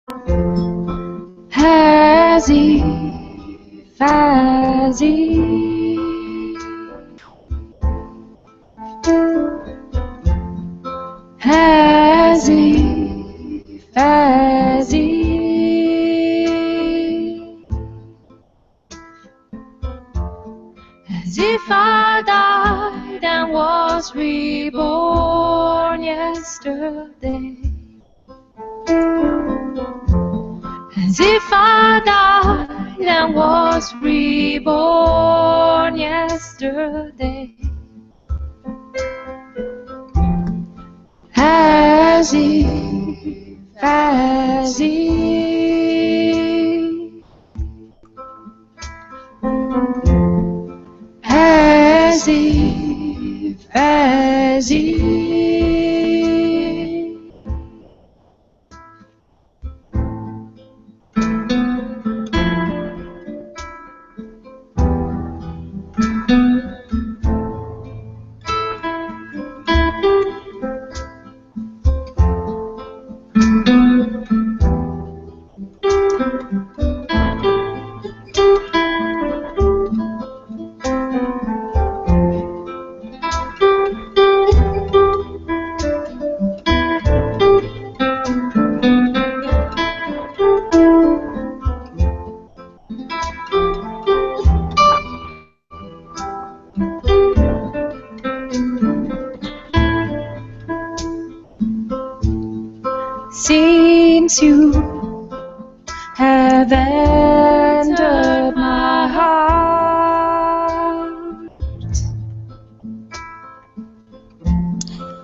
as if, as if, as if, as if I died and was reborn yesterday. As if I died and was reborn yesterday. As if, as if, as if, as if. Since you have entered my heart,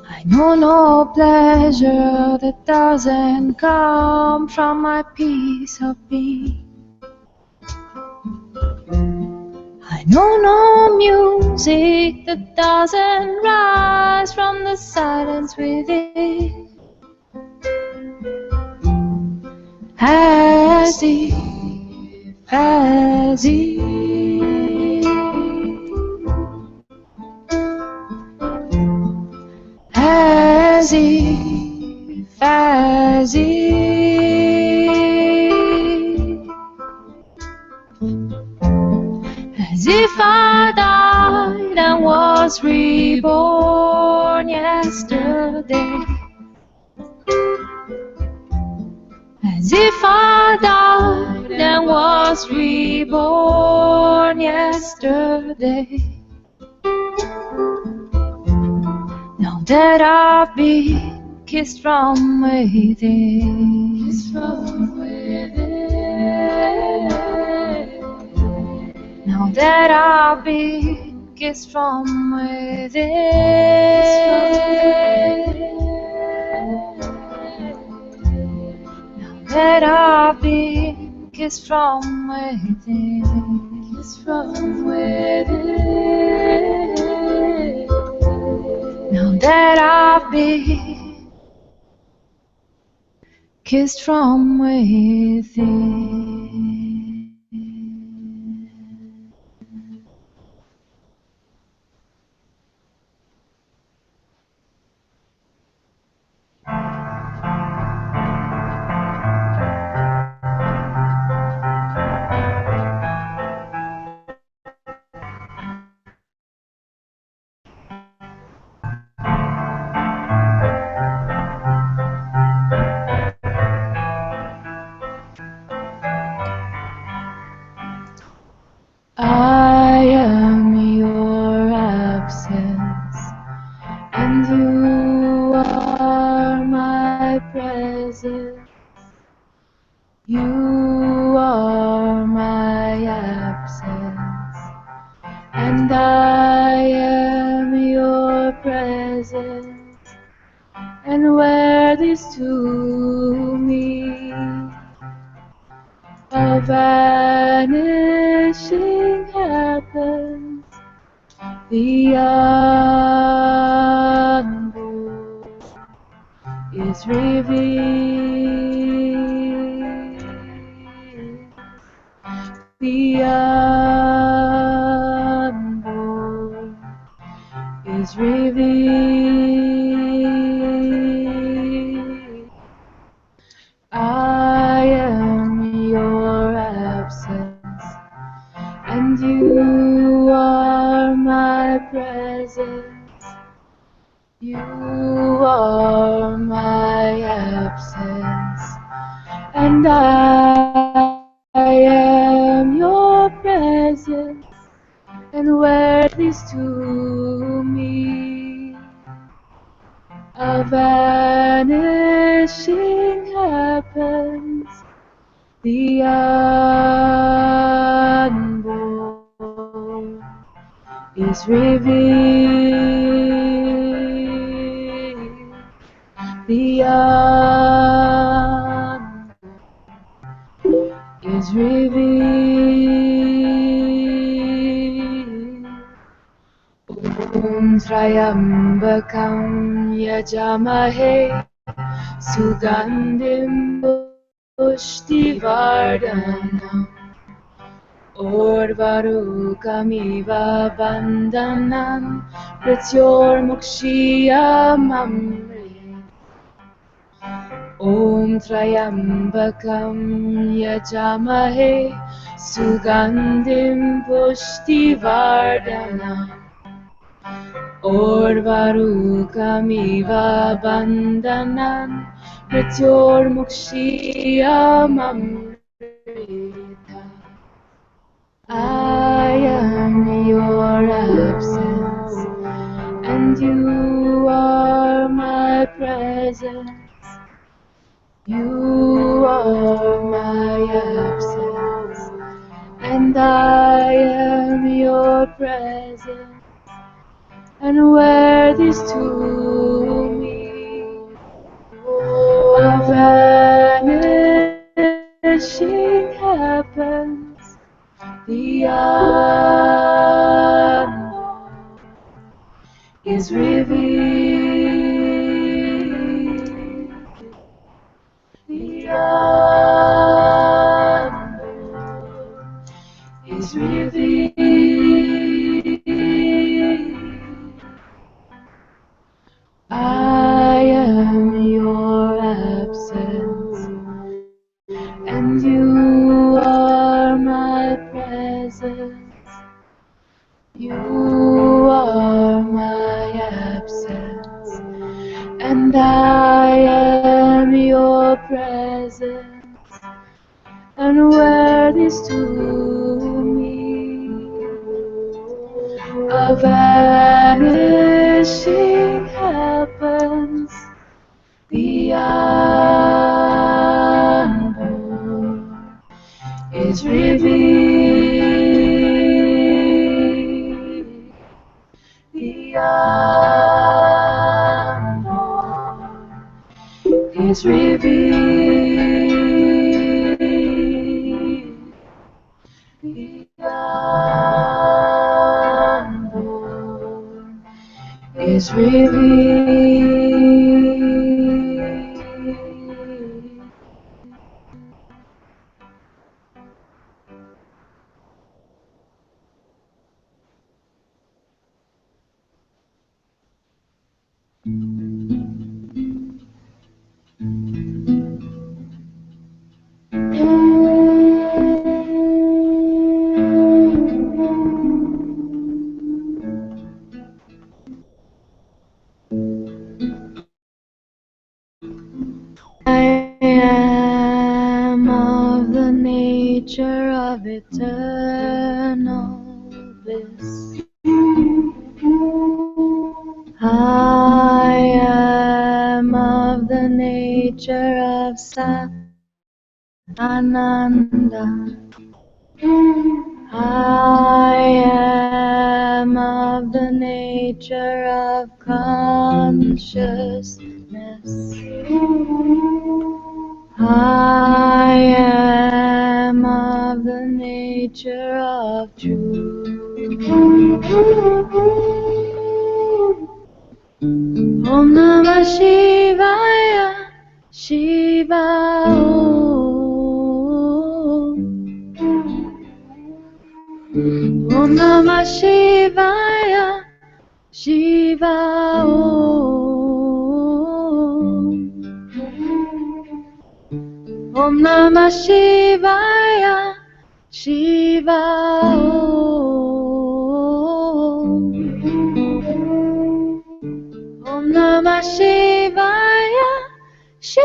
I know no pleasure that doesn't come from my peace of being. I know no music that doesn't rise from the silence within. As if, as if, as if, as if I died and was reborn yesterday. As if I died and was reborn yesterday. Now that I've been kissed from within, kissed from within. Now that I've been kissed from within. That I've been kissed from within, kissed from within. Now that I've been kissed from within. I am your absence, and you are my presence. You are my absence, and I am your presence. And where these two meet, a vanishing happens. The unborn is revealed. The unborn is revealed. I absence, and I am your presence, and where these two meet, a vanishing happens, the unborn is revealed, the unborn is revealed. Om Trayambakam Yajamahe Sugandhim Pushtivardhanam Orvarukamiva Bandhanam Pratyormukshiyamamre. Om Trayambakam Yajamahe Sugandhim Pushtivardhanam Orvarukamiva Bandhanam Pratyormukshiyamamrita. I am your absence, and you are my presence. You are my absence, and I am your presence. And where these two meet, a vanishing happens, the unknown is revealed, the unknown is revealed. I am your absence, and you are my presence. You are my absence, and I am your presence. And where these two meet, a vanishing happens, the unborn is revealed, the unborn is revealed, the unborn is revealed. I am of the nature of eternal bliss. I am of the nature of Sat Ananta. I am of the nature of consciousness. I am of the nature of truth. Om Namah Shivaya, Shiva Om. Om Namah Shivaya, Shiva Om. Om Namah Shivaya, Shiva Om. Om Namah Shivaya, Shiva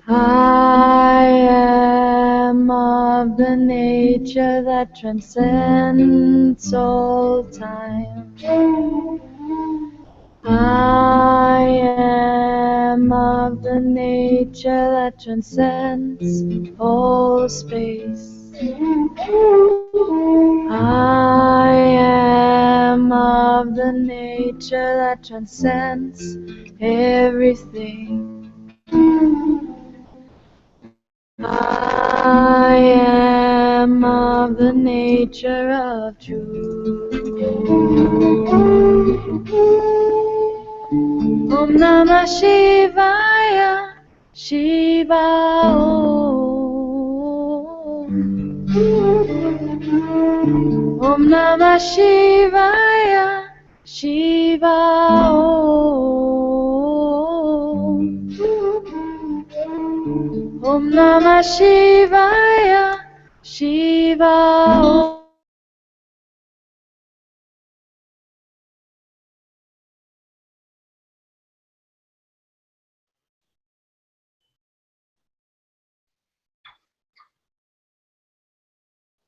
I am of the nature that transcends all time. I am of the nature that transcends all space. I am of the nature that transcends everything. I am of the nature of truth. Om Namah Shivaya, Shiva Om. Om Namah Shivaya, Shiva Om. Om Namah Shivaya, Shiva Om.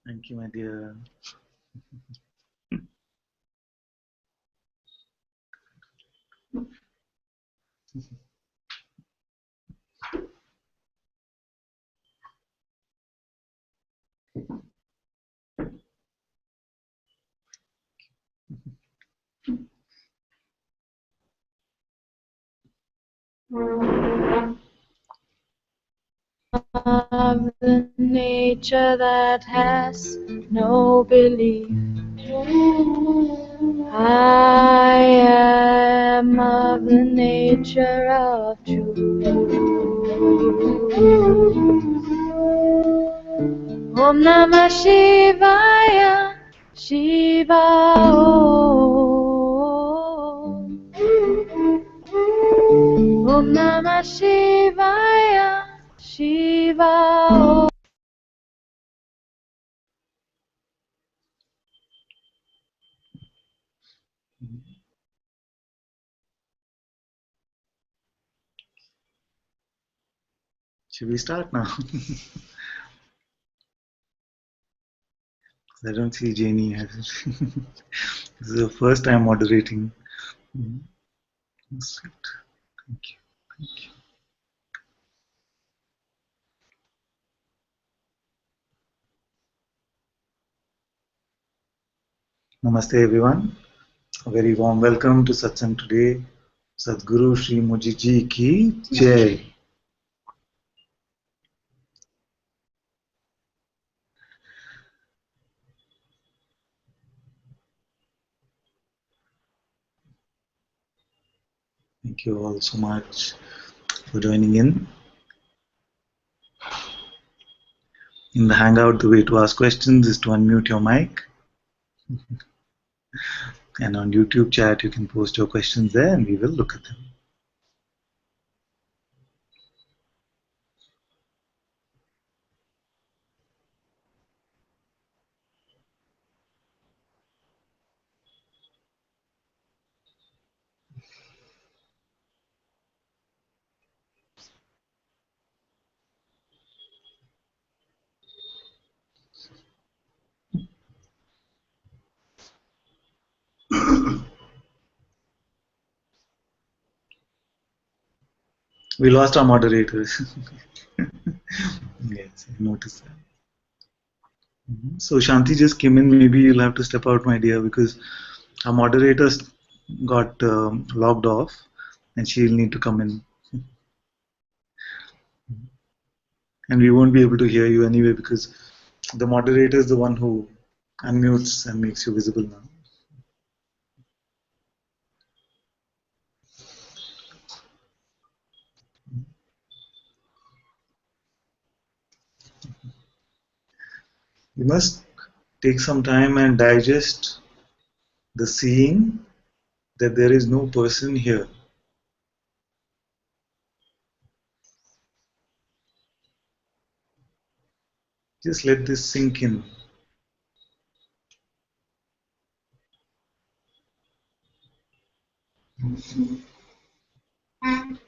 Thank you, my dear. Of the nature that has no belief. I am of the nature of truth. Om Namah Shivaya, Shiva Om. Om Namah Shivaya, Shiva Om. Should we start now? I don't see Janie. This is the first time moderating. That's it. Thank you. Thank you. Namaste, everyone. A very warm welcome to Satsang today. Sadhguru Sri Muji Ji ki Jai. Thank you all so much for joining in. In the Hangout, the way to ask questions is to unmute your mic. And on YouTube chat, you can post your questions there and we will look at them. We lost our moderators. Yes, I noticed that. So Shanti just came in. Maybe you'll have to step out, my dear, because our moderators got logged off and she'll need to come in. And we won't be able to hear you anyway because the moderator is the one who unmutes and makes you visible now. You must take some time and digest the seeing that there is no person here. Just let this sink in,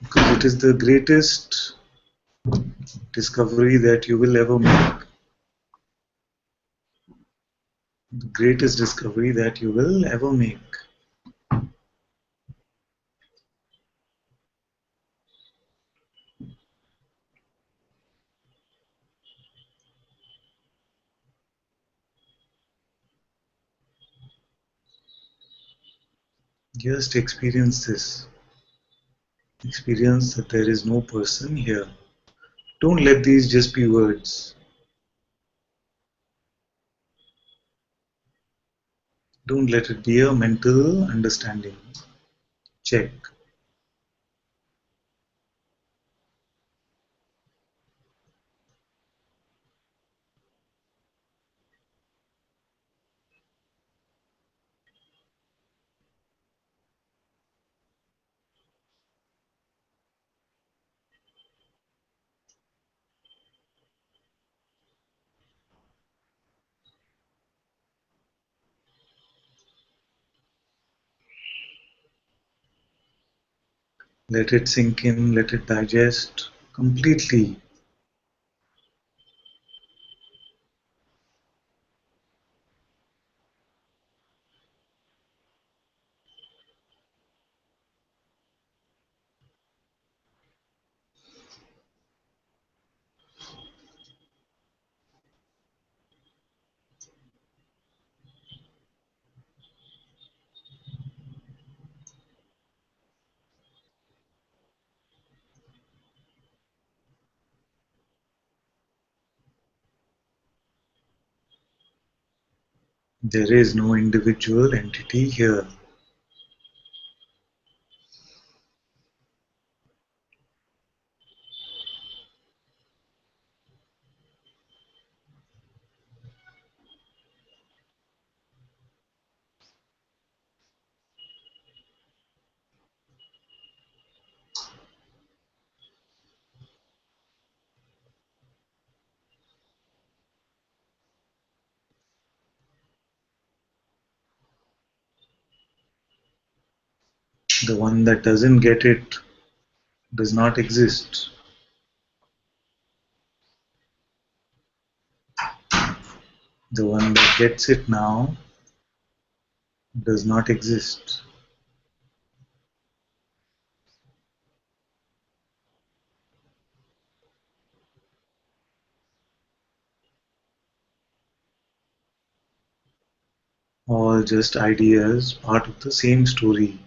because it is the greatest discovery that you will ever make. The greatest discovery that you will ever make. Just experience this. Experience that there is no person here. Don't let these just be words. Don't let it be a mental understanding. Check. Let it sink in, let it digest completely. There is no individual entity here. The one that doesn't get it does not exist. The one that gets it now does not exist. All just ideas, part of the same story.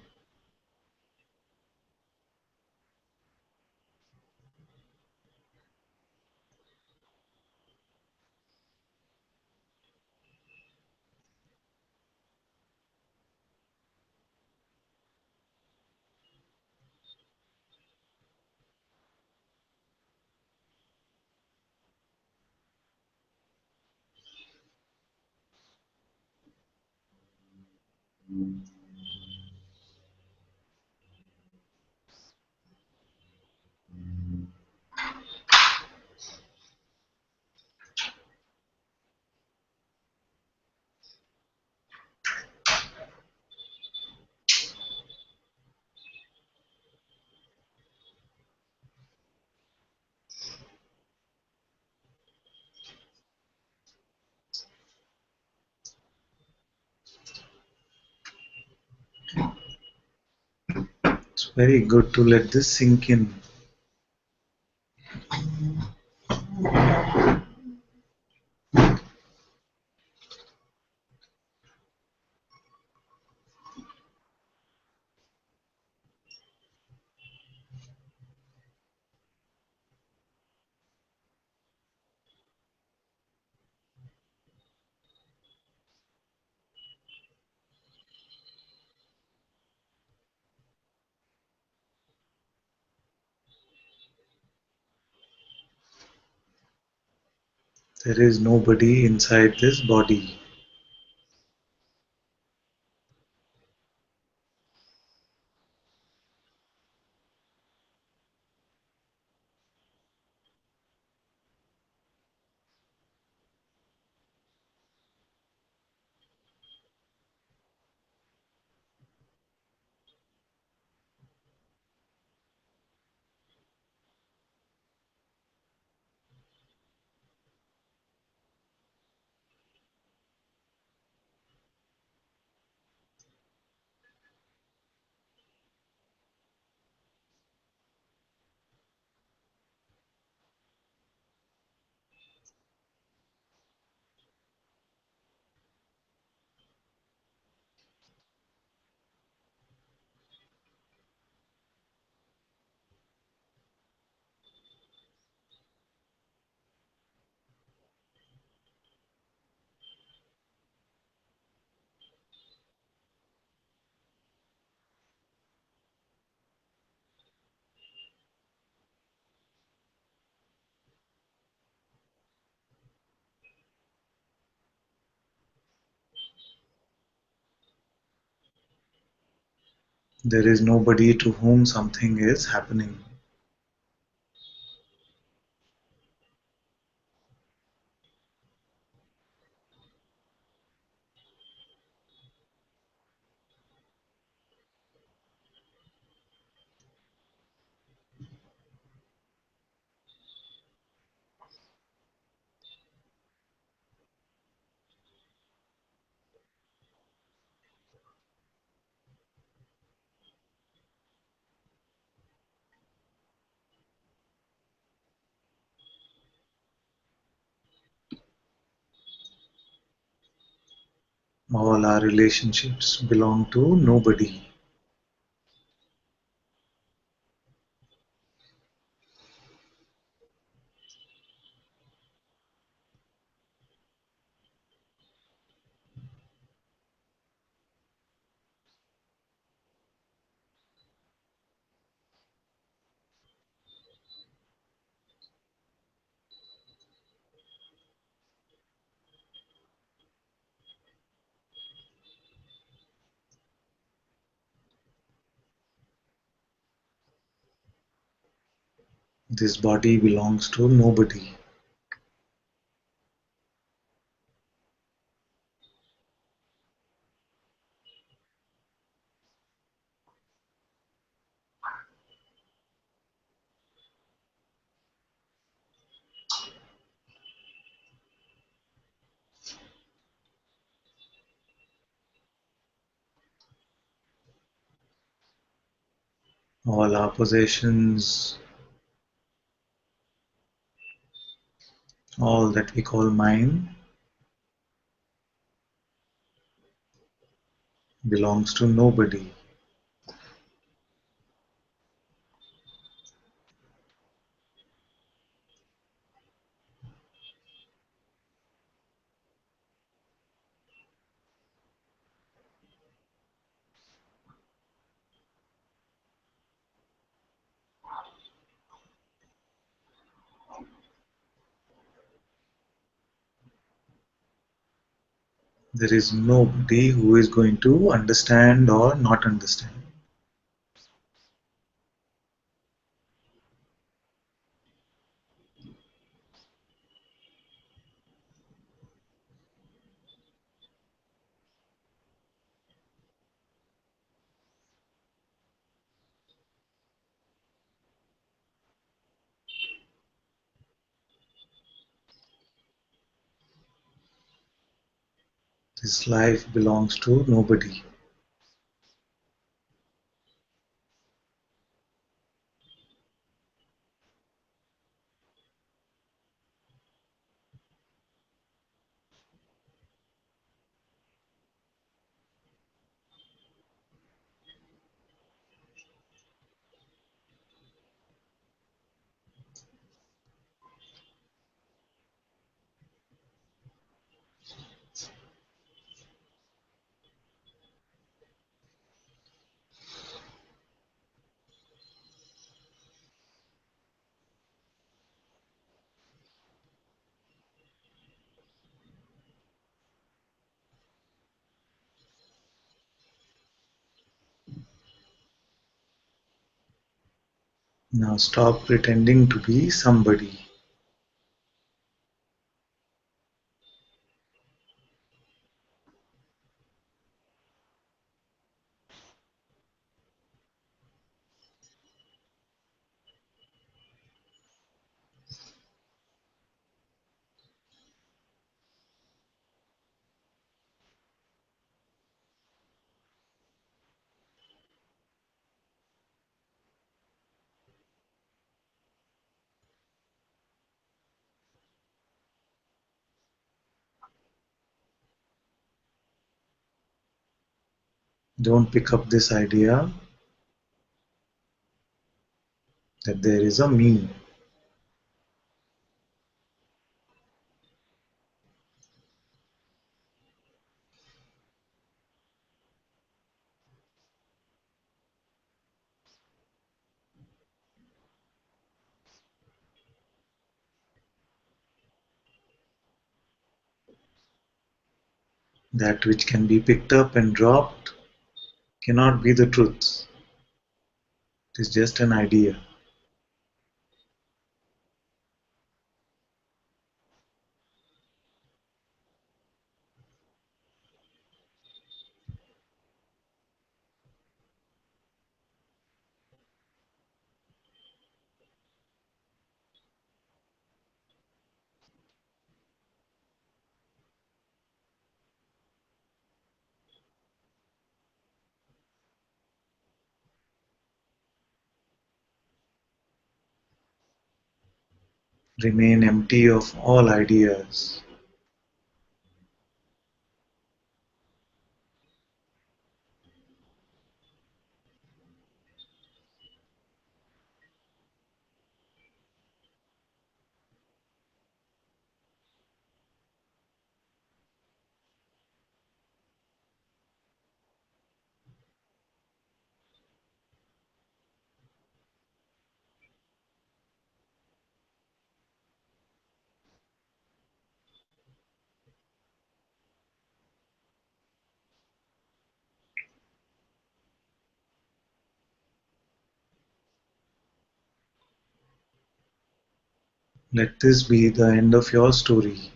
It's very good to let this sink in. There is nobody inside this body. There is nobody to whom something is happening. All our relationships belong to nobody. This body belongs to nobody. All our possessions, all that we call mine, belongs to nobody. There is nobody who is going to understand or not understand. This life belongs to nobody. Now stop pretending to be somebody. Don't pick up this idea that there is a me. That which can be picked up and dropped cannot be the truth. It is just an idea. Remain empty of all ideas. Let this be the end of your story.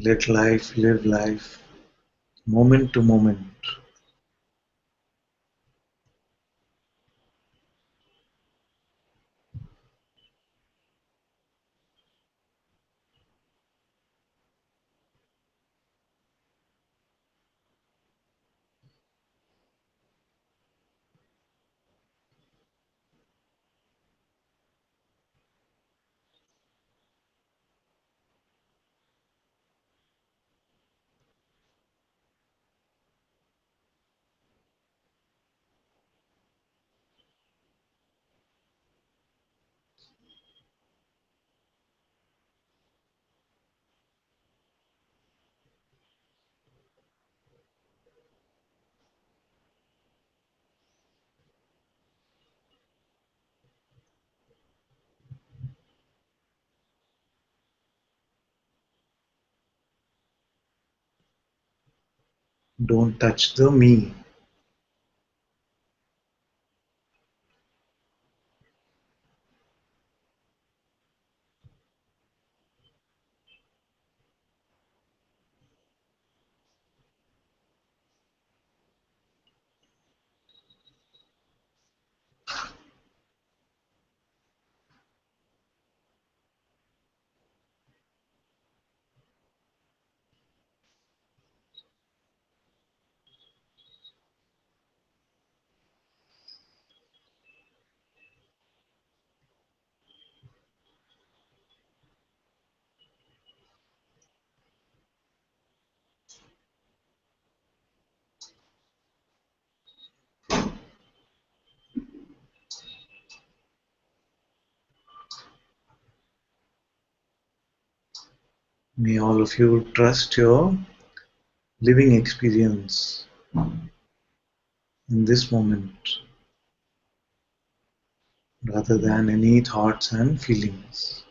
Let life live life, moment to moment. Don't touch the me. May all of you trust your living experience in this moment rather than any thoughts and feelings.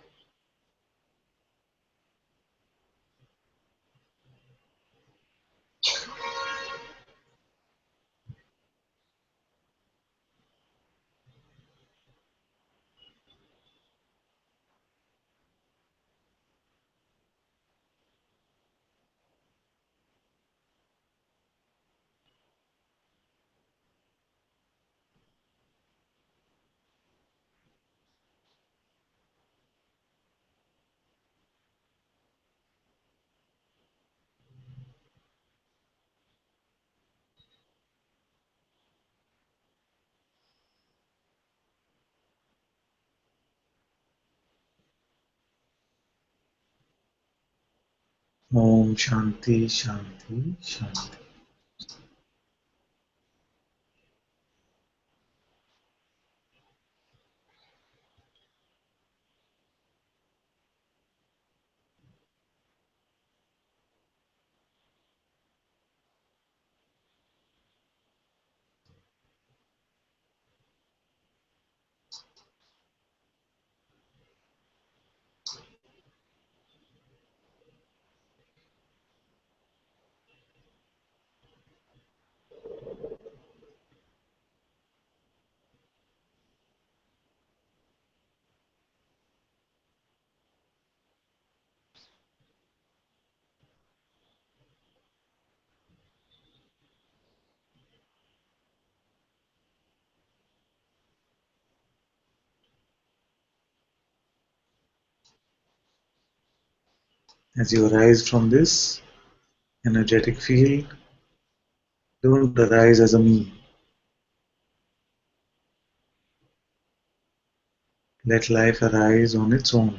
Om Shanti Shanti Shanti. As you arise from this energetic field, don't arise as a me. Let life arise on its own.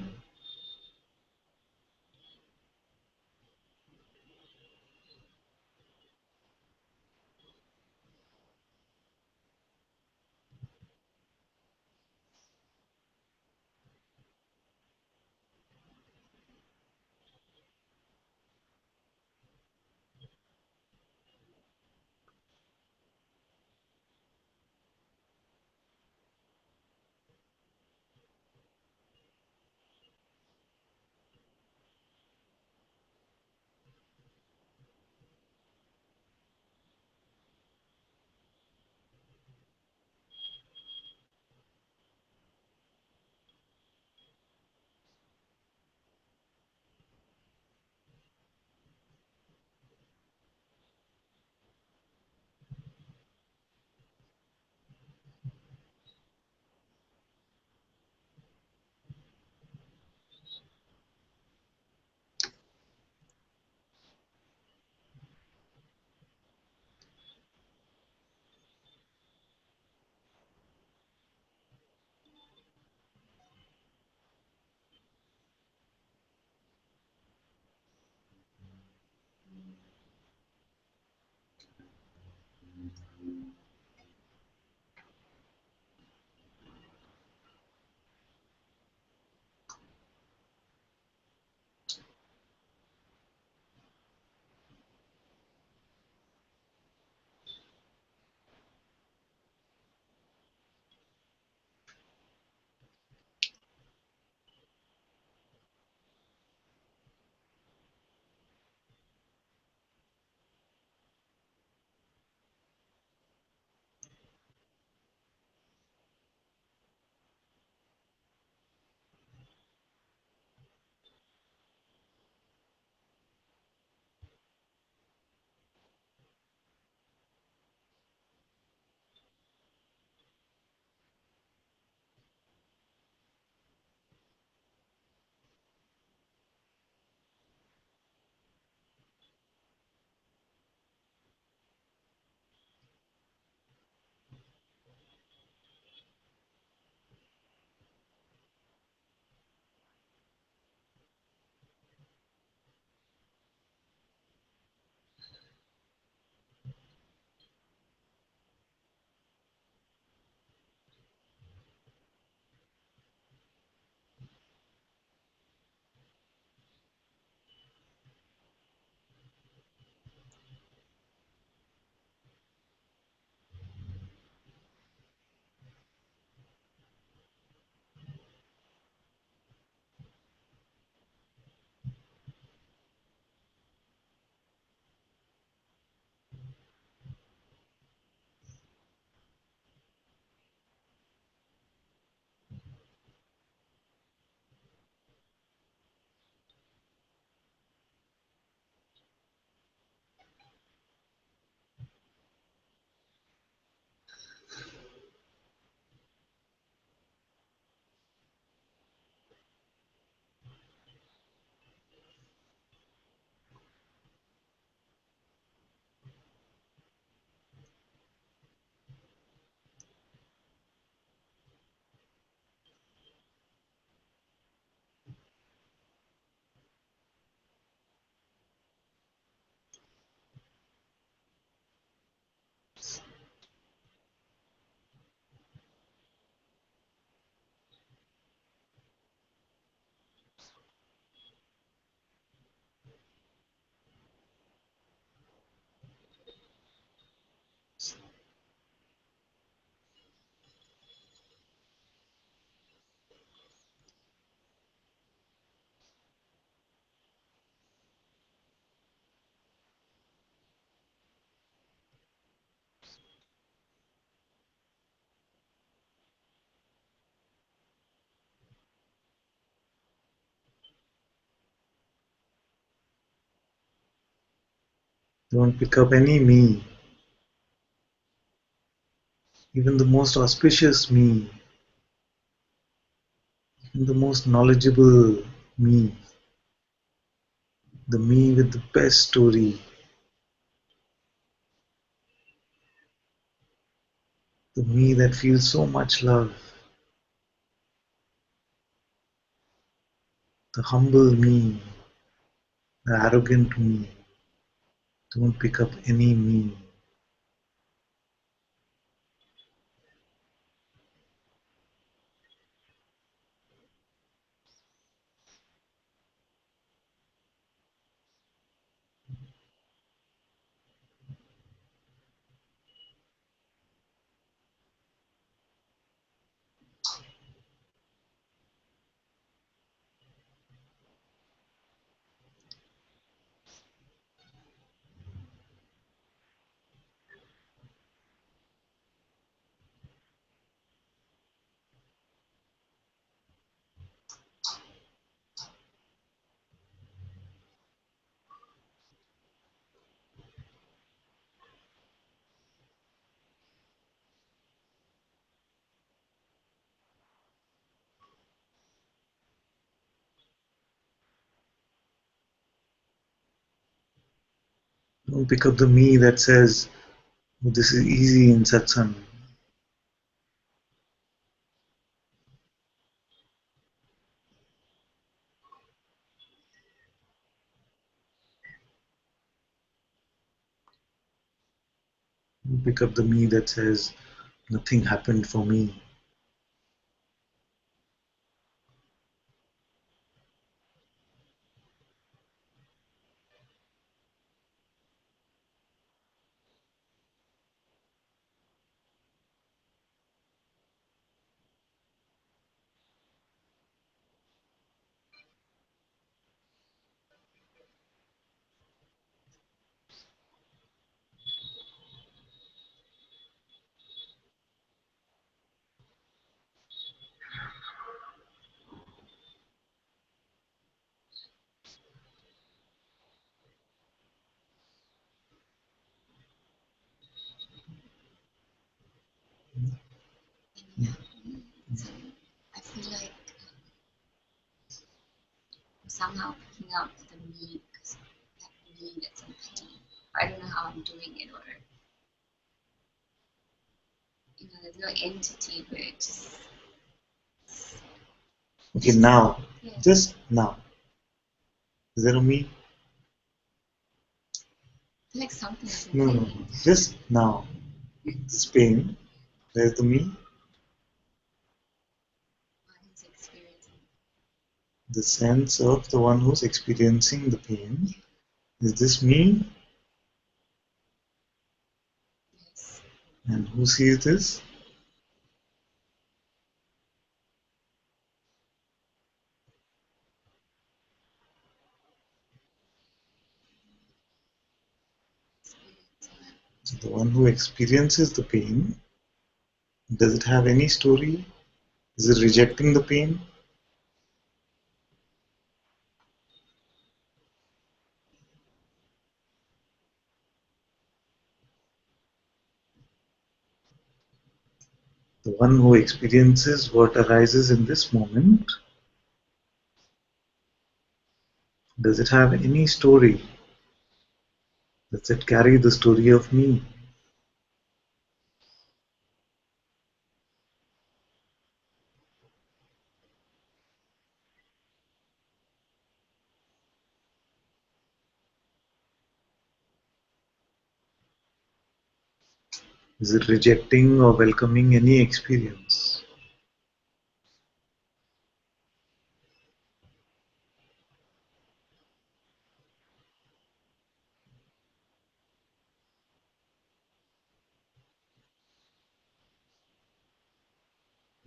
Don't pick up any me, even the most auspicious me, even the most knowledgeable me, the me with the best story, the me that feels so much love, the humble me, the arrogant me. Don't pick up any me. Don't pick up the me that says, "Oh, this is easy in satsang." Don't pick up the me that says, "Nothing happened for me." So I feel like I'm somehow picking up the me because that me that's in pain. I don't know how I'm doing it, or there's no entity, but it just Okay, now, yeah. just now. Is there a me? I feel like something's in No, no, pain. no. Just now. This pain. There's the me. One who's experiencing. The sense of the one who's experiencing the pain. Is this me? Yes. And who sees this? Experiencing. So the one who experiences the pain, does it have any story? Is it rejecting the pain? The one who experiences what arises in this moment, does it have any story? Does it carry the story of me? Is it rejecting or welcoming any experience?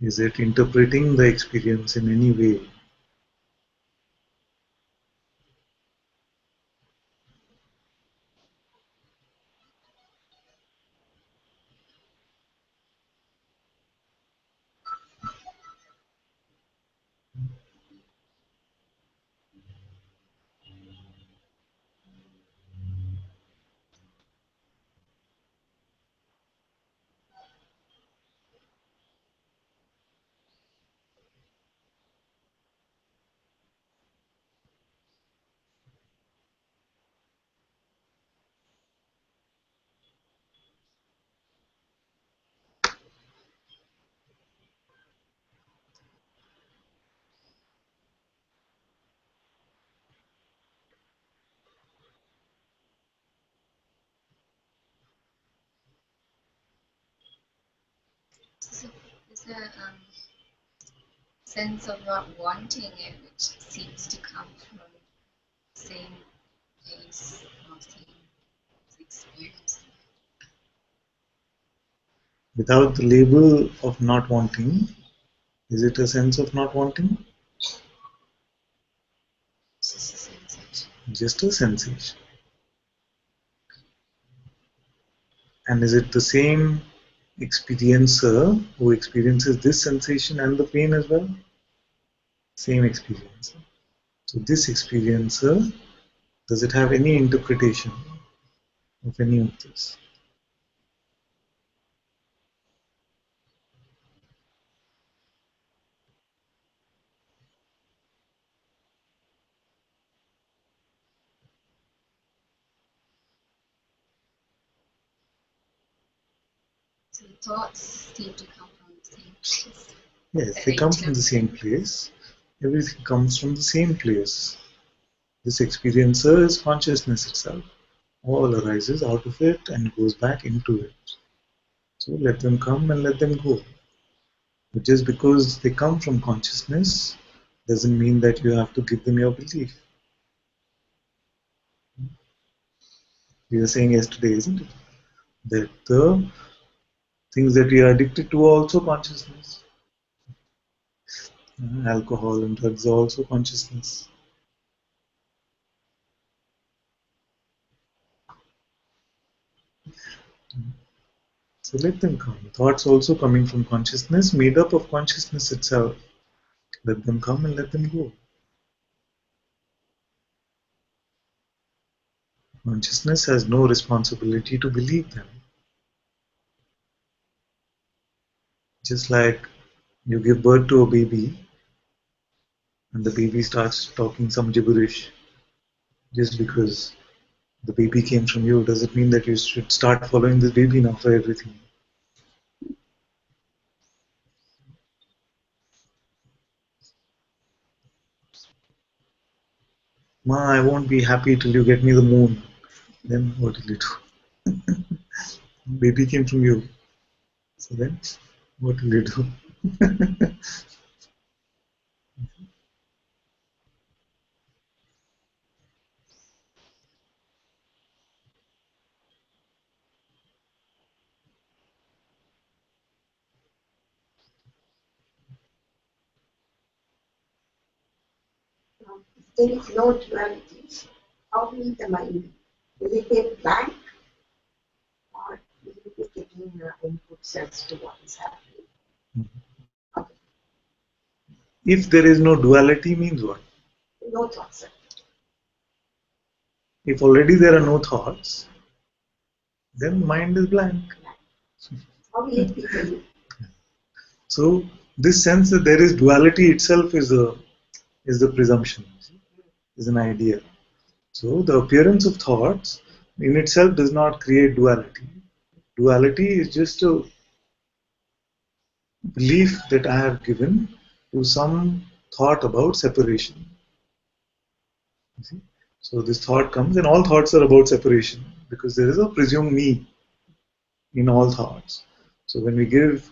Is it interpreting the experience in any way? the sense of not wanting it, which seems to come from the same place or same experience. Without the label of not wanting, is it a sense of not wanting? It's just a sensation. Just a sensation. And is it the same experiencer who experiences this sensation and the pain as well? Same experiencer. So this experiencer, does it have any interpretation of any of this? So the thoughts seem to come from the same place. Yes, they come from the same place. Everything comes from the same place. This experiencer is consciousness itself. All arises out of it and goes back into it. So let them come and let them go. But just because they come from consciousness doesn't mean that you have to give them your belief. We were saying yesterday, isn't it? That the things that we are addicted to are also consciousness. Alcohol and drugs are also consciousness. So let them come. Thoughts also coming from consciousness, made up of consciousness itself. Let them come and let them go. Consciousness has no responsibility to believe them. Just like you give birth to a baby and the baby starts talking some gibberish, just because the baby came from you, does it mean that you should start following this baby now for everything? Ma, I won't be happy till you get me the moon. Then what will you do? Baby came from you. So then what will you do? If there is no duality, how will the mind be? Will it be blank or will it be taking inputs as to what is happening? Okay. If there is no duality means what? No thoughts. If already there are no thoughts, then mind is blank. How will it be for you? So this sense that there is duality itself is the presumption, is an idea. So the appearance of thoughts in itself does not create duality. Duality is just a belief that I have given to some thought about separation. You see? So this thought comes, and all thoughts are about separation because there is a presumed me in all thoughts. So when we give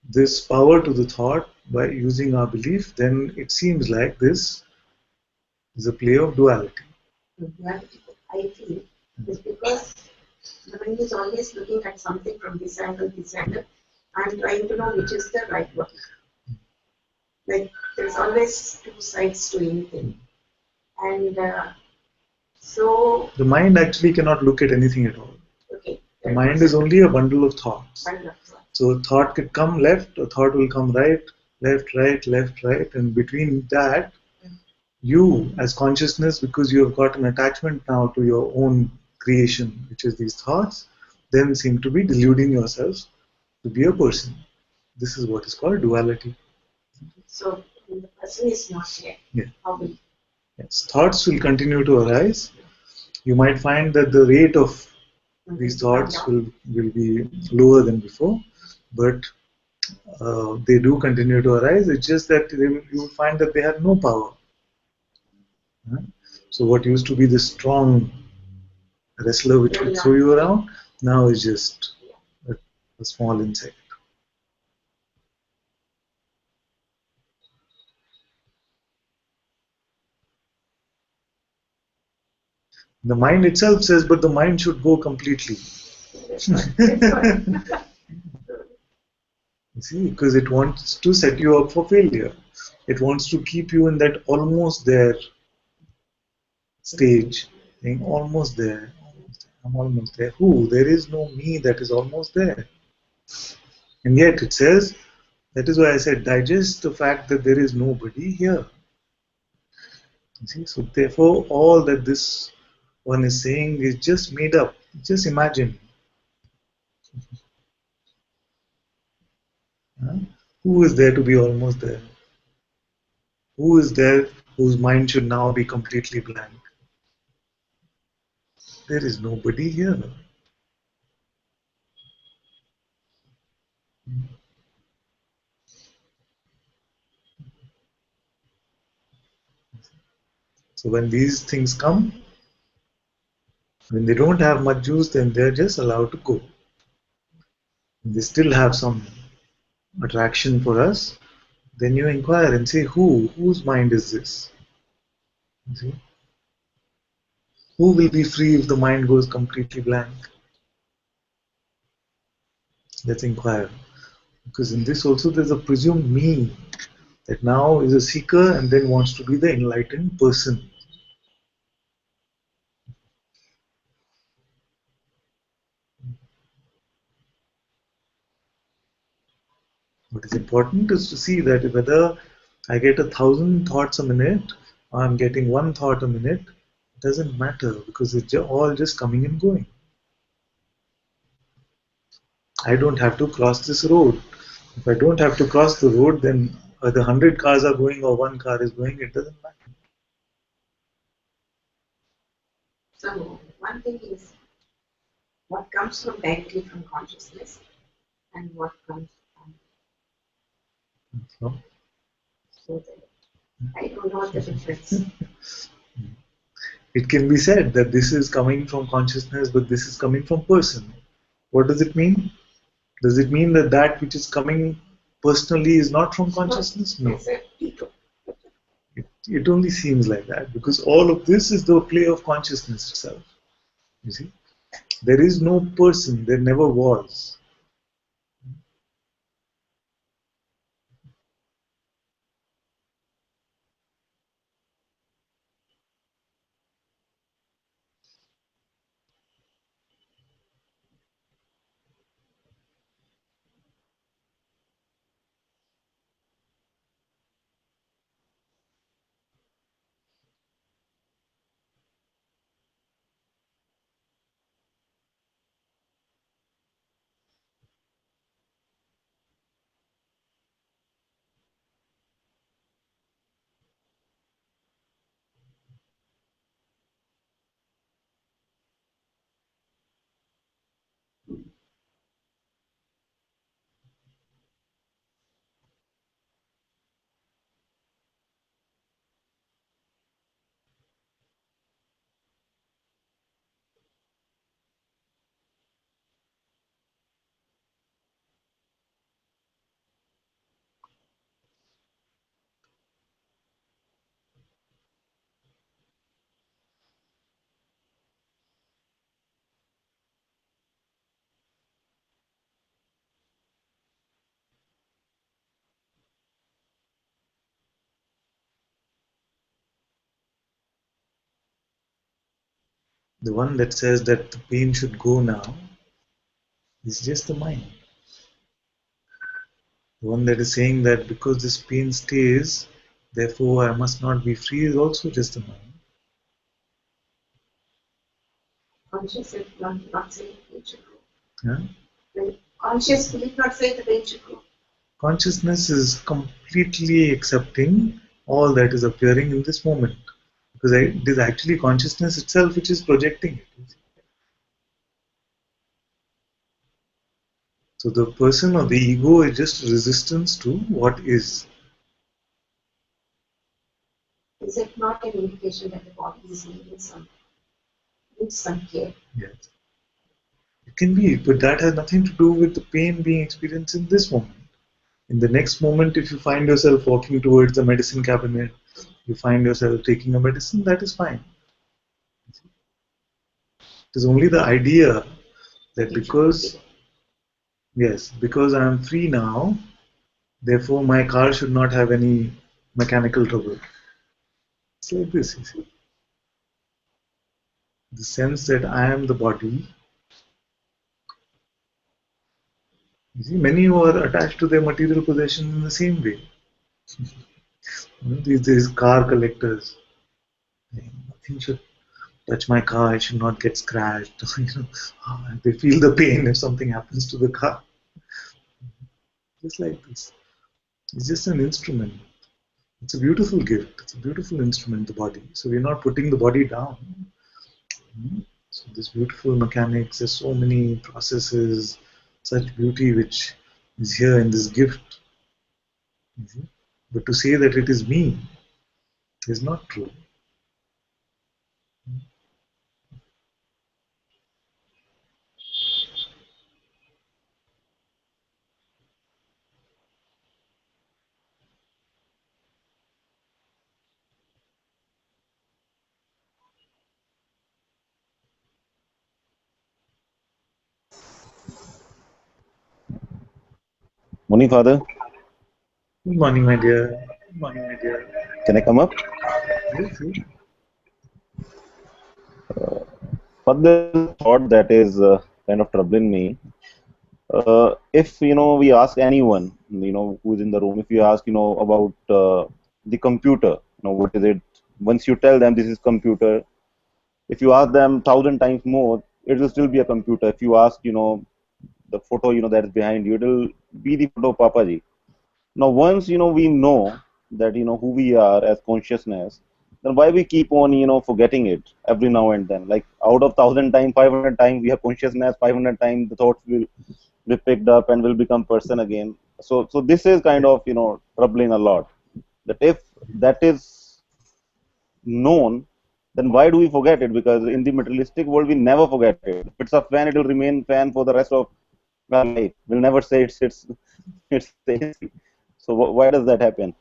this power to the thought by using our belief, then it seems like this is a play of duality. The duality, I feel, is because the mind is always looking at something from this angle, and trying to know which is the right one. Like there's always two sides to anything. And so The mind actually cannot look at anything at all. okay. The mind is only a bundle of thoughts. Bundle of thoughts. So a thought could come left, a thought will come right, left, right, and between that, you as consciousness, because you have got an attachment now to your own creation, which is these thoughts, then seem to be deluding yourself to be a person. This is what is called duality. So when the person is not here, Yeah. how will Yes. Thoughts will continue to arise. You might find that the rate of these thoughts will be lower than before, but they do continue to arise. It's just that you will find that they have no power. So what used to be the strong wrestler which could throw you around, now is just a small insect. The mind itself says, but the mind should go completely. You see, because it wants to set you up for failure. It wants to keep you in that almost there stage, saying almost there, I'm almost there. Who? There is no me that is almost there. And yet it says, that is why I said, digest the fact that there is nobody here. You see, so therefore, all that this one is saying is just made up. Just imagine. Huh? Who is there to be almost there? Who is there whose mind should now be completely blank? There is nobody here. So when these things come, when they don't have much juice, then they're just allowed to go. They still have some attraction for us. Then you inquire and say, who? Whose mind is this? You see? Who will be free if the mind goes completely blank? Let's inquire. Because in this also there's a presumed me that now is a seeker and then wants to be the enlightened person. What is important is to see that whether I get 1,000 thoughts a minute or I'm getting one thought a minute, it doesn't matter because it's all just coming and going. I don't have to cross this road. If I don't have to cross the road, then whether 100 cars are going or one car is going, it doesn't matter. So one thing is what comes from directly from consciousness and what comes from So, so I don't know the difference. it can be said that this is coming from consciousness, but this is coming from person. What does it mean? Does it mean that that which is coming personally is not from consciousness? No. It's a ego. It only seems like that because all of this is the play of consciousness itself. You see, there is no person, there never was. The one that says that the pain should go now is just the mind. The one that is saying that because this pain stays, therefore I must not be free is also just the mind. Conscious will not say the pain should go. Yeah? When conscious will not say the pain should go. Consciousness is completely accepting all that is appearing in this moment. Because it is actually consciousness itself which is projecting it. So the person or the ego is just resistance to what is. Is it not an indication that the body is needs some care? Yes. It can be, but that has nothing to do with the pain being experienced in this moment. In the next moment, if you find yourself walking towards the medicine cabinet, you find yourself taking a medicine, that is fine. It is only the idea that because, yes, because I am free now, therefore my car should not have any mechanical trouble. It's like this, you see. The sense that I am the body. You see, many who are attached to their material possession in the same way. These car collectors, nothing should touch my car, it should not get scratched. They feel the pain if something happens to the car. Just like this. It's just an instrument. It's a beautiful gift. It's a beautiful instrument, the body. So we're not putting the body down. So this beautiful mechanics, there's so many processes, such beauty which is here in this gift. But to say that it is me is not true. Morning, Father. Good morning, my dear. Good morning, my dear. Can I come up? Yes, yes. Father, there's a thought that is kind of troubling me. If we ask anyone, who's in the room, if you ask, about the computer, what is it? Once you tell them this is computer, if you ask them 1,000 times more, it will still be a computer. If you ask, the photo, that is behind you, it will be the photo of Papaji. Now, once we know that who we are as consciousness, then why we keep on forgetting it every now and then? Like out of 1,000 times, 500 times we have consciousness, 500 times the thoughts will be picked up and will become person again. So this is kind of troubling a lot. That if that is known, then why do we forget it? Because in the materialistic world we never forget it. If it's a fan, it will remain fan for the rest of our life. We'll never say it's AC. So why does that happen?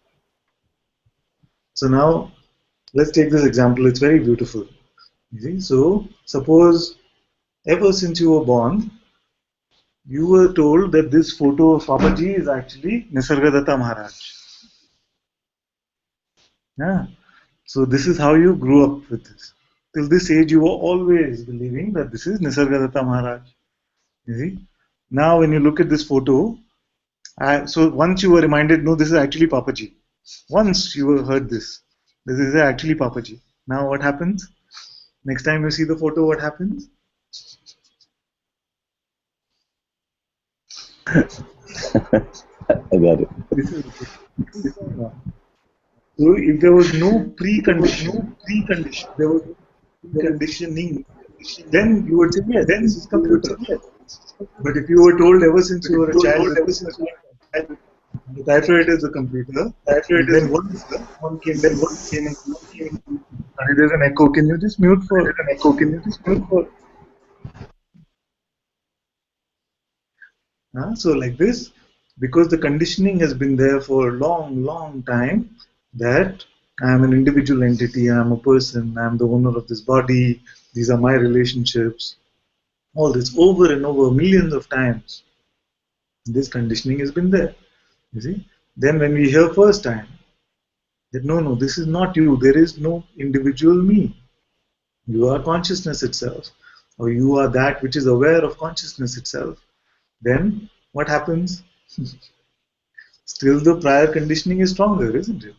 So now let's take this example. It's very beautiful. You see? So suppose ever since you were born, you were told that this photo of Papaji is actually Nisargadatta Maharaj. Yeah. So this is how you grew up with this. Till this age, you were always believing that this is Nisargadatta Maharaj. You see? Now, when you look at this photo, so once you were reminded, no, this is actually Papaji. Once you heard this is actually Papaji. Now, what happens? Next time you see the photo, what happens? I got it. This is so if there was no precondition, there was conditioning, then you would say, yes, this is computer. But if you were told ever since you were a child that this is the typewriter is a computer, then one came in. Sorry, there's an echo. Can you just mute for? So like this, because the conditioning has been there for a long, long time, that I am an individual entity, I am a person, I am the owner of this body, these are my relationships, all this over and over millions of times. This conditioning has been there. You see? Then when we hear first time that no, this is not you, there is no individual me. You are consciousness itself, or you are that which is aware of consciousness itself. Then what happens? Still the prior conditioning is stronger, isn't it?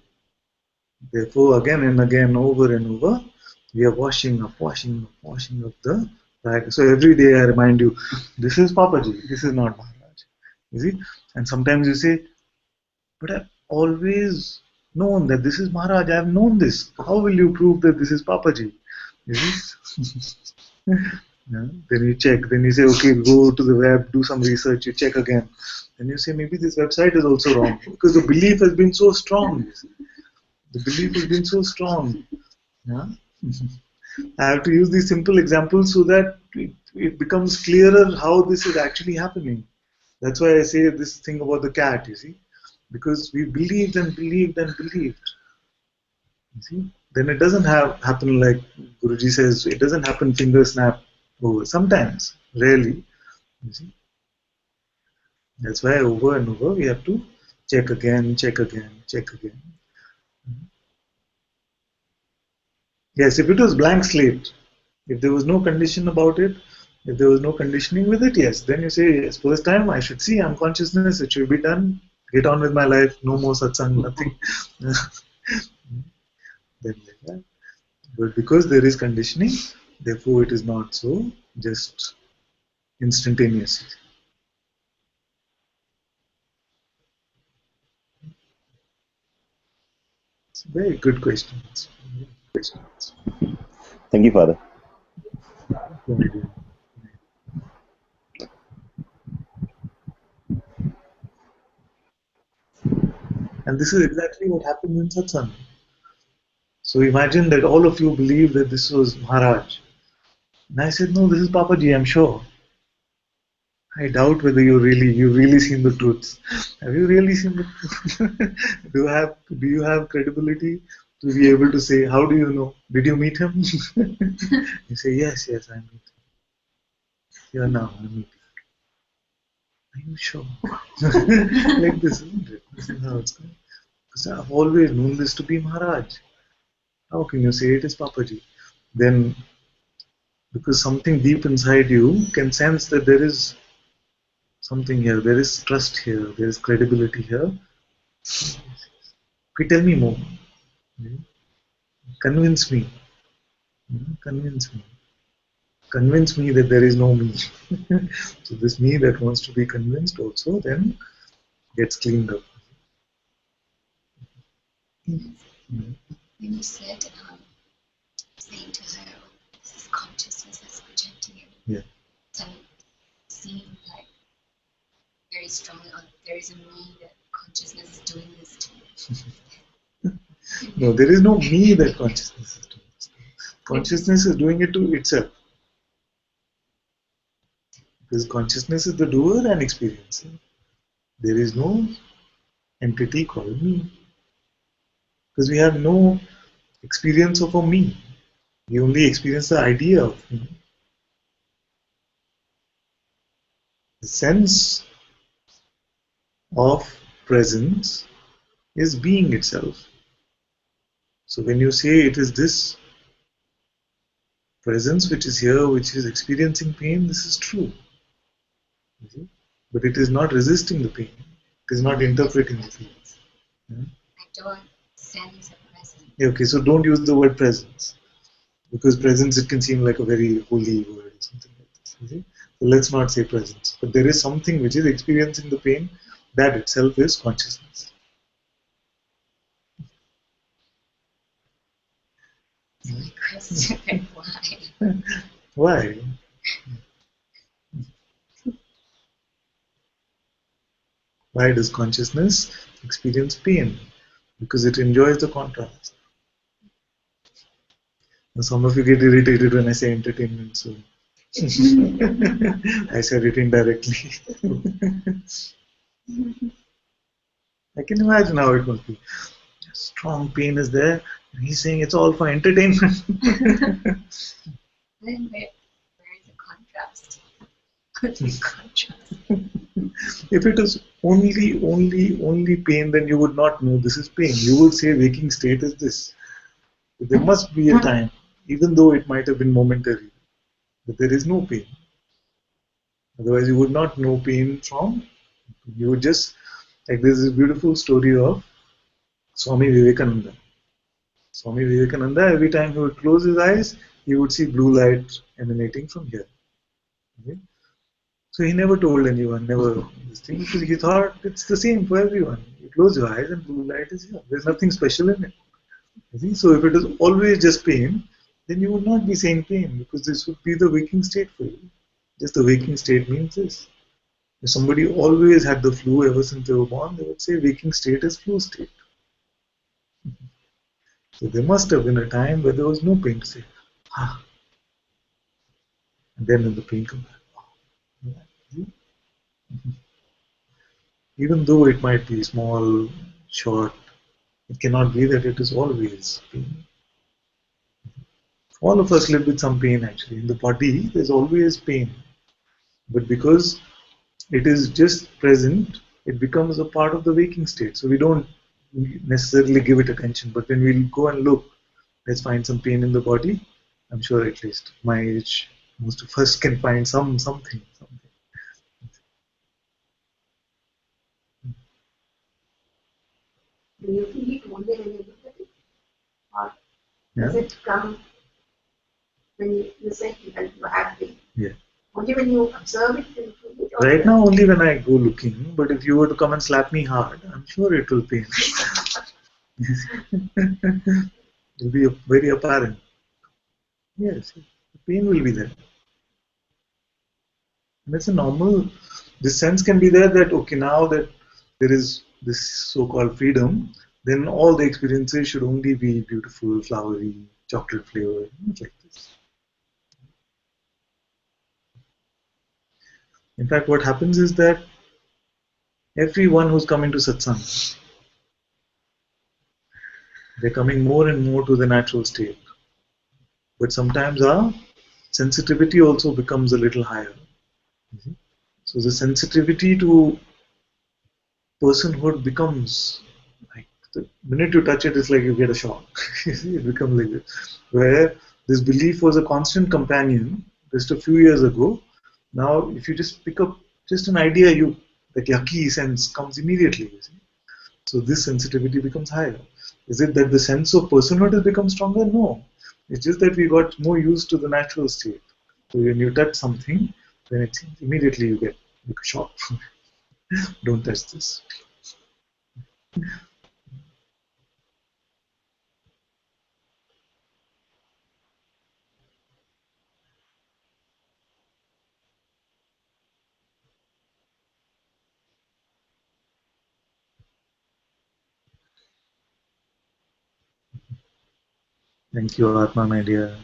Therefore, again and again, over and over, we are washing up the prior. So every day I remind you, this is Papaji, this is not Maharaj. You see? And sometimes you say, but I've always known that this is Maharaj, I've known this. How will you prove that this is Papaji? You see? Yeah. Then you check, then you say, okay, go to the web, do some research, you check again. Then you say, maybe this website is also wrong. Because the belief has been so strong. The belief has been so strong. Yeah? I have to use these simple examples so that it becomes clearer how this is actually happening. That's why I say this thing about the cat, you see. Because we believed and believed and believed. You see? Then it doesn't happen like Guruji says, it doesn't happen finger snap. over. Sometimes, rarely. You see? That's why over and over we have to check again, check again, check again. Yes, if it was blank slate, if there was no condition about it, if there was no conditioning with it, yes, then you say, yes, first time I should see I'm consciousness, it should be done, get on with my life, no more satsang, nothing. Then like that. But because there is conditioning, therefore it is not so just instantaneous. It's a very good question. Thank you, Father. And this is exactly what happens in satsang. So imagine that all of you believe that this was Maharaj. And I said, no, this is Papaji, I'm sure. I doubt whether you really seen the truths. Have you really seen the truth? Do you have credibility to be able to say, how do you know? Did you meet him? You say, yes, I met him. Here now, I meet him. Are you sure? Like this, isn't it? This is how it's going. Because I've always known this to be Maharaj. How can you say it is Papaji? Then, because something deep inside you can sense that there is something here, there is trust here, there is credibility here. Okay, tell me more. Convince me. Convince me. Convince me that there is no me. So this me that wants to be convinced also then gets cleaned up. When you said, saying to her, oh, this is consciousness that's projecting it. Yeah. So it seemed like very strongly on there is a me that consciousness is doing this to. No, there is no me that consciousness is doing this. Consciousness is doing it to itself. Because consciousness is the doer and experiencer. There is no entity called me. Because we have no experience of a me. We only experience the idea of me. The sense of presence is being itself. So when you say it is this presence which is here, which is experiencing pain, this is true. But it is not resisting the pain. It is not interpreting the pain. I don't sense a presence. Okay, so don't use the word presence. Because presence, it can seem like a very holy word or something like this. So let's not say presence. But there is something which is experiencing the pain, that itself is consciousness. So my question, why? Why? Why does consciousness experience pain? Because it enjoys the contrast. Now, some of you get irritated when I say entertainment, so I said it indirectly. I can imagine how it must be. Strong pain is there, and he's saying it's all for entertainment. Then where is the contrast? Could be contrast. If it is only pain, then you would not know this is pain. You would say waking state is this. But there must be a time, even though it might have been momentary, but there is no pain. Otherwise, you would not know pain from. You would just, like there's this beautiful story of Swami Vivekananda. Swami Vivekananda, every time he would close his eyes, he would see blue light emanating from here. Okay? So he never told anyone, never this thing, because he thought it's the same for everyone. You close your eyes and blue light is here. There's nothing special in it. You see? So if it is always just pain, then you would not be saying pain, because this would be the waking state for you. Just the waking state means this. If somebody always had the flu ever since they were born, they would say waking state is flu state. So there must have been a time where there was no pain to say, ah. And then when the pain comes back, even though it might be small, short, it cannot be that it is always pain. All of us live with some pain actually. In the body, there's always pain. But because it is just present, it becomes a part of the waking state. So we don't necessarily give it attention. But when we'll go and look, let's find some pain in the body. I'm sure at least my age, most of us can find something. Do you feel it only when you look at it? Or Yeah. does it come when you say that you are happy? Yeah. Only when you observe it, you feel it? Or Right now, only when I go looking. But if you were to come and slap me hard, I'm sure it will pain. It will be very apparent. Yes, the pain will be there. And it's a normal, this sense can be there that, okay, now that there is this so-called freedom, then all the experiences should only be beautiful, flowery, chocolate flavor, like this. In fact, what happens is that everyone who's coming to satsang, they're coming more and more to the natural state. But sometimes our sensitivity also becomes a little higher. So the sensitivity to personhood becomes like the minute you touch it, it's like you get a shock. It becomes like this. Where this belief was a constant companion just a few years ago. Now, if you just pick up just an idea, you that yucky sense comes immediately. You see? So this sensitivity becomes higher. Is it that the sense of personhood has become stronger? No. It's just that we got more used to the natural state. So when you touch something, then it immediately you get like a shock. Don't touch this. Thank you, Atma, my dear.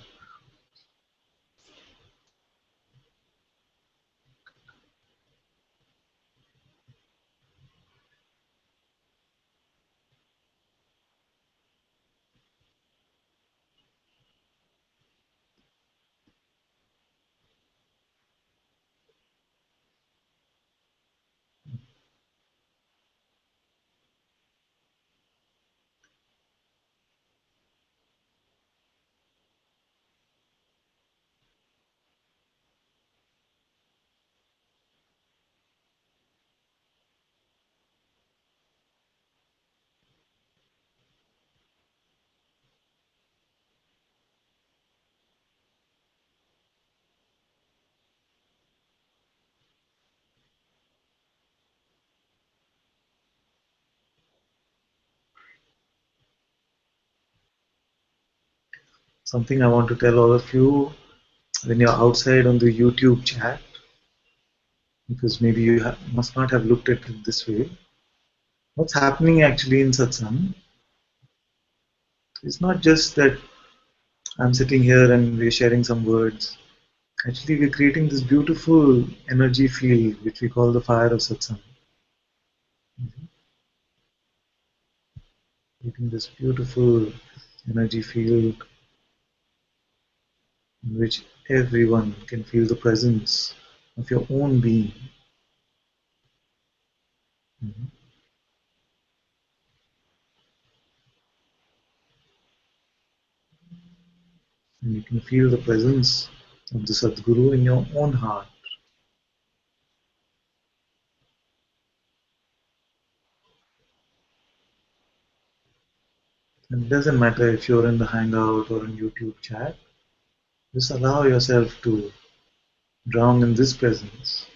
Something I want to tell all of you when you're outside on the YouTube chat, because maybe you must not have looked at it this way. What's happening actually in satsang is not just that I'm sitting here and we're sharing some words. Actually, we're creating this beautiful energy field, which we call the fire of satsang. Creating this beautiful energy field in which everyone can feel the presence of your own being. Mhm. And you can feel the presence of the Sadguru in your own heart. And it doesn't matter if you're in the Hangout or in YouTube chat, just allow yourself to drown in this presence.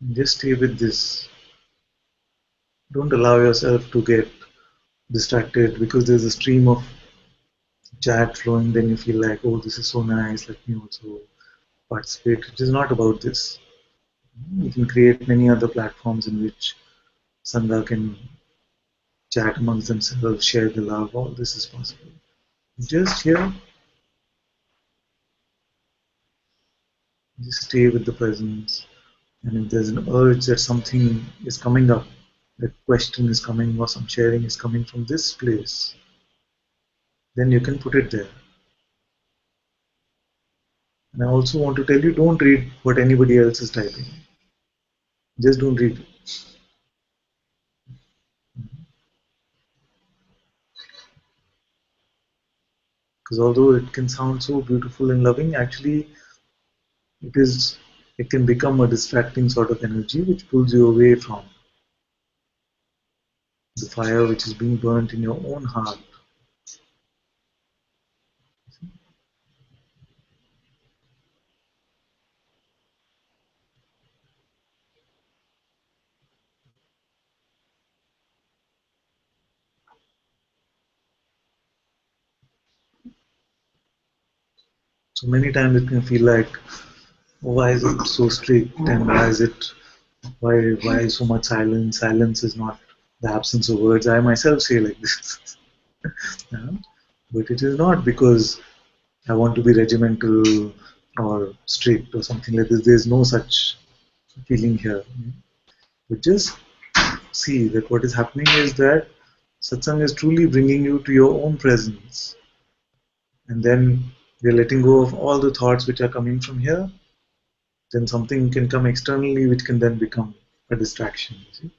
And just stay with this. Don't allow yourself to get distracted because there's a stream of chat flowing, then you feel like, oh, this is so nice, let me also participate. It is not about this. You can create many other platforms in which Sangha can chat amongst themselves, share the love, all this is possible. Just here, just stay with the presence. And if there's an urge that something is coming up, that question is coming or some sharing is coming from this place, then you can put it there. And I also want to tell you, don't read what anybody else is typing. Just don't read it. Because although it can sound so beautiful and loving, actually it is it can become a distracting sort of energy which pulls you away from the fire which is being burnt in your own heart. So many times it can feel like, oh, why is it so strict, and why so much silence? Silence is not the absence of words. I myself say like this. Yeah? But it is not because I want to be regimental or strict or something like this. There is no such feeling here. But just see that what is happening is that satsang is truly bringing you to your own presence, and then you're letting go of all the thoughts which are coming from here. Then something can come externally which can then become a distraction. You see?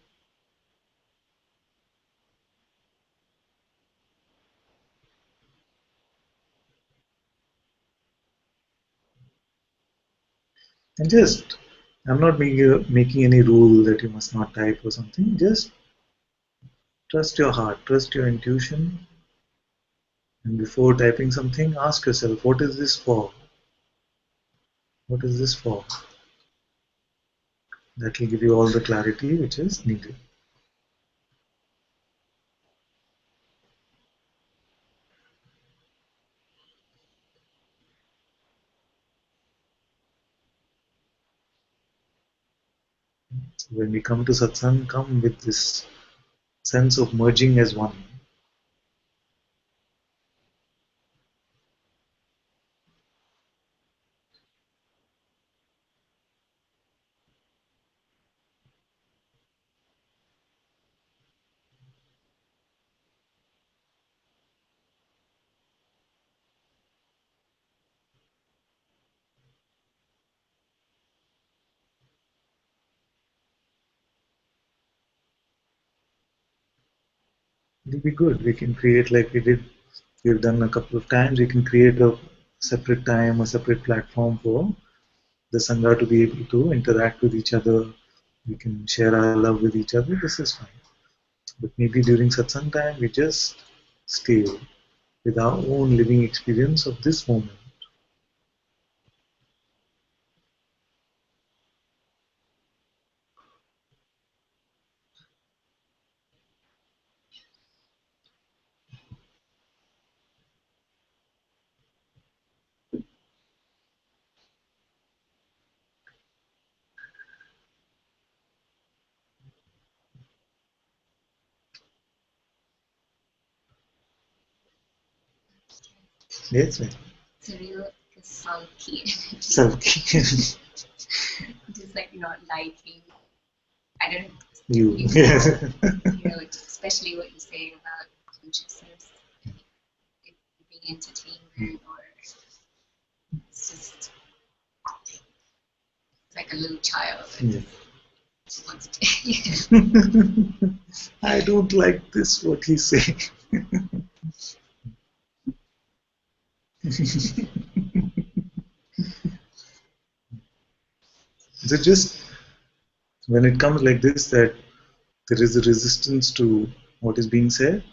And just, I'm not making any rule that you must not type or something. Just trust your heart, trust your intuition, and before typing something, ask yourself, what is this for? What is this for? That will give you all the clarity which is needed. So when we come to satsang, come with this sense of merging as one. It'll be good. We can create like we've done a couple of times. We can create a separate time, a separate platform for the Sangha to be able to interact with each other. We can share our love with each other. This is fine. But maybe during satsang time, we just stay with our own living experience of this moment. Yes, right. It's a real sulky energy. Sulky. Just like not liking. I don't You. you Yes. know, especially what you say about consciousness, it being entertainment, or it's just like a little child that Yeah. just wants to. I don't like this, what he's saying. So just when it comes like this, that there is a resistance to what is being said,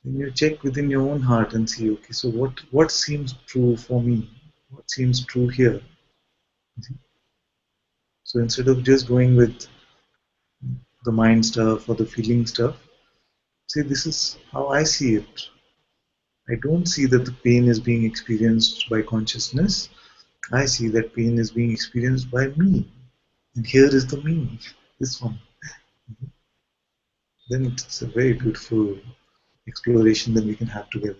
then you check within your own heart and see, okay, so what seems true for me? What seems true here? So instead of just going with the mind stuff or the feeling stuff, say this is how I see it. I don't see that the pain is being experienced by consciousness. I see that pain is being experienced by me. And here is the me, this one. Then it's a very beautiful exploration that we can have together.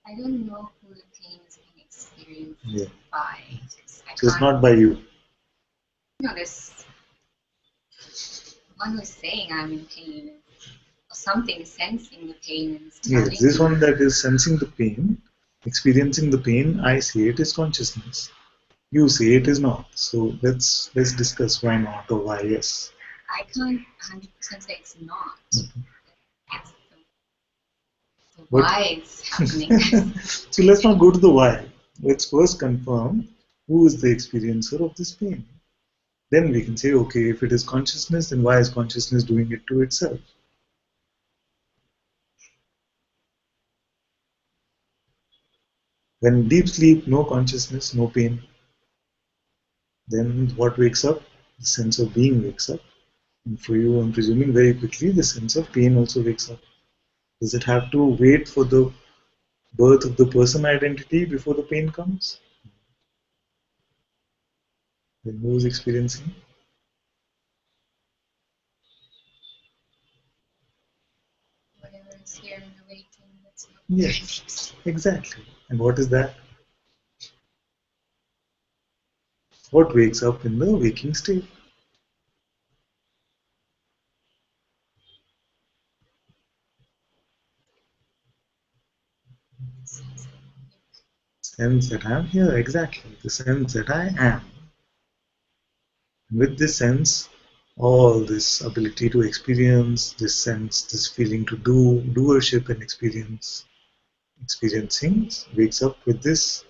I don't know who the pain is being experienced Yeah. by. 'Cause I So it's can't. not by you. No, there's one who's saying I'm in pain, or something is sensing the pain and is telling Yes, this me. one that is sensing the pain, experiencing the pain, I say it is consciousness. You say it is not. So let's discuss why not or why yes. I can't 100% say it's not. Okay. It's the But- why it's happening. So let's not go to the why. Let's first confirm who is the experiencer of this pain. Then we can say, okay, if it is consciousness, then why is consciousness doing it to itself? When deep sleep, no consciousness, no pain, then what wakes up? The sense of being wakes up. And for you, I'm presuming very quickly, the sense of pain also wakes up. Does it have to wait for the birth of the person identity before the pain comes? Then who is experiencing? Whatever is here in the waiting, that's not Yes, exactly. And what is that? What wakes up in the waking state? Sense that I am here, exactly. The sense that I am. With this sense, all this ability to experience, this sense, this feeling to do, doership and experiencing wakes up with this.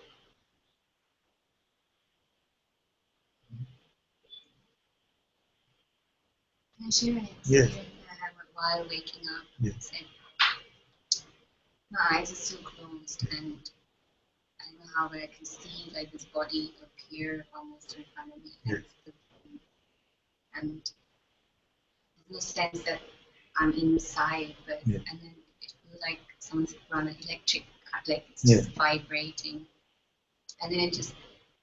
Can I share an Yes. experience I had while waking up? Yes. My eyes are still closed, and I don't know how, but I can see like this body appear almost in front of me. Yes. And there's no sense that I'm inside, but Yeah. and then it feels like someone's run an electric cut, like it's Yeah. just vibrating, and then it just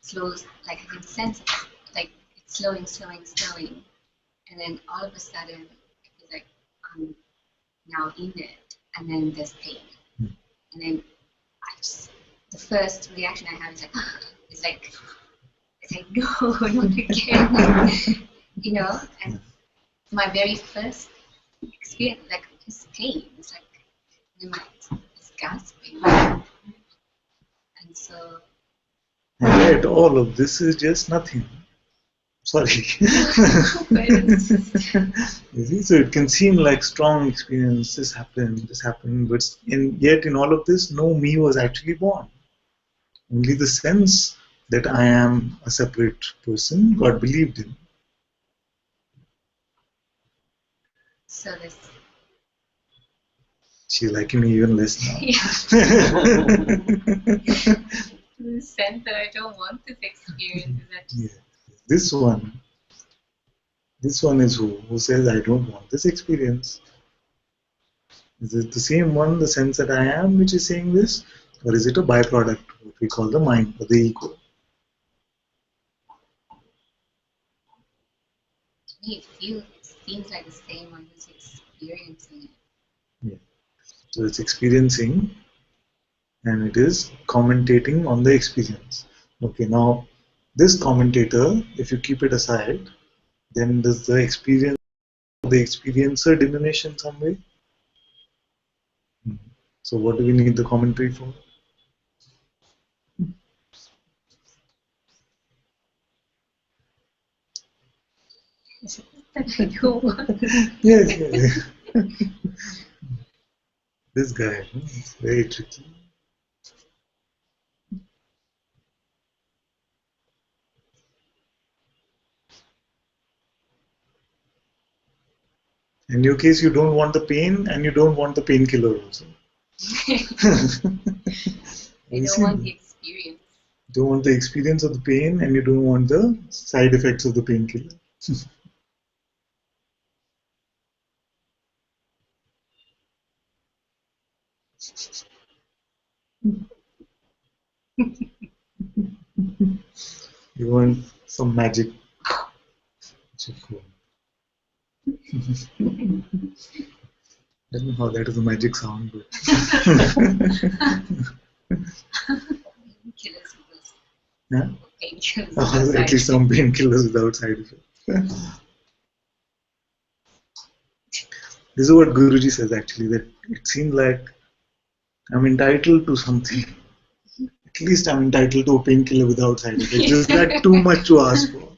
slows. Like I can sense it, like it's slowing, and then all of a sudden it's like I'm now in it, and then there's pain, Hmm. and then I just the first reaction I have is like it's like no, not again, you know, and my very first experience like this pain, it's like it's gasping, and so And yet all of this is just nothing. Sorry. but it's just, You see, so it can seem like strong experience, this happened, but yet in all of this, no me was actually born. Only the sense that I am a separate person got believed in. so this She's liking me even less now. the sense that I don't want this experience is that just, Yeah. This one is who says I don't want this experience. Is it the same one, the sense that I am, which is saying this, or is it a byproduct, what we call the mind or the ego? to me it seems like the same one who's experiencing it. Yeah. So it's experiencing and it is commentating on the experience. Okay, now this commentator, if you keep it aside, then does the experiencer diminish in some way? So what do we need the commentary for? That I don't want this. Yes. This guy, it's very tricky. In your case, you don't want the pain and you don't want the painkiller also. I You don't see, want the experience. you don't want the experience of the pain and you don't want the side effects of the painkiller. You want some magic. I don't know how that is a magic sound, but Killers was Yeah? painkillers. Or at least some painkillers without side effects. This is what Guruji says actually, that it seemed like I'm entitled to something. At least I'm entitled to a painkiller without side effects. Is that too much to ask for?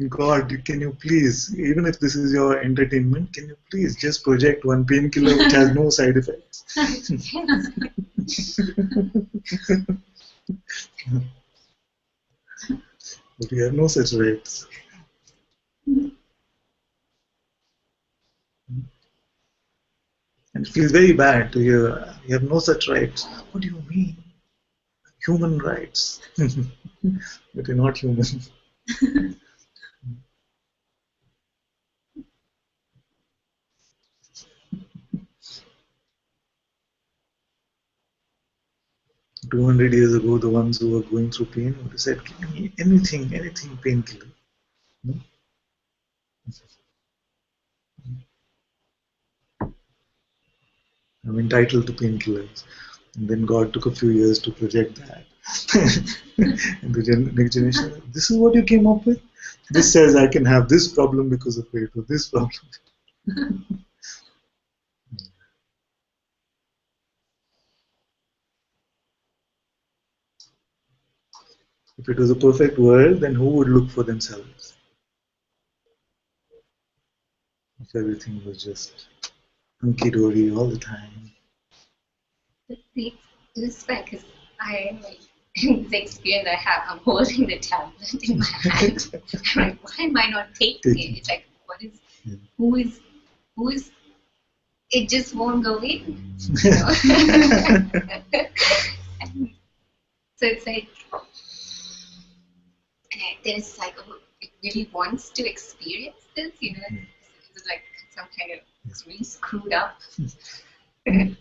God, can you please, even if this is your entertainment, can you please just project one painkiller which has no side effects? But we have no such rights. And it feels very bad to hear, you have no such rights. What do you mean? Human rights. But you're not human. 200 years ago, the ones who were going through pain would have said, give me anything, painkiller. No? I'm entitled to painkillers. And then God took a few years to project that. And the next generation, this is what you came up with? This says I can have this problem because of it, or this problem. If it was a perfect world, then who would look for themselves? If everything was just hunky-dory all the time. It's fine because I like the experience I have. I'm holding the tablet in my hand. I'm like, why am I not taking it? It's like, what is? Yeah. Who is? It just won't go in. And so it's like, then it's like, oh, it really wants to experience this, It's like some kind of, it's really screwed up. I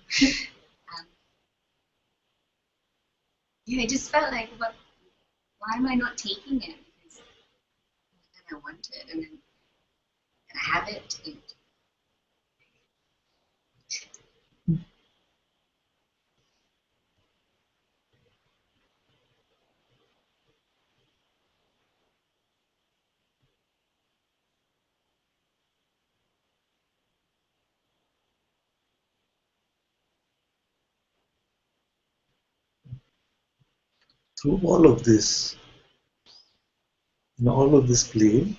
just felt like, why am I not taking it? Because then I want it, and then I have it. And Through all of this, in all of this play,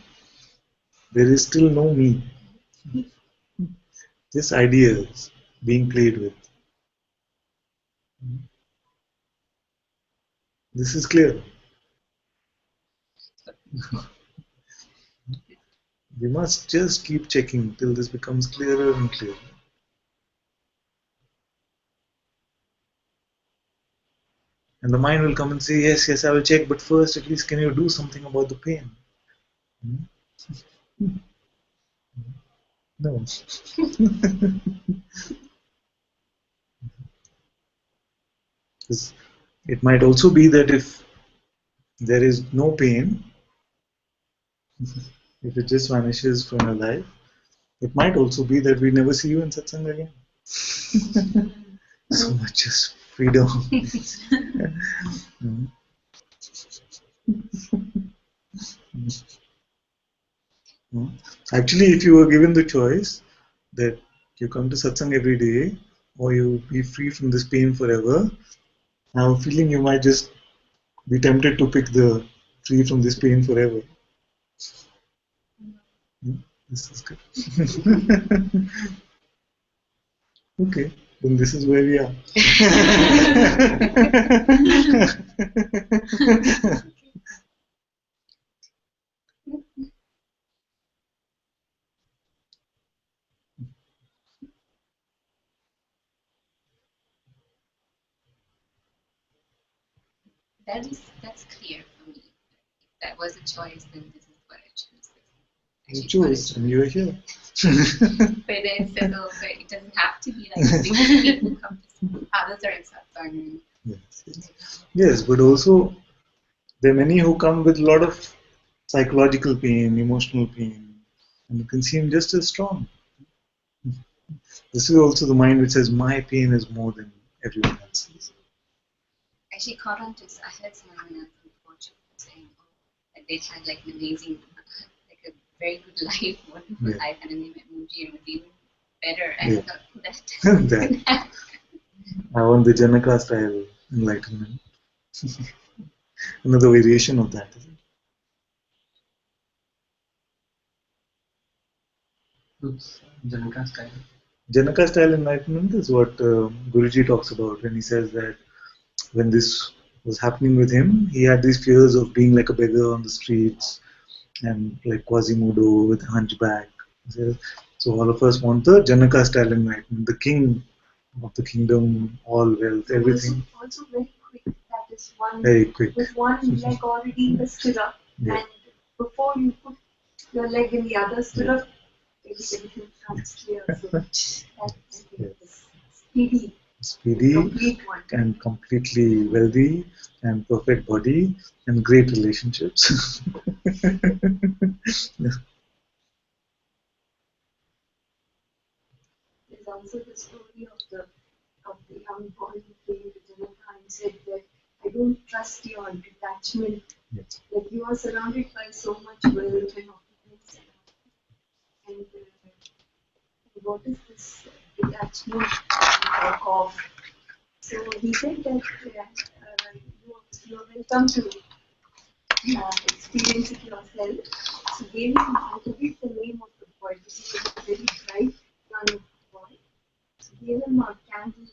there is still no me. Just ideas being played with. This is clear. We must just keep checking till this becomes clearer and clearer. And the mind will come and say, yes, I will check, but first, at least, can you do something about the pain? No. It might also be that if there is no pain, if it just vanishes from your life, it might also be that we never see you in Satsang again. So much just freedom. Actually, if you were given the choice that you come to Satsang every day or you be free from this pain forever, I have a feeling you might just be tempted to pick the free from this pain forever. This is good. Okay, then this is where we are. that's clear for me. If that was a choice, then this is what I choose. You choose, and you are here. But then it says, but it doesn't have to be like this. People come to others are in Satsang. Yes, but also there are many who come with a lot of psychological pain, emotional pain, and you can seem just as strong. This is also the mind which says my pain is more than everyone else's. Actually caught on to this. I heard someone from Portugal saying that they had like an amazing, like a very good life, wonderful Yeah. life, and then they met Muji and it was even better. I Yeah. thought that. That I want the Janaka style enlightenment. Another variation of that. What's Janaka style? Janaka style enlightenment is what Guruji talks about when he says that when this was happening with him, he had these fears of being like a beggar on the streets and like Quasimodo with a hunchback. So all of us want the Janaka style enlightenment, the king of the kingdom, all wealth, everything. Also very quick. That is one Very quick. with one leg already in the stirrup, Yeah. and before you put your leg in the other stirrup, everything comes clear. So that I think is speedy, Speedy complete one. and completely wealthy and perfect body and great relationships. Yeah. There's also the story of the young boy who came to Janaka and said that I don't trust your detachment. Yes. Like you are surrounded by so much wealth and opulence, and what is this detachment of? So he said that you are welcome to experience it yourself. So gave him, I forget the name of the boy. This is a very bright young boy. So gave him a candle.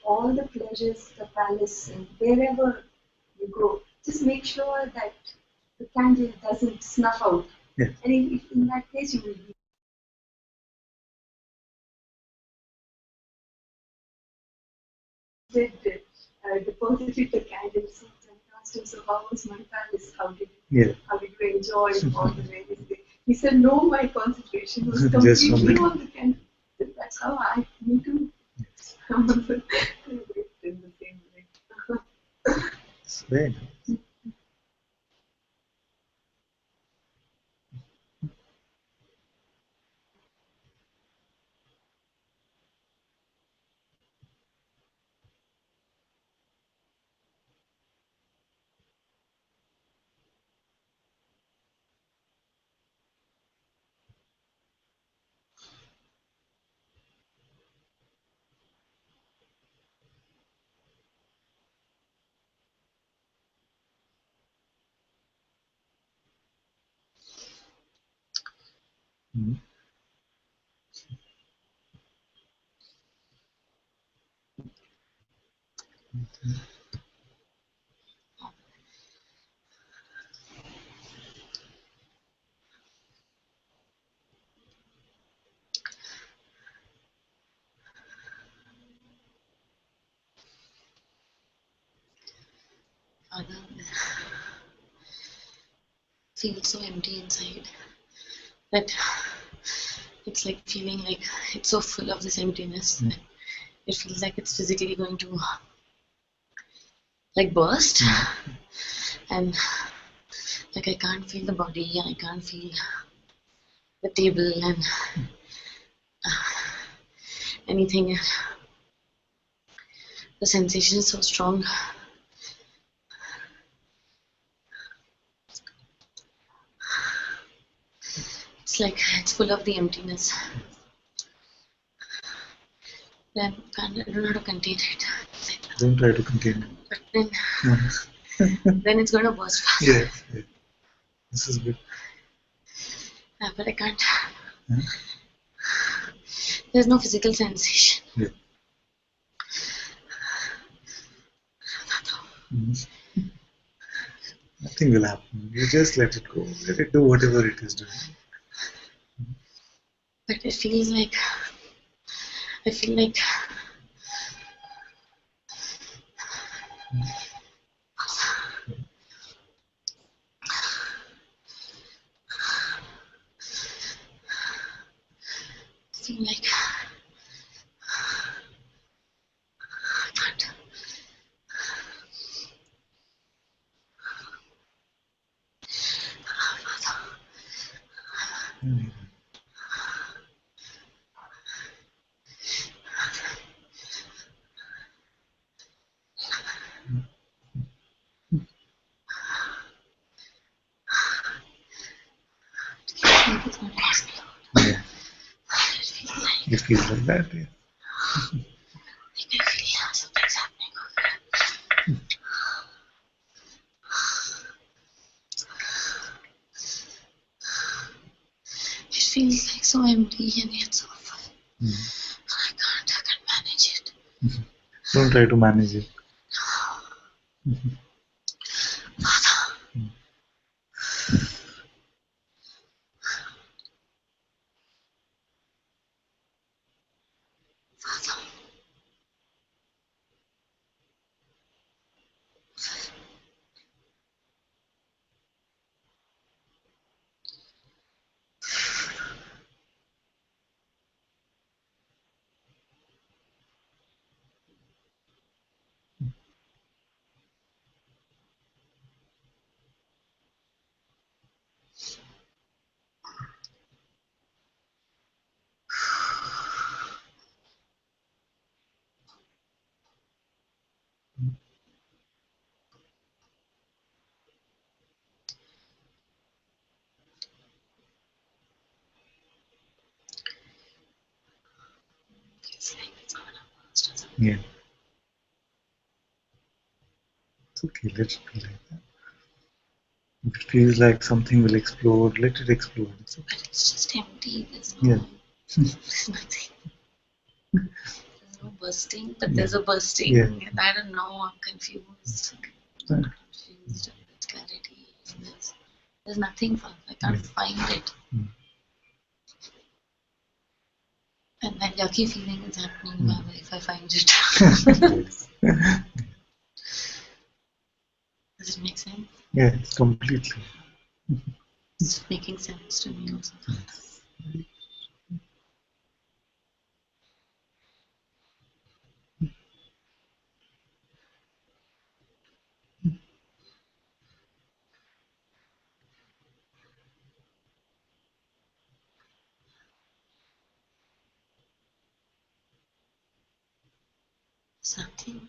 All the pleasures, the palace, and wherever you go, just make sure that the candle doesn't snuff out. Yeah. And if in that case, you will be deposited the candle. So I asked him, so how was my palace? How did you enjoy all the various things? He said, no, my concentration was Just completely on on the candle. That's how I need to in the same way. It's very nice. Mhm. Father, feel so empty inside that it's like feeling like it's so full of this emptiness. Mm. It feels like it's physically going to like burst, and like I can't feel the body, I can't feel the table and anything. The sensation is so strong. It's like it's full of the emptiness. Then I don't know how to contain it. Don't try to contain it. But then, Mhm. then it's going to burst fast. Yes, yes. This is good. Yeah, but I can't. Huh? There's no physical sensation. Yeah. Mhm. Nothing will happen. You just let it go. Let it do whatever it is doing. But it feels like I feel like I can't. Like it's not explode. Yeah, It feels like, it feels like that. Yeah. like I feel something's happening over there. It feels like so empty and yet so full. I can't manage it. Don't try to manage it. Father, it's like it's gonna burst or something. Yeah. It's okay, let it be like that. If it feels like something will explode, let it explode. It's okay. But it's just empty. There's no, Yeah. there's nothing. There's no bursting, but there's a bursting. Yeah. And I don't know. I'm confused. Fine. Confused with clarity. There's nothing, Father. I can't find it. And that yucky feeling is happening, Father, if I find it. Yes. Does it make sense? Yeah, it's completely. It's making sense to me also. There's nothing.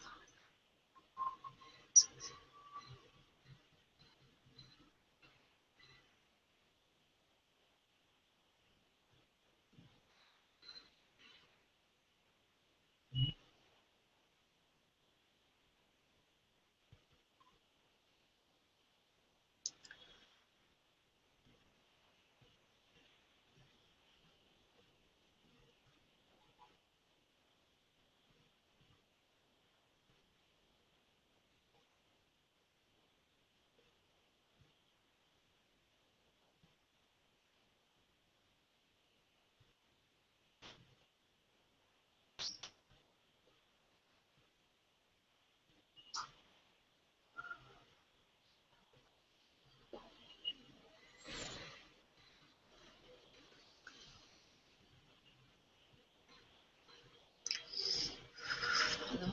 Father,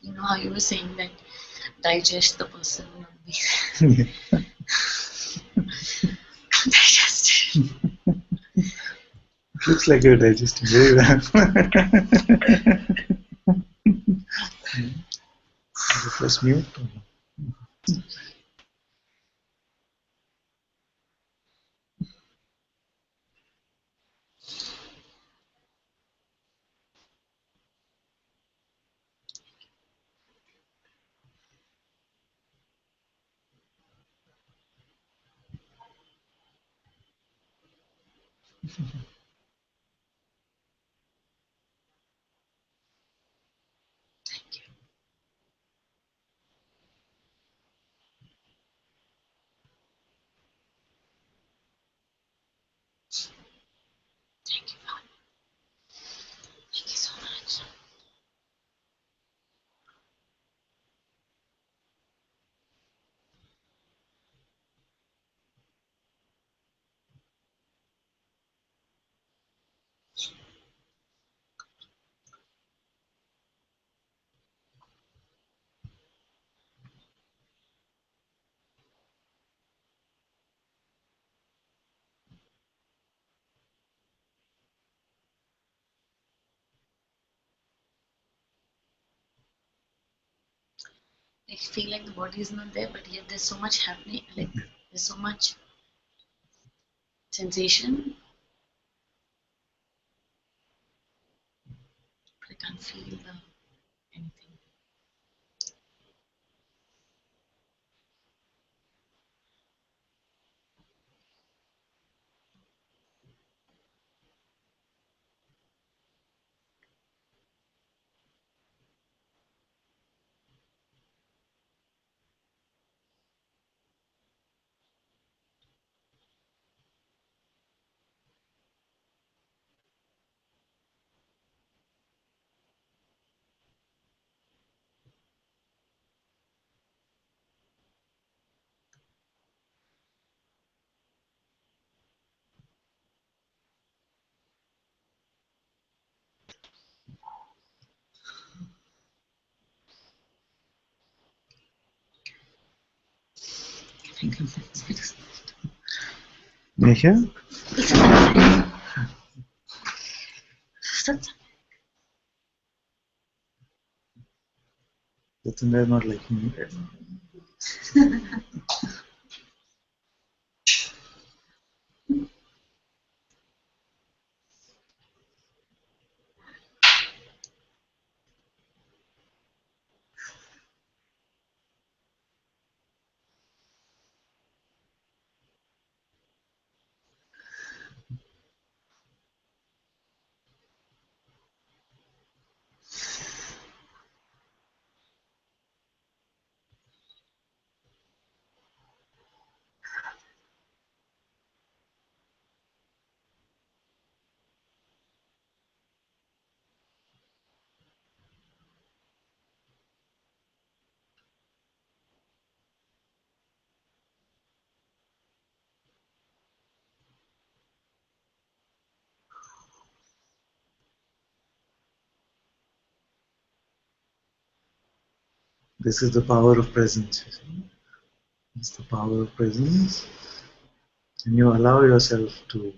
you know how you were saying that digest the person will be digested. It looks like you're digesting very well. It was mute. Thank you. Thank you, Father. Thank you so much. I feel like the body is not there, but yet there's so much happening. Like there's so much sensation, but I can't feel anything. Nisha? Satsang. Satsang is not liking me. This is the power of presence. It's the power of presence. And you allow yourself to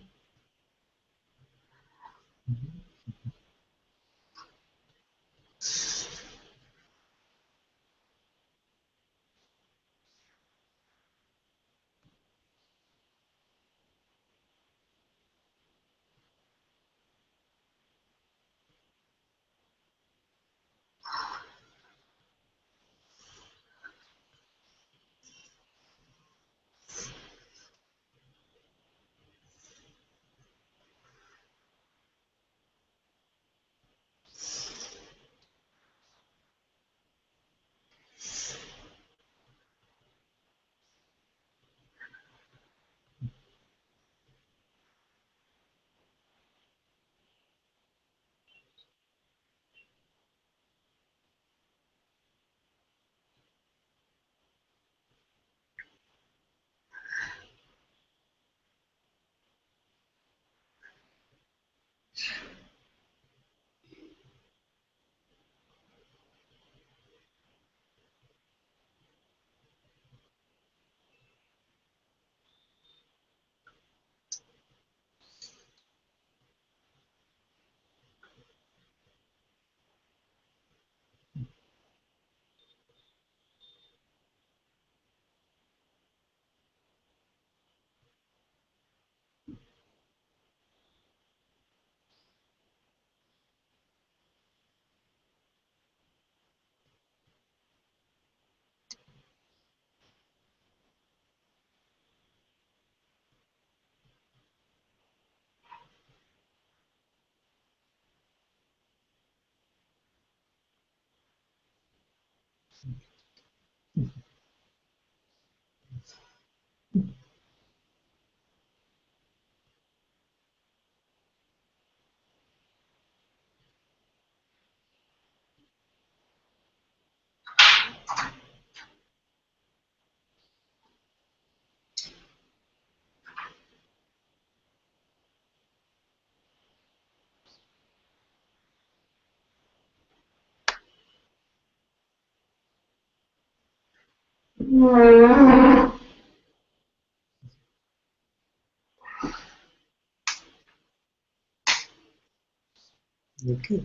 okay.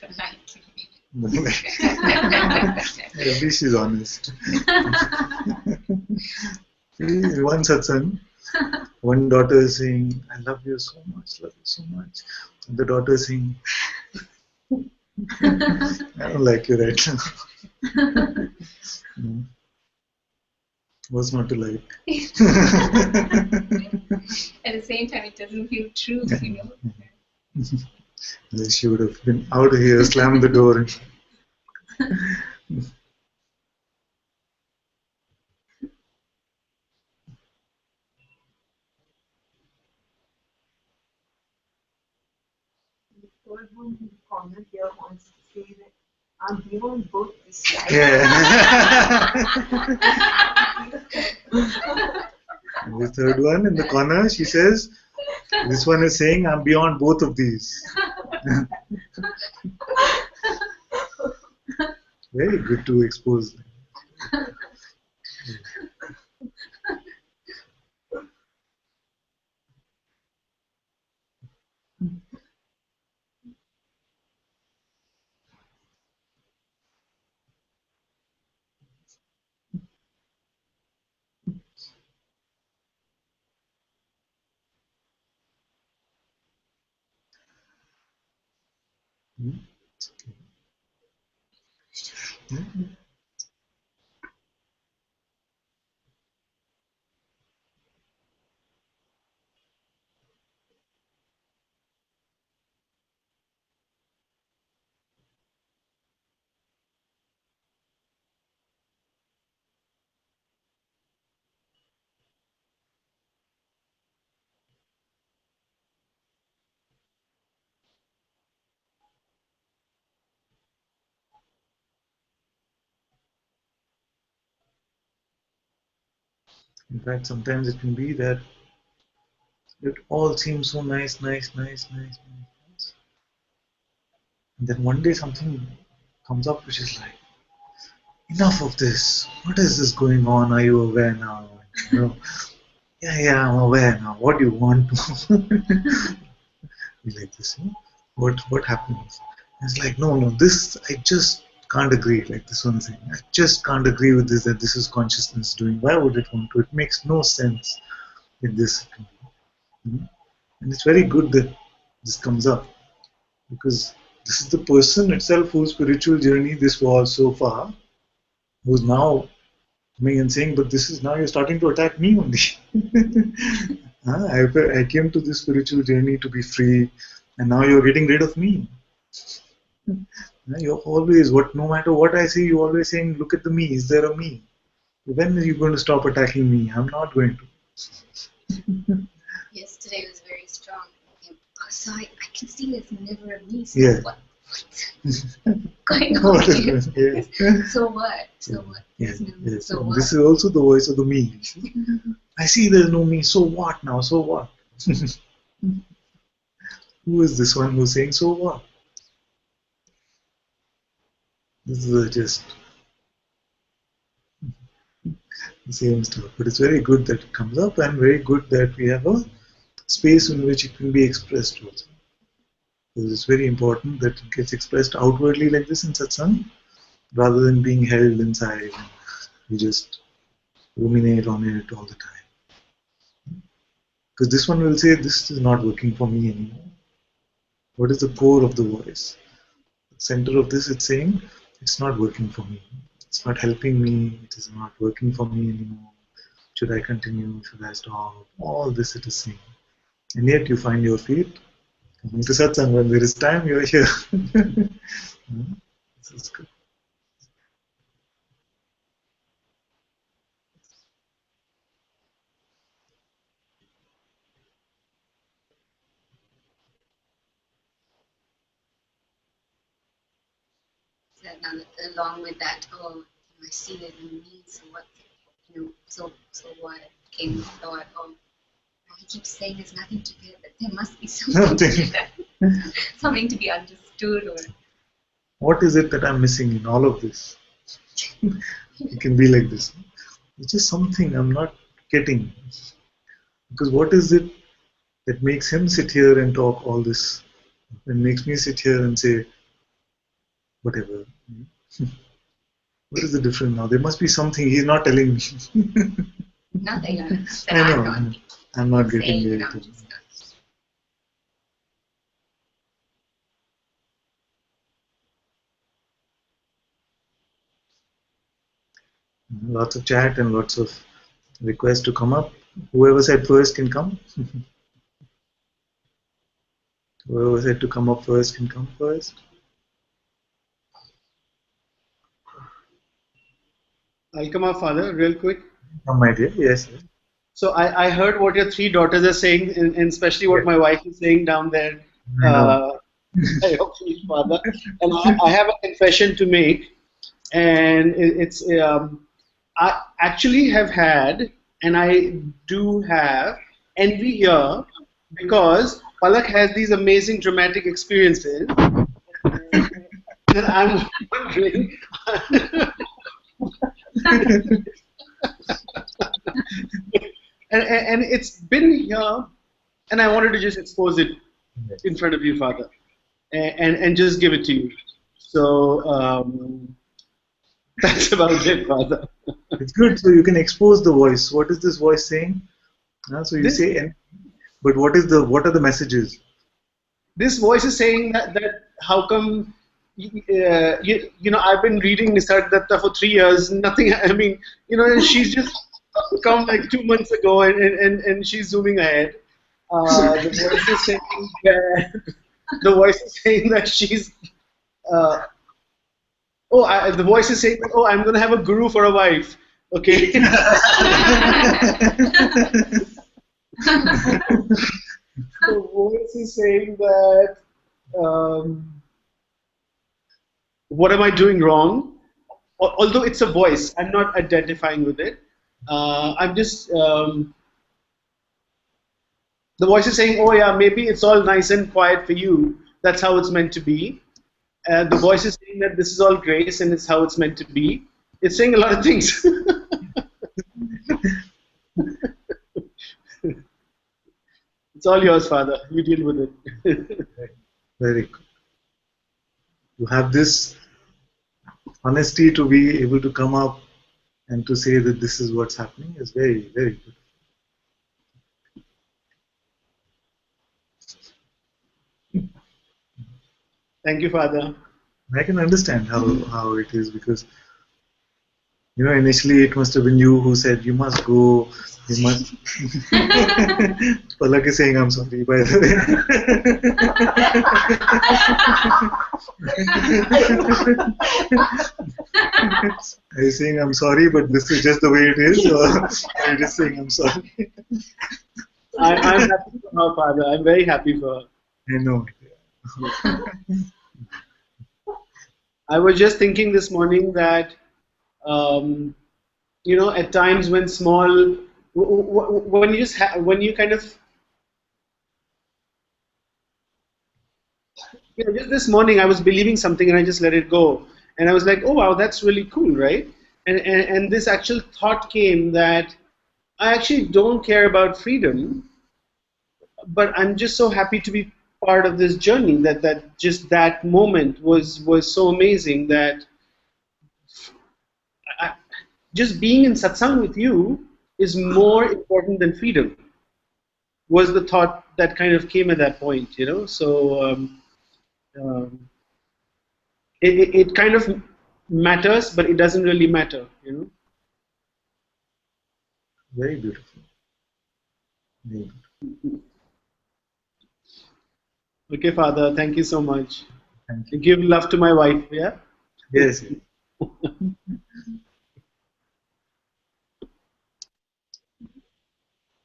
Don't like me. At least she's honest. One satsang, one daughter is saying, I love you so much, love you so much. And the daughter is saying, I don't like you right now. What's not to like? At the same time, it doesn't feel true, you know. She would have been out of here, slammed the door. And The third one in the corner here wants to say that I'm beyond both the sides. yeah. And the third one in the corner, she says, this one is saying, I'm beyond both of these. Very good to expose them. In fact, sometimes it can be that it all seems so nice. And then one day something comes up which is like, enough of this. What is this going on? Are you aware now? You know, yeah, I'm aware now. What do you want? Be like this, you know? What happens? It's like, no, this I just can't agree. Like this one thing, I just can't agree with this. That this is consciousness doing. Why would it want to? It makes no sense in this. And it's very good that this comes up because this is the person itself whose spiritual journey this was so far, who's now coming and saying, but this is now you're starting to attack me only. I came to this spiritual journey to be free, and now you're getting rid of me. You're always, no matter what I say, you're always saying, look at the me, is there a me? When are you going to stop attacking me? I'm not going to. Yesterday was very strong. Oh, so I can see there's never a me. So Yeah. what's going on here? Yes. So what? So what? Yes, There's no me. yes. So And what? this is also the voice of the me. I see there's no me, so what now? So what? Who is this one who's saying, so what? This is just the same stuff. But it's very good that it comes up and very good that we have a space in which it can be expressed also. Because it's very important that it gets expressed outwardly like this in satsang rather than being held inside and you just ruminate on it all the time. Because this one will say, this is not working for me anymore. What is the core of the voice? The center of this, it's saying, it's not working for me. It's not helping me. It is not working for me anymore. Should I continue? Should I stop? All this it is saying. And yet you find your feet. Coming to satsang, when there is time, you're here. This is good. So now, along with that, I see there's no me. So what? So what? Came the thought, he keeps saying there's nothing to fear, but there must be something, something to be understood, or What is it that I'm missing in all of this? It can be like this. It's just something I'm not getting. Because what is it that makes him sit here and talk all this? And makes me sit here and say, whatever. What is the difference now? There must be something. He's not telling me. Nothing. I know. I'm not getting saying, it. Lots of chat and lots of requests to come up. Whoever said first can come. Whoever said to come up first can come first. I'll come up, Father, real quick. Come, my dear. Yes. So I heard what your three daughters are saying, and especially what my wife is saying down there. I know. Father, and I have a confession to make, and it's I actually have had, and I do have envy here because Palak has these amazing dramatic experiences, and I'm wondering. And it's been here, and I wanted to just expose it in front of you, Father, and just give it to you. So that's about it, Father. It's good. So you can expose the voice. What is this voice saying? So you say, but what are the messages? This voice is saying that how come you know, I've been reading Nisarg Datta for 3 years, nothing. I mean, you know, she's just come like 2 months ago, and she's zooming ahead. The voice is saying that she's. The voice is saying that, oh, I'm going to have a guru for a wife. Okay. The voice is saying that. What am I doing wrong? Although it's a voice, I'm not identifying with it. I'm just. The voice is saying, oh yeah, maybe it's all nice and quiet for you. That's how it's meant to be. The voice is saying that this is all grace and it's how it's meant to be. It's saying a lot of things. It's all yours, Father. You deal with it. Very good. You have this honesty to be able to come up and to say that this is what's happening is very, very good. Thank you, Father. I can understand how it is because, you know, initially it must have been you who said, you must go, you must. Palak is saying, I'm sorry, by the way. Are you saying, I'm sorry, but this is just the way it is? Or are you just saying, I'm sorry? I'm happy for her, Father. I'm very happy for her. I know. I was just thinking this morning that, you know, at times when when you kind of, you know, just this morning I was believing something and I just let it go, and I was like, oh wow, that's really cool, right? And this actual thought came that I actually don't care about freedom, but I'm just so happy to be part of this journey. That just that moment was so amazing that just being in satsang with you is more important than freedom. Was the thought that kind of came at that point, you know? So it kind of matters, but it doesn't really matter, you know? Very beautiful. Very beautiful. Okay, Father, thank you so much. Thank you. Give love to my wife, yeah? Yes.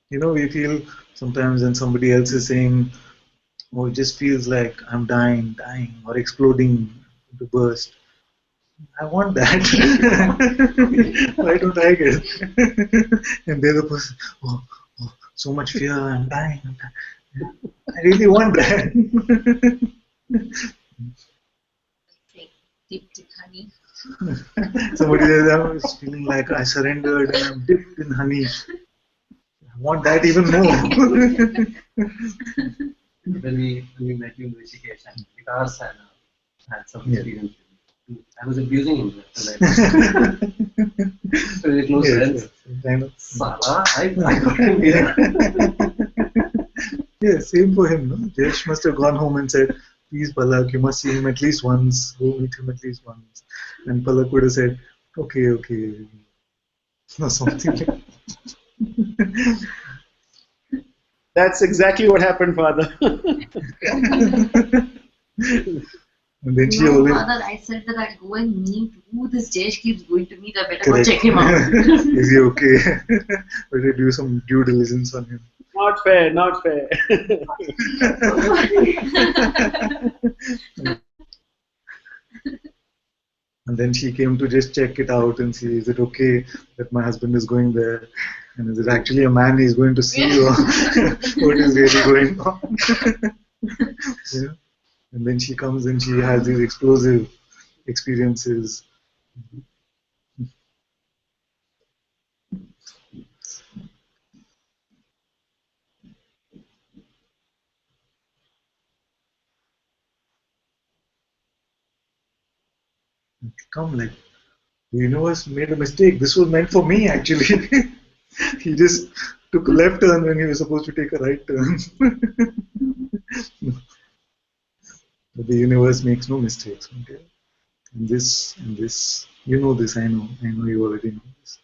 You know, we feel sometimes when somebody else is saying, oh, it just feels like I'm dying, or exploding to burst. I want that. Why don't I get it? And they're the person, oh, so much fear, I'm dying. I really want that. Deep honey. Somebody says, I was feeling like I surrendered and I'm dipped in honey. I want that even more. When we met you in Rishikesh and guitars and had some experience. I was abusing him. So there's no sense. I know. Sala, I got him here. Yeah, same for him. No? Jesh must have gone home and said, please, Palak, you must see him at least once. Go meet him at least once. And Palak would have said, okay, okay. Or something like that. That's exactly what happened, Father. And then she No, always. Father, I said that I'll go and meet who this Jesh keeps going to meet. I better go Correct. check him out. Is he okay? Better do some due diligence on him. Not fair, not fair. And then she came to just check it out and see, is it okay that my husband is going there? And is it actually a man he's going to see, or what is really going on? Yeah. And then she comes and she has these explosive experiences. Come, like, the universe made a mistake. This was meant for me, actually. He just took a left turn when he was supposed to take a right turn. But the universe makes no mistakes. Okay? And this, you know this, I know you already know this.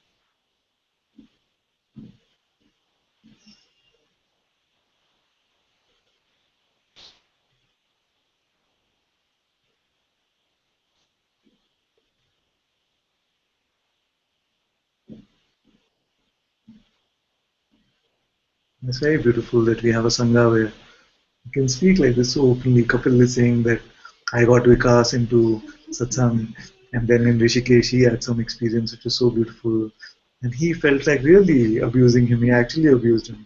It's very beautiful that we have a Sangha where you can speak like this so openly. Kapil is saying that I got Vikas into Satsang, and then in Rishikesh he had some experience which was so beautiful. And he felt like really abusing him. He actually abused him.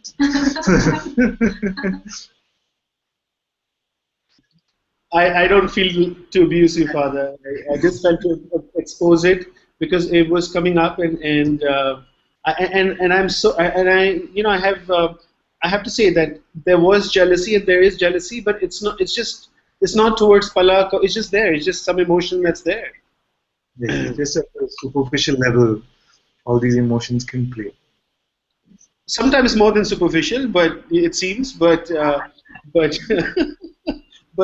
I don't feel to abuse you, Father. I just felt to expose it because it was coming up, and I'm so and I have to say that there was jealousy and there is jealousy, but it's not. It's not towards Palak. It's just there. It's just some emotion that's there. Yeah, just at a superficial level, all these emotions can play. Sometimes more than superficial, but it seems, but but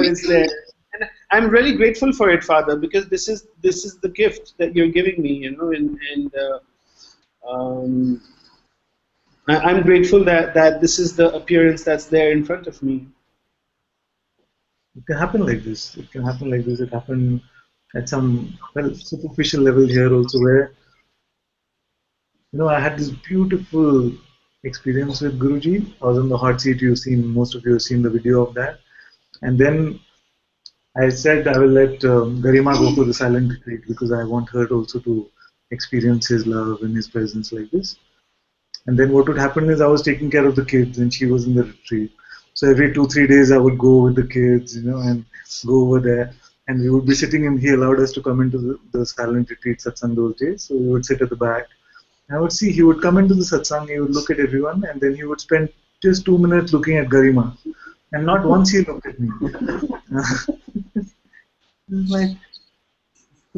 it's there. And I'm really grateful for it, Father, because this is the gift that you're giving me, you know, um, I'm grateful that this is the appearance that's there in front of me. It can happen like this. It can happen like this. It happened at some superficial level here also, where I had this beautiful experience with Guruji. I was on the hot seat. Most of you have seen the video of that. And then I said I will let Garima go for the silent retreat because I want her also to experience his love and his presence like this. And then what would happen is I was taking care of the kids and she was in the retreat. So every 2-3 days I would go with the kids, and go over there. And we would be sitting and he allowed us to come into the silent retreat satsang those days. So we would sit at the back. I would see he would come into the satsang, he would look at everyone, and then he would spend just 2 minutes looking at Garima. And not once he looked at me. Like,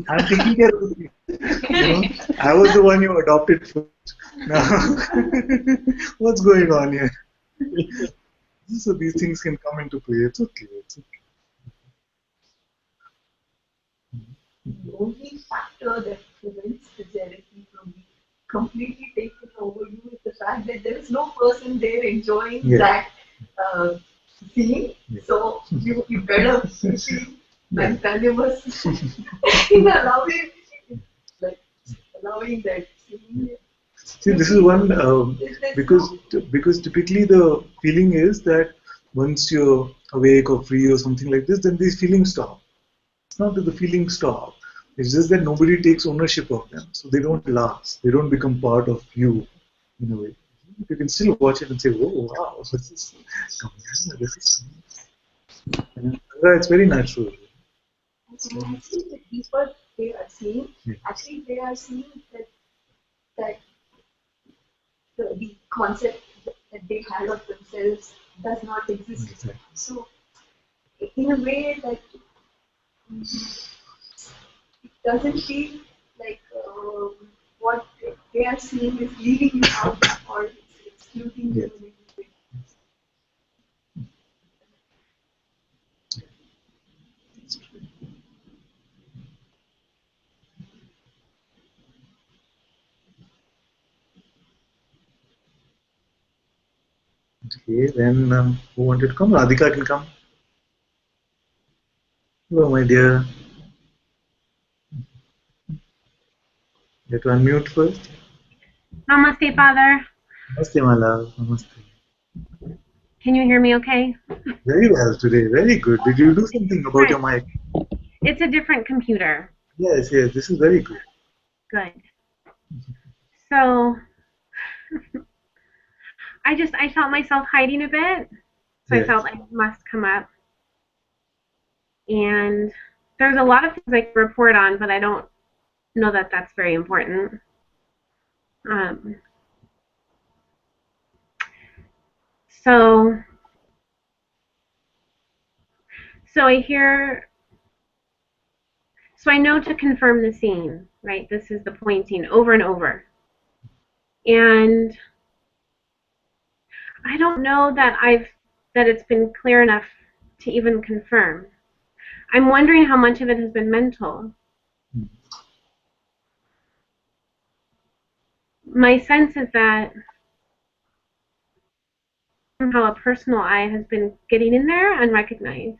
I'm taking care of the kids. I was the one you adopted first. Now, what's going on here? So these things can come into play. It's okay. It's okay. The only factor that prevents the jealousy from completely taking over you is the fact that there is no person there enjoying that scene. Yeah. So you better be magnanimous in allowing that scene. See, this is one because typically the feeling is that once you're awake or free or something like this, then these feelings stop. It's not that the feelings stop. It's just that nobody takes ownership of them, so they don't last. They don't become part of you in a way. You can still watch it and say, "Oh, wow, this is." It's very natural. And actually, the deeper they are seeing, actually they are seeing that the concept that they had of themselves does not exist. Exactly. So, in a way that doesn't feel like what they are seeing is leaving you out or it's excluding you. Okay, then who wanted to come? Radhika can come. Hello, my dear. You have to unmute first. Namaste, Father. Namaste, my love. Namaste. Can you hear me okay? Very well today. Very good. Did you do something about your mic? It's a different computer. Yes, yes. This is very good. Good. So, I felt myself hiding a bit. So Yes. I felt I must come up. And there's a lot of things I could report on, but I don't know that that's very important. So I hear, so I know to confirm the scene, right? This is the pointing over and over. And I don't know that it's been clear enough to even confirm. I'm wondering how much of it has been mental. My sense is that somehow a personal I has been getting in there unrecognized,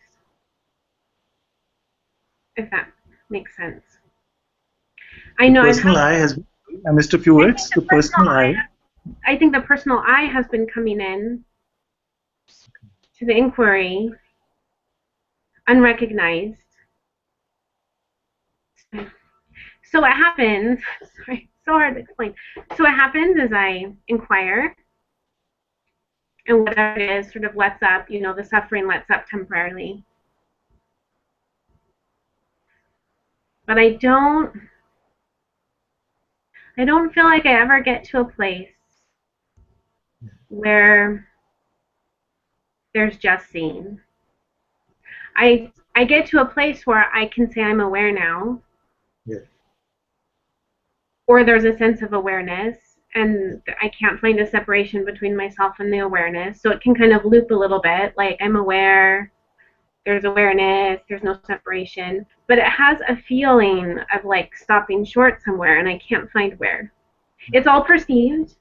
if that makes sense. I know the personal I has been, I missed a few words. The personal I. I think the personal I has been coming in to the inquiry unrecognized. So what happens, sorry, so hard to explain. So what happens is I inquire, and whatever it is sort of lets up, you know, the suffering lets up temporarily. But I don't feel like I ever get to a place where there's just seeing. I get to a place where I can say I'm aware now. Yes. Or there's a sense of awareness, and I can't find a separation between myself and the awareness. So it can kind of loop a little bit, like I'm aware, there's awareness, there's no separation. But it has a feeling of like stopping short somewhere, and I can't find where. It's all perceived,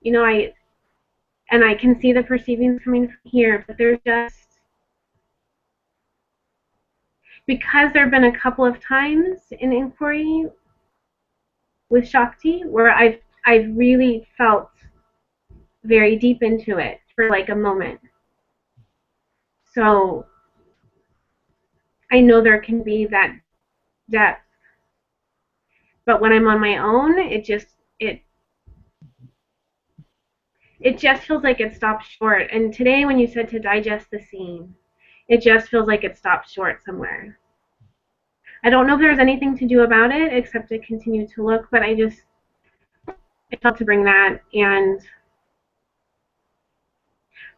you know, I can see the perceivings coming from here, but there's just, because there have been a couple of times in inquiry with Shakti where I've really felt very deep into it for like a moment. So I know there can be that depth, but when I'm on my own, it just feels like it stops short. And today when you said to digest the scene, it just feels like it stopped short somewhere. I don't know if there's anything to do about it except to continue to look, but I felt to bring that, and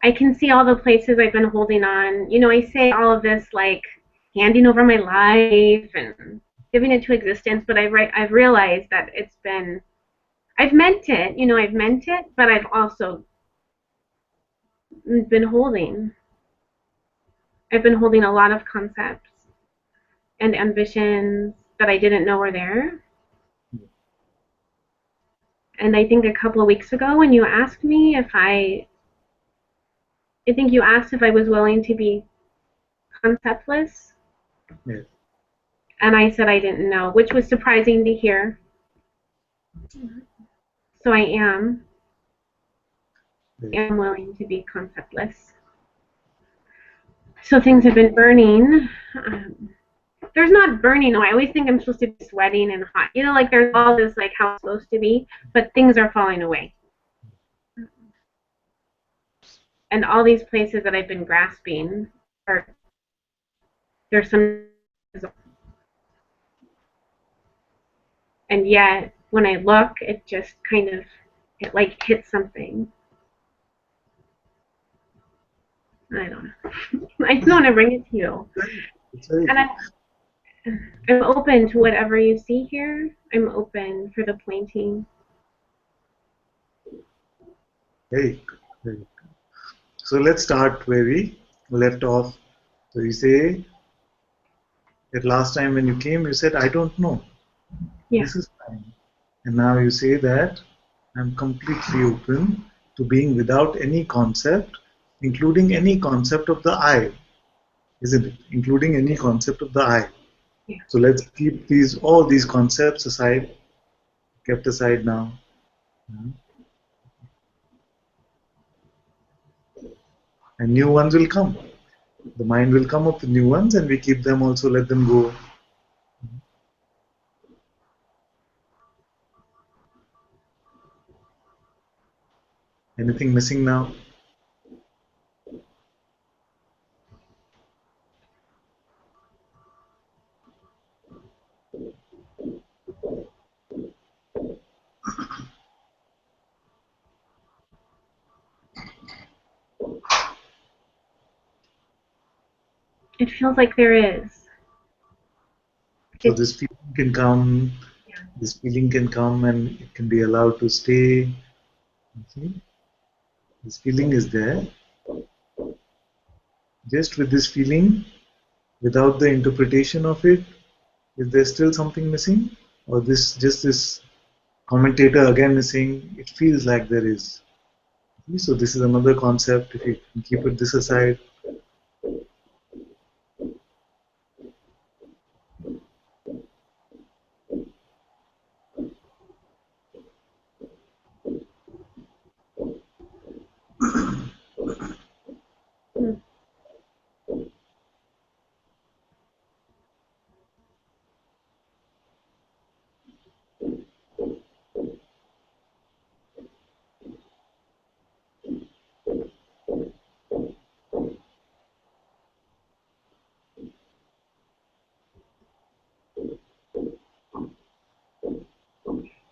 I can see all the places I've been holding on. You know, I say all of this like handing over my life and giving it to existence, but I've realized that I've meant it, you know, I've meant it, but I've also been holding. I've been holding a lot of concepts and ambitions that I didn't know were there. And I think a couple of weeks ago when you asked me if I think you asked if I was willing to be conceptless. Yes. And I said I didn't know, which was surprising to hear. So I am willing to be conceptless. So things have been burning. There's not burning. I always think I'm supposed to be sweating and hot. You know, like there's all this like how it's supposed to be, but things are falling away. And all these places that I've been grasping there's some, and yet when I look, it just kind of, it like hits something. I don't know. I just want to bring it to you. It's very And I'm open to whatever you see here. I'm open for the pointing. Very good. Very good. So let's start where we left off. So you say that last time when you came, you said, I don't know. Yeah. This is fine. And now you say that I'm completely open to being without any concept, including any concept of the I, isn't it? Including any concept of the I. Yeah. So let's keep all these concepts aside, kept aside now. And new ones will come. The mind will come up with new ones, and we keep them also, let them go. Anything missing now? It feels like there is. So this feeling can come, this feeling can come, and it can be allowed to stay. See? This feeling is there. Just with this feeling, without the interpretation of it, is there still something missing? Or this commentator again is saying it feels like there is. See? So this is another concept. If you can keep it this aside,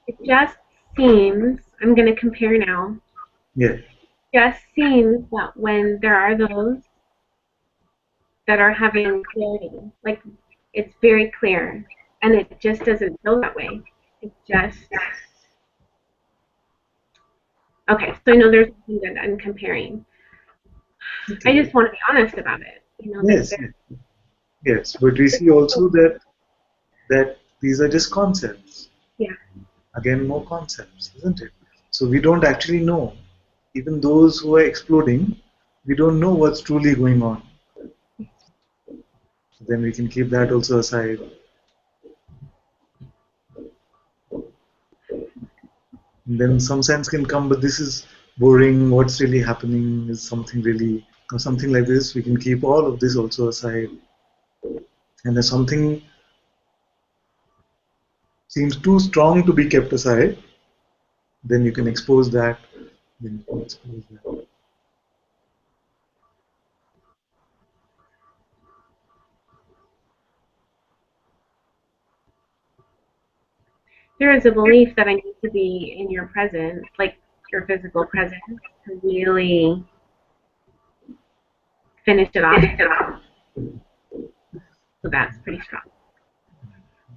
It just seems, I'm going to compare now. yeah. Just seems that when there are those that are having clarity, like it's very clear, and it just doesn't feel that way. It just. Okay, so I know there's something that I'm comparing. I just want to be honest about it. You know, Yes, yes. But we see also that these are just concepts. Yeah. Again, more concepts, isn't it? So we don't actually know. Even those who are exploding, we don't know what's truly going on. So then we can keep that also aside. And then some sense can come, but this is boring. What's really happening is something really, or something like this. We can keep all of this also aside. And if something seems too strong to be kept aside, then you can expose that. Then you can expose that. There is a belief that I need to be in your presence, like your physical presence, to really finish it off. So that's pretty strong.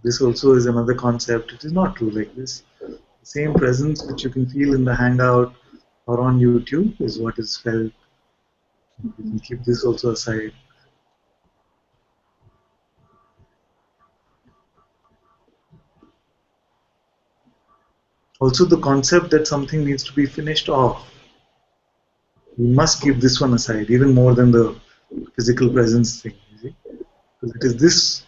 This also is another concept. It is not true like this. The same presence which you can feel in the hangout or on YouTube is what is felt. You can keep this also aside. Also, the concept that something needs to be finished off. We must keep this one aside, even more than the physical presence thing. You see? Because it is this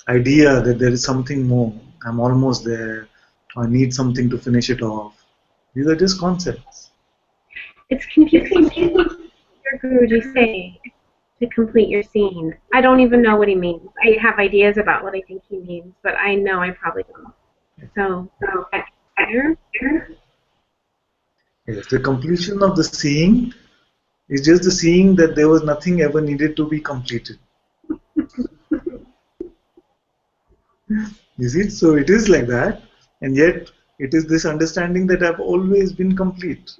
idea that there is something more. I'm almost there. I need something to finish it off. These are just concepts. It's confusing. Your Guruji say to complete your scene. I don't even know what he means. I have ideas about what I think he means, but I know I probably don't. So Yes, the completion of the seeing is just the seeing that there was nothing ever needed to be completed. You see, so it is like that, and yet it is this understanding that I've always been complete.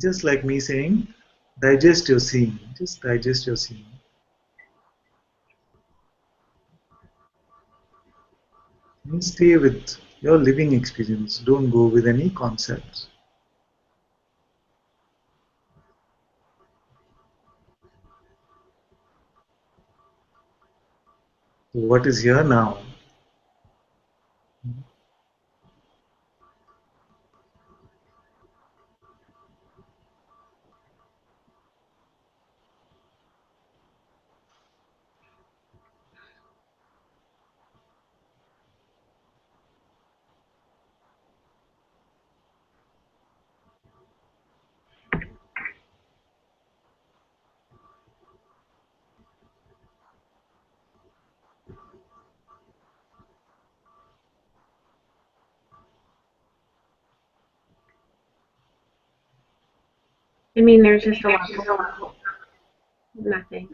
Just like me saying, digest your seeing. Just digest your seeing. And stay with your living experience. Don't go with any concepts. What is here now? I mean, there's just a lot of nothing.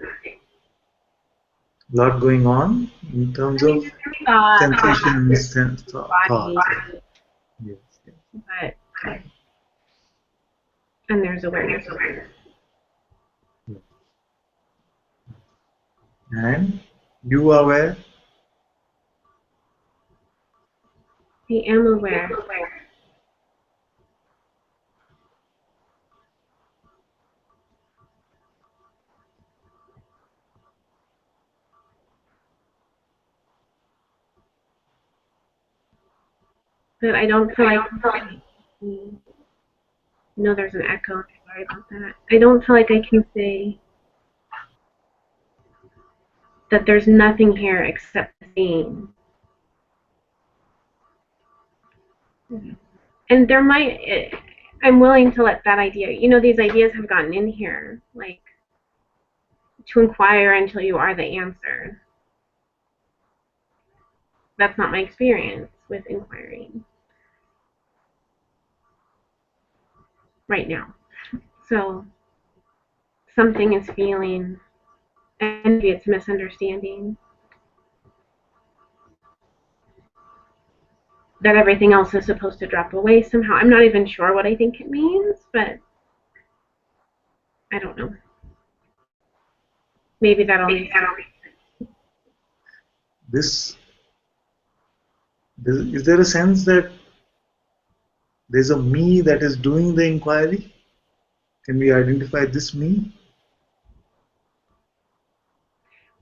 A lot going on in terms of sensations and thoughts. Yes, yes. But and there's awareness. And you are aware. I am aware. But I don't feel like no, there's an echo. Sorry about that. I don't feel like I can say that there's nothing here except seeing. And there might, I'm willing to let that idea, these ideas have gotten in here, like to inquire until you are the answer. That's not my experience with inquiring right now. So something is feeling, and maybe it's misunderstanding that everything else is supposed to drop away somehow. I'm not even sure what I think it means, but I don't know. Maybe that'll make sense. Is there a sense that there's a me that is doing the inquiry? Can we identify this me?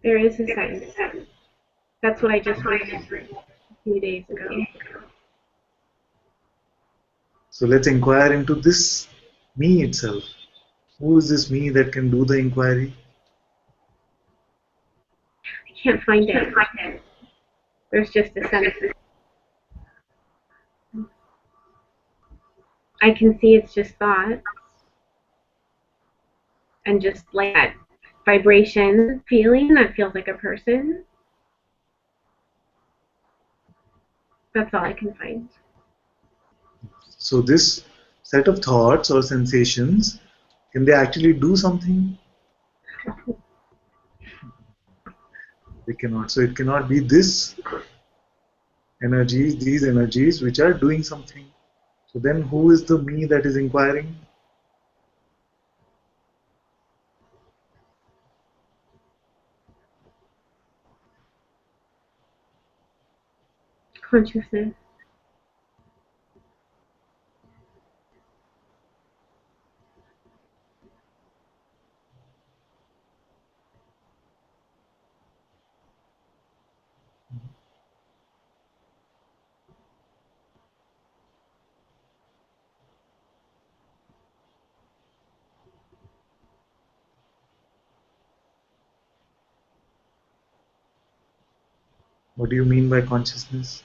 There is a sense. That's what I just heard a few days ago. So let's inquire into this me itself. Who is this me that can do the inquiry? I can't find it. There's just a sense. I can see it's just thought. And just like that vibration feeling that feels like a person. That's all I can find. So this set of thoughts or sensations, can they actually do something? They cannot. So it cannot be these energies which are doing something. So then who is the me that is inquiring? Consciousness. What do you mean by consciousness?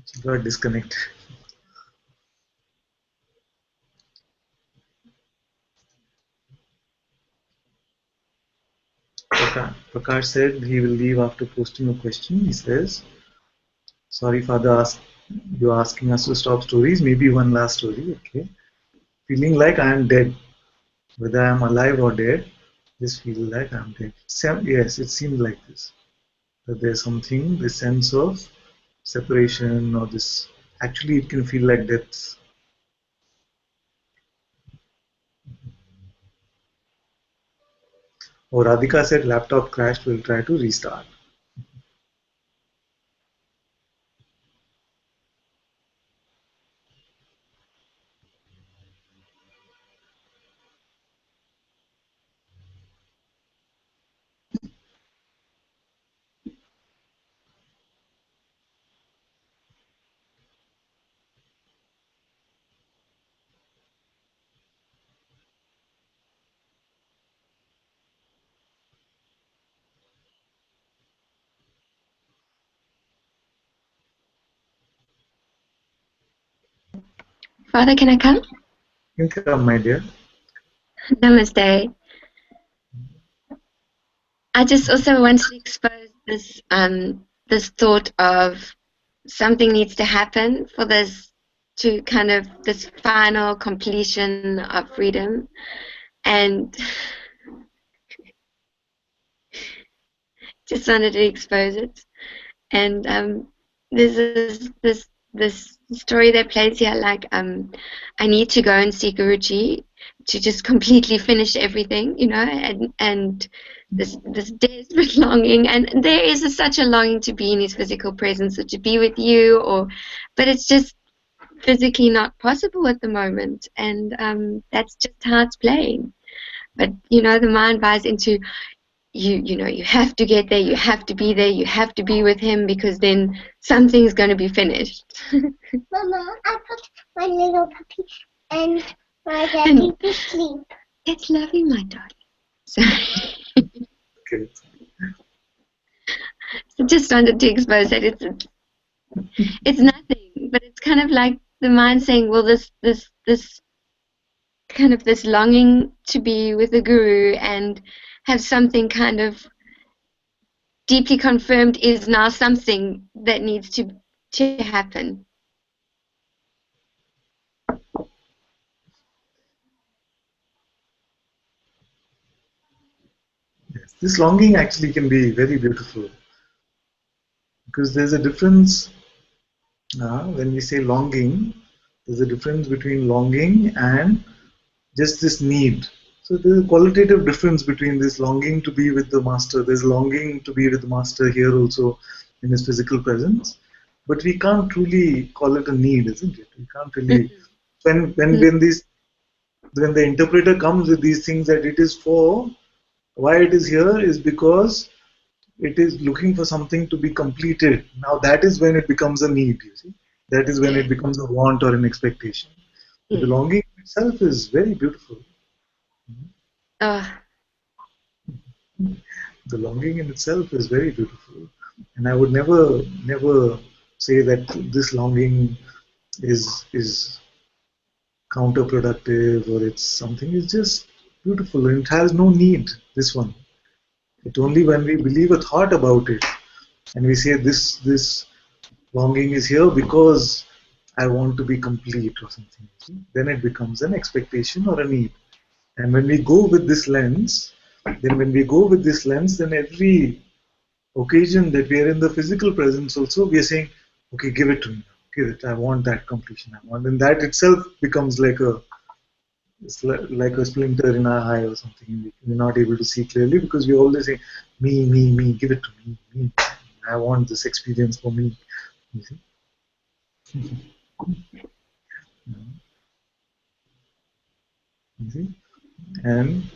She got disconnected. Prakash said he will leave after posting a question. He says, sorry, Father, you're asking us to stop stories. Maybe one last story. Okay. Feeling like I am dead. Whether I am alive or dead, just feel like I am dead. Yes, it seems like this. That there's something, the sense of separation or this. Actually, it can feel like death. Or Radhika said laptop crashed, we'll try to restart. Father, can I come? You can come, my dear. Namaste. I just also want to expose this this thought of something needs to happen for this to kind of this final completion of freedom, and just wanted to expose it. And there's this story that plays here, like I need to go and see Guruji to just completely finish everything, you know, and this desperate longing, and there is such a longing to be in his physical presence or to be with you, but it's just physically not possible at the moment, and that's just how it's playing. But you know, the mind buys into you know, you have to get there, you have to be there, you have to be with him, because then something's going to be finished. Mama, I put my little puppy and my daddy to sleep. It's lovely, my darling. So, Okay. so just wanted to expose that it's nothing, but it's kind of like the mind saying, well, this kind of this longing to be with the Guru and have something kind of deeply confirmed is now something that needs to happen. Yes. This longing actually can be very beautiful, because there's a difference when we say longing. There's a difference between longing and just this need. So there's a qualitative difference between this longing to be with the master. There's longing to be with the master here also in his physical presence, but we can't truly call it a need, isn't it? We can't really. When the interpreter comes with these things that it is for, why it is here is because it is looking for something to be completed. Now that is when it becomes a need, you see. That is when it becomes a want or an expectation. But the longing itself is very beautiful. The longing in itself is very beautiful. And I would never say that this longing is counterproductive or it's something. It's just beautiful and it has no need, this one. It only when we believe a thought about it and we say this longing is here because I want to be complete or something, then it becomes an expectation or a need. And when we go with this lens, then every occasion that we are in the physical presence also, we are saying, okay, give it to me, give it, I want that completion, and that itself becomes like a splinter in our eye or something. We're not able to see clearly because we always say, me, give it to me. I want this experience for me. You see? You see? And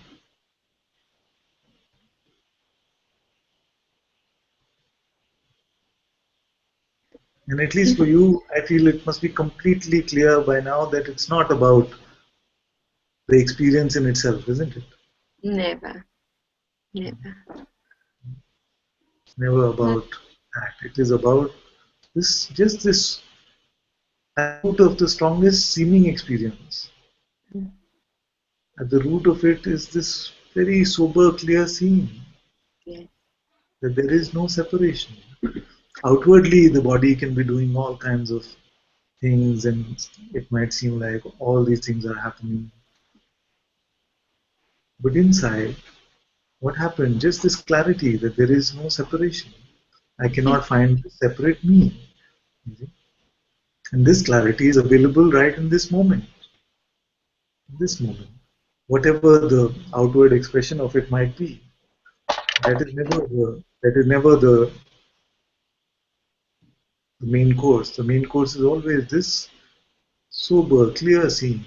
at least for you, I feel it must be completely clear by now that it's not about the experience in itself, isn't it? Never. Never about that. It is about this at the root of the strongest seeming experience. At the root of it is this very sober, clear seeing that there is no separation. Outwardly, the body can be doing all kinds of things, and it might seem like all these things are happening. But inside, what happened? Just this clarity that there is no separation. I cannot find a separate me. And this clarity is available right in this moment. In this moment. Whatever the outward expression of it might be. That is never the main course. The main course is always this sober, clear seeing.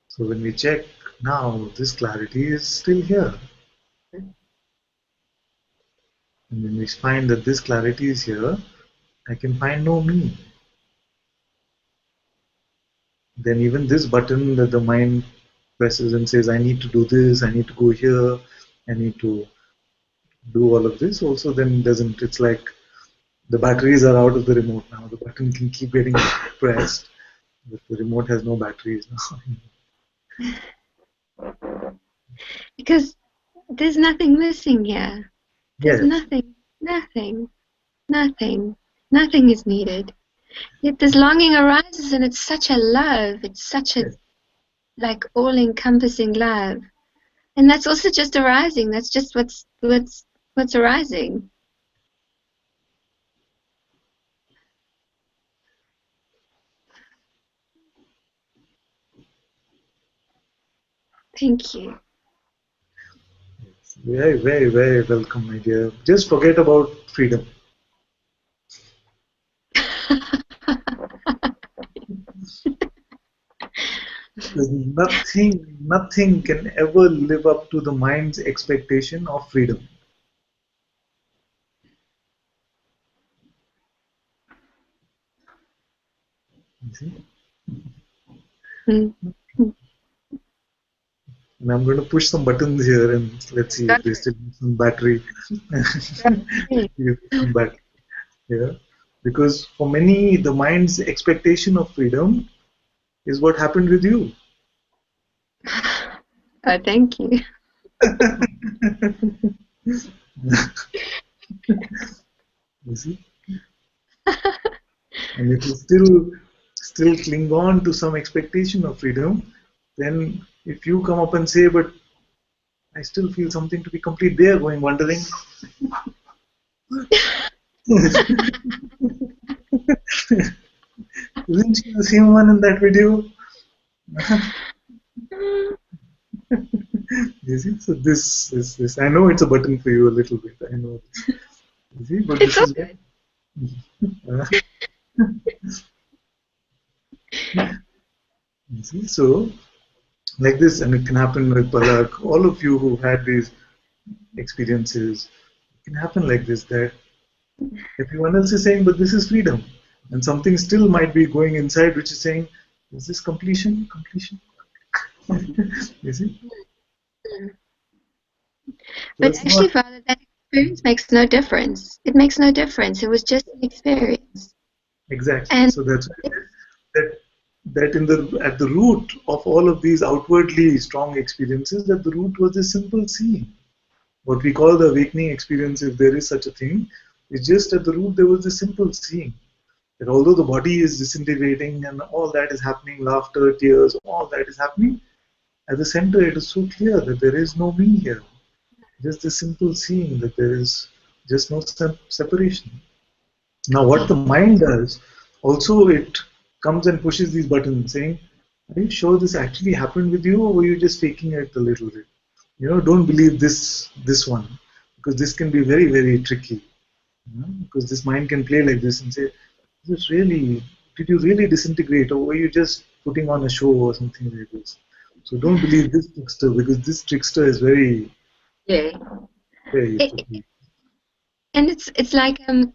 So when we check now, this clarity is still here. And when we find that this clarity is here, I can find no me. Then even this button that the mind presses and says, I need to do this, I need to go here, I need to do all of this, also then doesn't. It's like the batteries are out of the remote now. The button can keep getting pressed, but the remote has no batteries now. Because there's nothing missing here. There's Yes. nothing is needed. Yet this longing arises, and it's such a love. It's such a like all-encompassing love, and that's also just arising. That's just what's arising. Thank you. Very, very, very welcome, my dear. Just forget about freedom. Nothing can ever live up to the mind's expectation of freedom. You see? And I'm going to push some buttons here and let's see if they still have some battery. Some battery. Yeah. Because for many, the mind's expectation of freedom is what happened with you. Oh, thank you. You see? And if you still cling on to some expectation of freedom, then if you come up and say, but I still feel something to be complete, they are going wondering. Isn't she the same one in that video? You see, so this is this. I know it's a button for you a little bit. I know. You see, but this is good. You see, so like this, and it can happen with Palak. All of you who had these experiences, it can happen like this. That everyone else is saying, but this is freedom, and something still might be going inside, which is saying, is this completion? Completion? You see? But actually, Father, that experience makes no difference. It makes no difference. It was just an experience. Exactly. And so that's that at the root of all of these outwardly strong experiences, at the root was a simple seeing. What we call the awakening experience, if there is such a thing, is just at the root there was a simple seeing. That although the body is disintegrating and all that is happening, laughter, tears, all that is happening, at the center it is so clear that there is no me here. Just the simple seeing that there is just no separation. Now what the mind does, also it comes and pushes these buttons saying, are you sure this actually happened with you, or were you just faking it a little bit? You know, don't believe this one, because this can be very, very tricky. You know, because this mind can play like this and say, is it really, did you really disintegrate, or were you just putting on a show or something like this? So don't believe this trickster, because this trickster is very, very tricky. And it's like in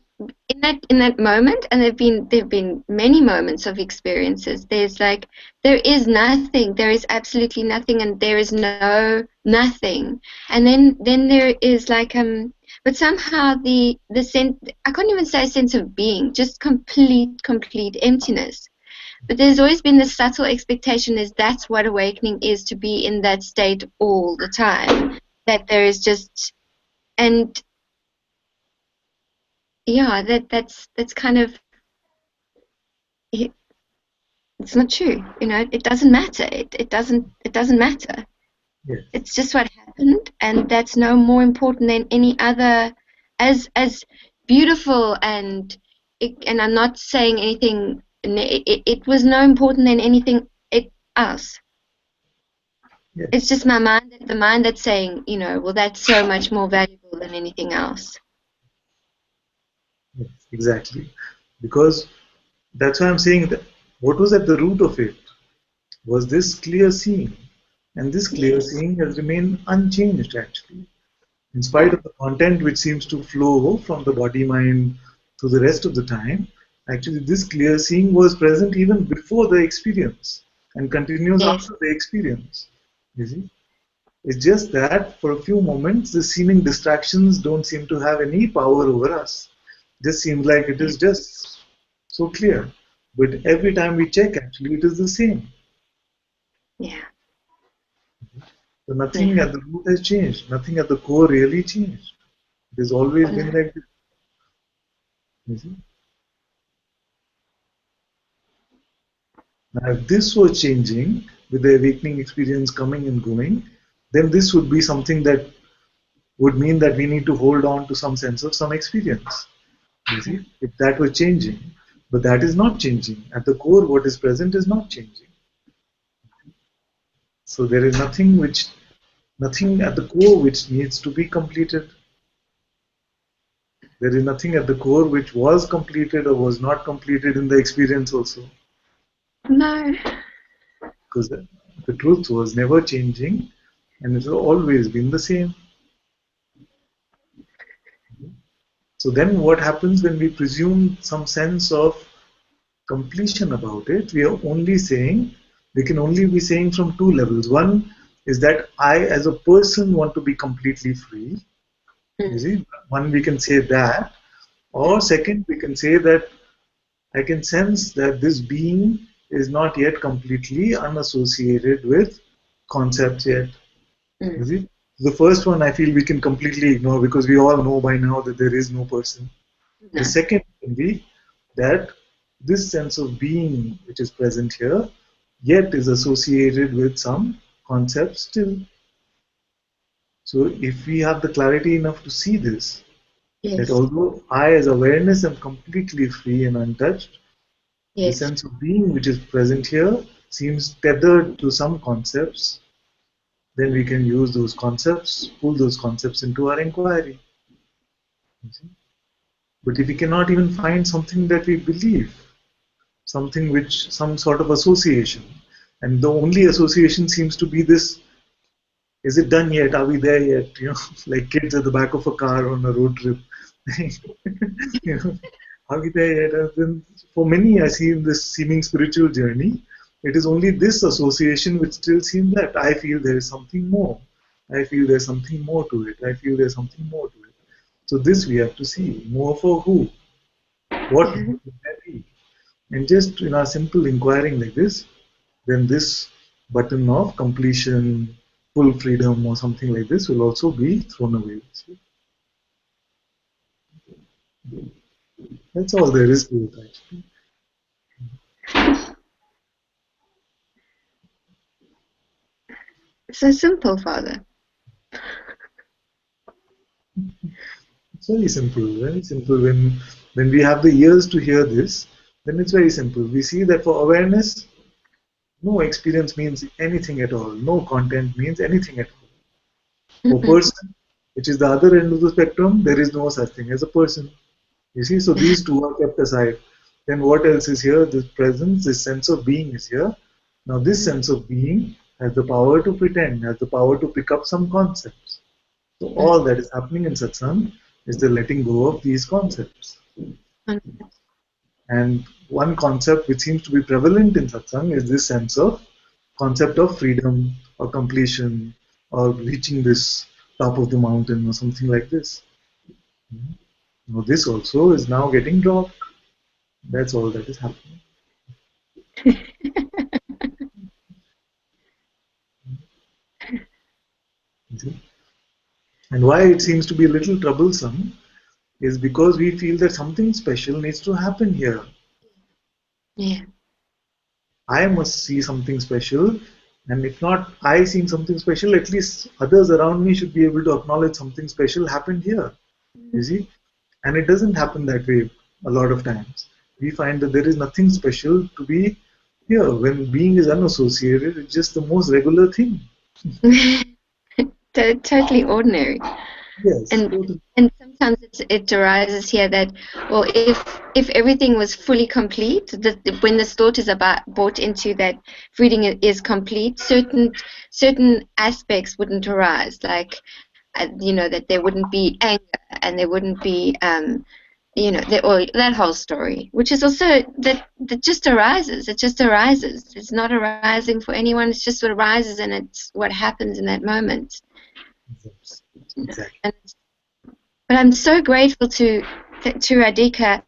that moment, and there've been many moments of experiences. There's like there is nothing, there is absolutely nothing, and there is no nothing. And then there is like but somehow the sense, I can't even say a sense of being, just complete emptiness. But there's always been this subtle expectation is that's what awakening is, to be in that state all the time. That there is just, and yeah, that's kind of, it's not true. You know, it doesn't matter. It doesn't matter. Yes. It's just what happened, and that's no more important than any other. As beautiful and I'm not saying anything. It was no important than anything else. Yes. It's just my mind, the mind that's saying, you know, well, that's so much more valuable than anything else. Yes, exactly. Because that's why I'm saying that what was at the root of it was this clear seeing. And this clear seeing has remained unchanged actually. In spite of the content which seems to flow from the body mind to the rest of the time, actually this clear seeing was present even before the experience and continues after the experience. You see? It's just that for a few moments the seeming distractions don't seem to have any power over us. Just seems like it is just so clear. But every time we check, actually it is the same. Yeah. So nothing at the root has changed. Nothing at the core really changed. It has always been like this. You see? Now, if this was changing with the awakening experience coming and going, then this would be something that would mean that we need to hold on to some sense of some experience. You see, if that were changing, but that is not changing. At the core, what is present is not changing. So there is nothing at the core which needs to be completed. There is nothing at the core which was completed or was not completed in the experience also. No. Because the truth was never changing and it has always been the same. So then what happens when we presume some sense of completion about it? We are only saying, we can only be saying from two levels. One is that I as a person want to be completely free. You see, one, we can say that. Or second, we can say that I can sense that this being is not yet completely unassociated with concepts yet. You see? The first one I feel we can completely ignore because we all know by now that there is no person. The second can be that this sense of being which is present here yet is associated with some concepts still. So if we have the clarity enough to see this, that although I as awareness am completely free and untouched, the sense of being which is present here seems tethered to some concepts, then we can use those concepts, pull those concepts into our inquiry. But if we cannot even find something that we believe, something which, some sort of association, and the only association seems to be this, is it done yet? Are we there yet? You know, like kids at the back of a car on a road trip. You know, are we there yet? Then for many, I see in this seeming spiritual journey, it is only this association which still seems that I feel there is something more. I feel there's something more to it. I feel there's something more to it. So this we have to see. More for who? What would that be? And just in our simple inquiring like this, then this button of completion, full freedom or something like this will also be thrown away. See? That's all there is to it actually. So simple, Father. It's very simple, very simple. When we have the ears to hear this, then it's very simple. We see that for awareness, no experience means anything at all. No content means anything at all. For person, which is the other end of the spectrum, there is no such thing as a person. You see, so these two are kept aside. Then what else is here? This presence, this sense of being is here. Now this sense of being has the power to pretend, has the power to pick up some concepts. So all that is happening in satsang is the letting go of these concepts. And one concept which seems to be prevalent in satsang is this sense of concept of freedom or completion or reaching this top of the mountain or something like this. Now this also is now getting dropped. That's all that is happening. You see? And why it seems to be a little troublesome is because we feel that something special needs to happen here. Yeah. I must see something special, and if not I seeing something special, at least others around me should be able to acknowledge something special happened here. You see? And it doesn't happen that way a lot of times. We find that there is nothing special to be here. When being is unassociated, it's just the most regular thing. Totally ordinary. Yes, And totally. and sometimes it arises here that, well, if everything was fully complete, that when this thought is about brought into that reading is complete, certain aspects wouldn't arise, like that there wouldn't be anger and there wouldn't be or that whole story, which is also that just arises. It just arises. It's not arising for anyone. It's just what arises, and it's what happens in that moment. Exactly. But I'm so grateful to Radhika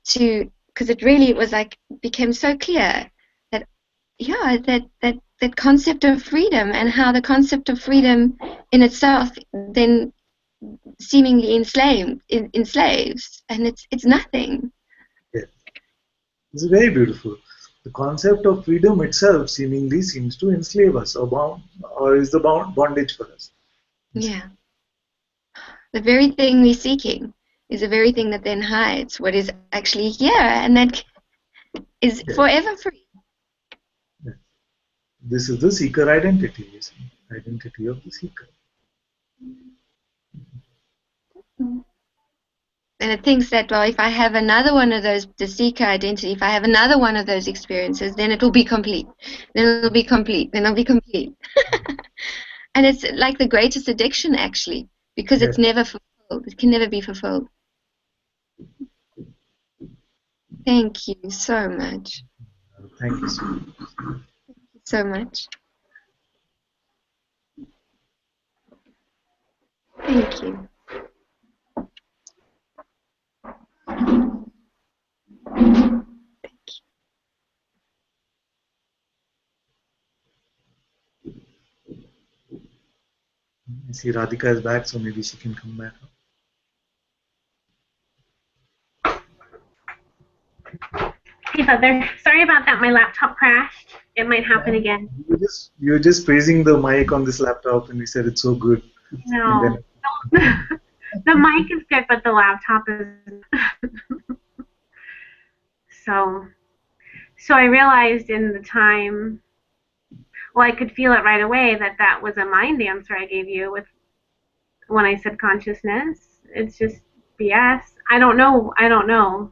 because it really was like became so clear that that concept of freedom and how the concept of freedom in itself then seemingly enslaves, and it's nothing. Yes. This is very beautiful. The concept of freedom itself seemingly seems to enslave us or is the bondage for us. Yeah. The very thing we're seeking is the very thing that then hides what is actually here, and that is forever free. Yes. This is the seeker identity, identity of the seeker. And it thinks that, well, if I have another one of those, the seeker identity, if I have another one of those experiences, then it will be complete. Then it'll be complete. Then it'll be complete. And it's like the greatest addiction, actually, because it's never fulfilled. It can never be fulfilled. Thank you so much. Thank you so much. Thank you so much. Thank you. I see Radhika is back, so maybe she can come back. Hey, Father. Sorry about that. My laptop crashed. It might happen again. You were just praising the mic on this laptop, and we said it's so good. No. The mic is good, but the laptop is. So I realized in the time, well, I could feel it right away that was a mind answer I gave you with when I said consciousness. It's just BS. I don't know. I know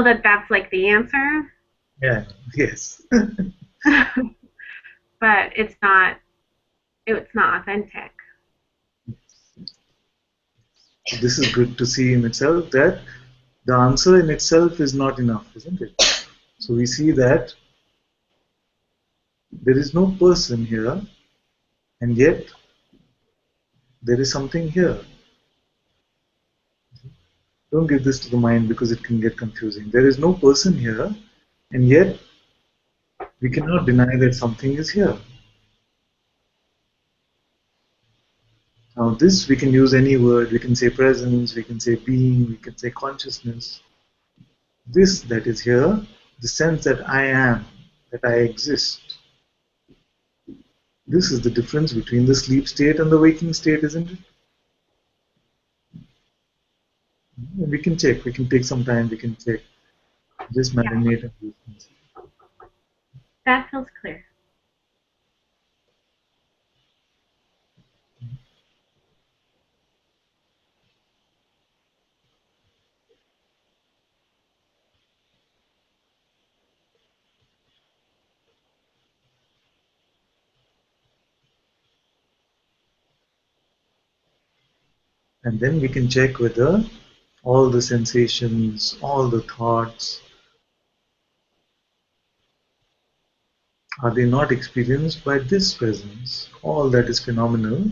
that that's like the answer. Yeah. Yes. But it's not authentic. This is good to see in itself that the answer in itself is not enough, isn't it? So we see that there is no person here, and yet there is something here. Don't give this to the mind because it can get confusing. There is no person here, and yet we cannot deny that something is here. Now this we can use any word. We can say presence, we can say being, we can say consciousness. This that is here, the sense that I am, that I exist. This is the difference between the sleep state and the waking state, isn't it? We can check, we can take some time, we can check. Just marinate and do things. That feels clear. And then we can check whether all the sensations, all the thoughts, are they not experienced by this presence? All that is phenomenal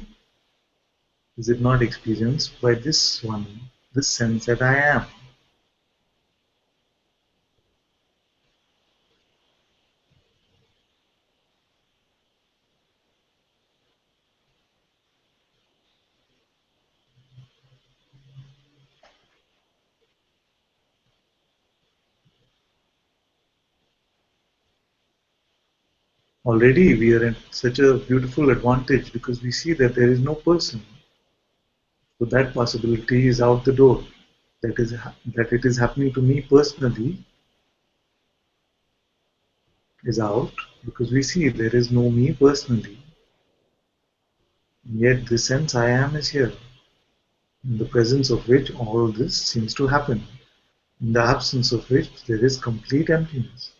is it not experienced by this one, this sense that I am? Already we are at such a beautiful advantage because we see that there is no person. So that possibility is out the door. That it is happening to me personally is out because we see there is no me personally. Yet the sense I am is here, in the presence of which all this seems to happen, in the absence of which there is complete emptiness.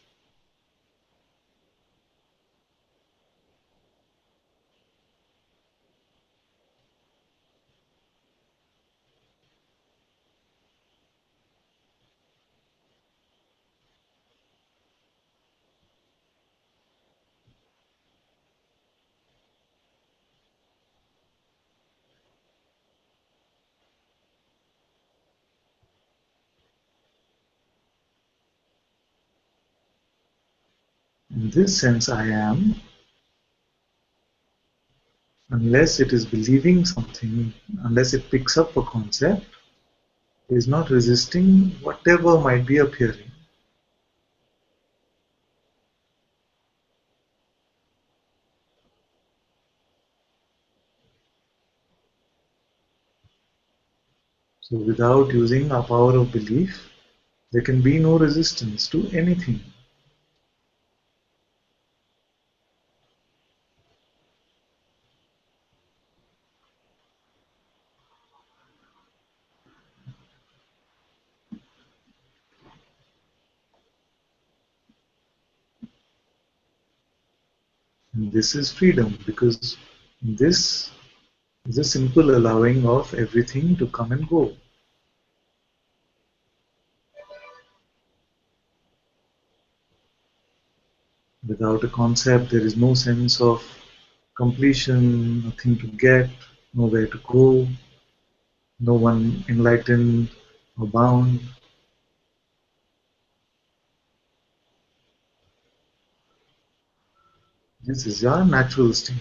In this sense I am, unless it is believing something, unless it picks up a concept, is not resisting whatever might be appearing. So without using our power of belief, there can be no resistance to anything. And this is freedom because this is a simple allowing of everything to come and go. Without a concept, there is no sense of completion, nothing to get, nowhere to go, no one enlightened or bound. This is your natural state.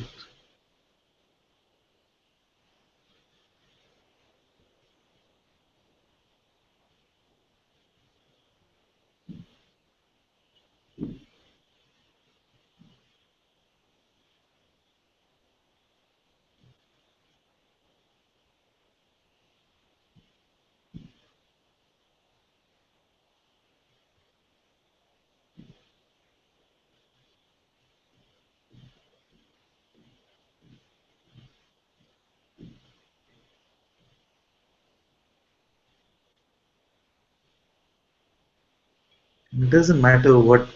It doesn't matter what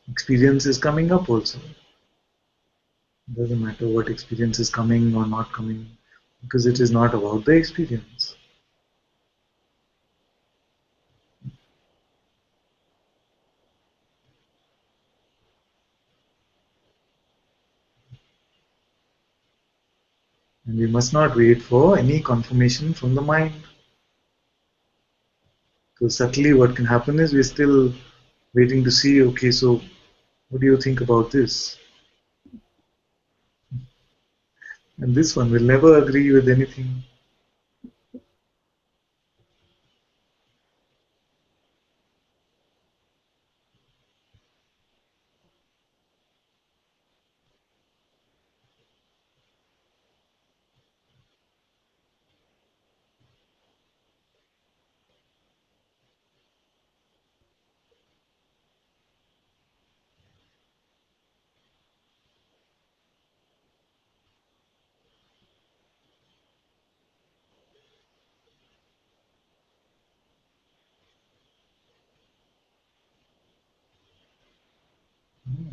experience is coming up also. It doesn't matter what experience is coming or not coming because it is not about the experience. And we must not wait for any confirmation from the mind. So subtly what can happen is we're still waiting to see, okay, so what do you think about this? And this one will never agree with anything.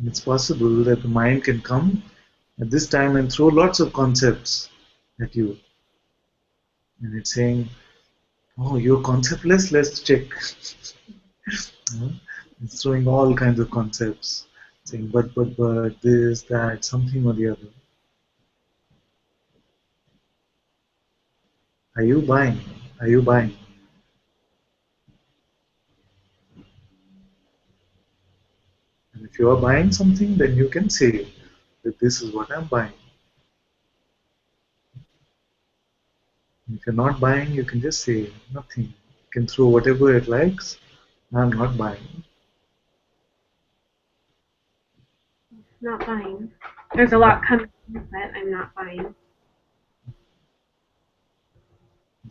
It's possible that the mind can come at this time and throw lots of concepts at you. And it's saying, oh, you're conceptless, let's check. It's throwing all kinds of concepts, saying but, this, that, something or the other. Are you buying? Are you buying? And if you are buying something, then you can say that this is what I'm buying. If you're not buying, you can just say nothing. You can throw whatever it likes. I'm not buying. Not buying. There's a lot coming, but I'm not buying.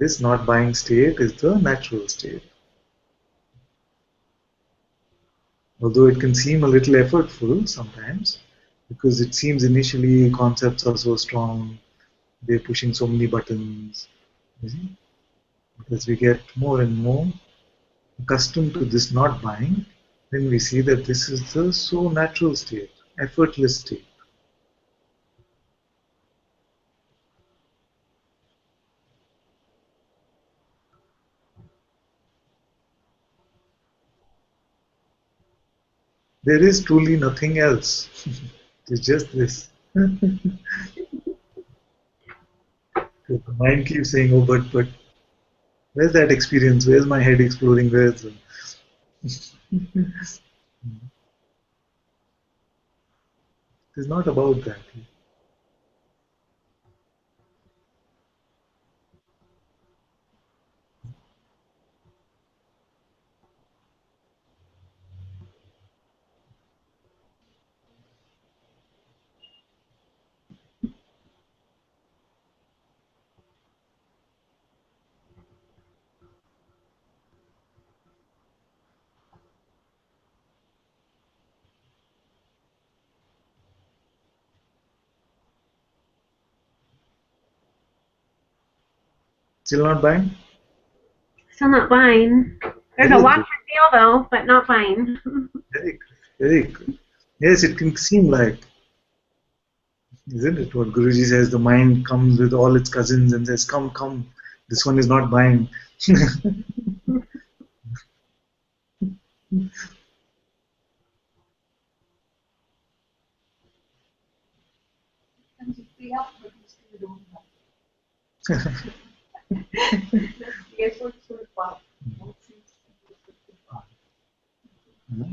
This not buying state is the natural state. Although it can seem a little effortful sometimes, because it seems initially concepts are so strong, they're pushing so many buttons. You see? But as we get more and more accustomed to this not buying, then we see that this is the so natural state, effortless state. There is truly nothing else. It's just this. The mind keeps saying, oh, but where's that experience? Where's my head exploring? Where's the... It's not about that. Still not buying? Still not buying. There's a Very lot good. to feel though, but not buying. Very good. Very good. Yes, it can seem like, isn't it? What Guruji says, the mind comes with all its cousins and says, come, come, this one is not buying.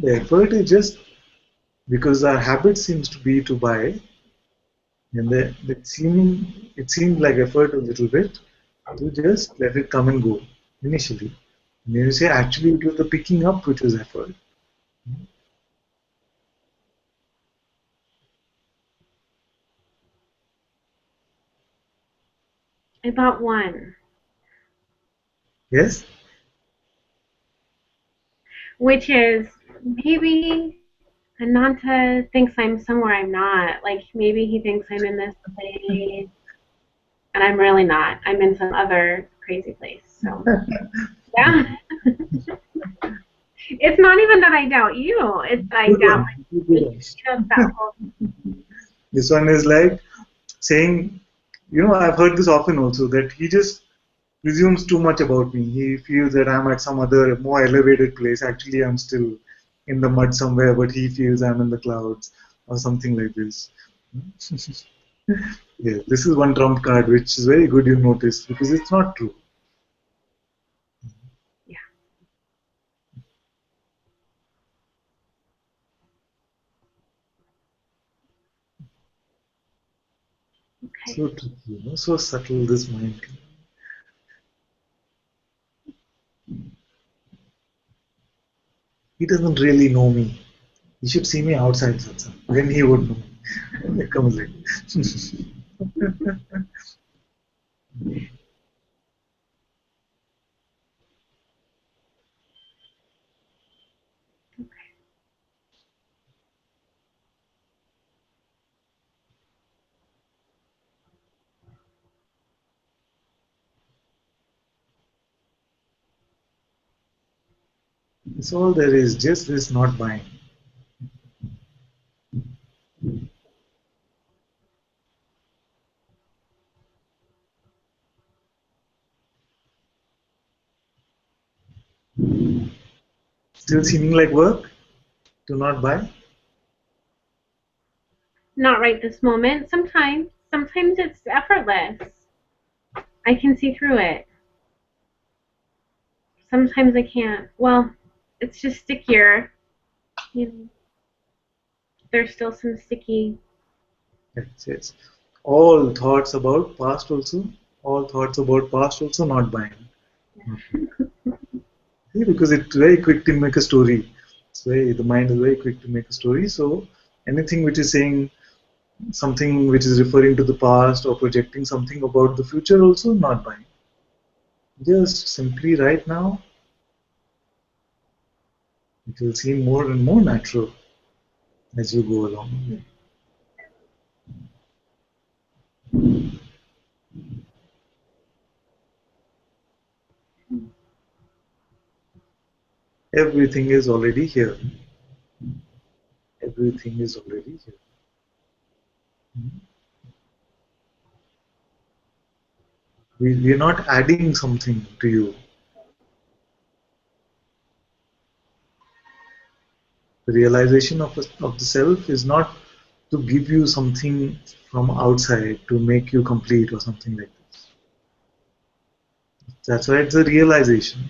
The effort is just because our habit seems to be to buy, and it seemed like effort a little bit to just let it come and go initially. And then you say actually it was the picking up which was effort. I bought one, Yes? which is maybe Ananta thinks I'm somewhere I'm not. Like maybe he thinks I'm in this place, and I'm really not. I'm in some other crazy place. So yeah. It's not even that I doubt you. It's that I Good doubt one. Good one. that whole. This one is like saying, I've heard this often also, that he just presumes too much about me. He feels that I'm at some other more elevated place. Actually, I'm still in the mud somewhere, but he feels I'm in the clouds or something like this. Yeah, this is one trump card, which is very good you noticed because it's not true. Yeah. Okay. So tricky, so subtle this mind. He doesn't really know me. He should see me outside Satsang. Then he would know. It comes like it's all there is, just this not buying. Still seeming like work to not buy. Not right this moment. Sometimes it's effortless. I can see through it. Sometimes I can't. Well, it's just stickier. You know, there's still some sticky. Yes, yes. All thoughts about past also, all thoughts about past also not buying. See, because it's very quick to make a story. The mind is very quick to make a story. So anything which is saying something which is referring to the past or projecting something about the future also not buying. Just simply right now, it will seem more and more natural as you go along. Everything is already here. Everything is already here. We are not adding something to you. The realization of the self is not to give you something from outside to make you complete or something like this. That's why it's a realization.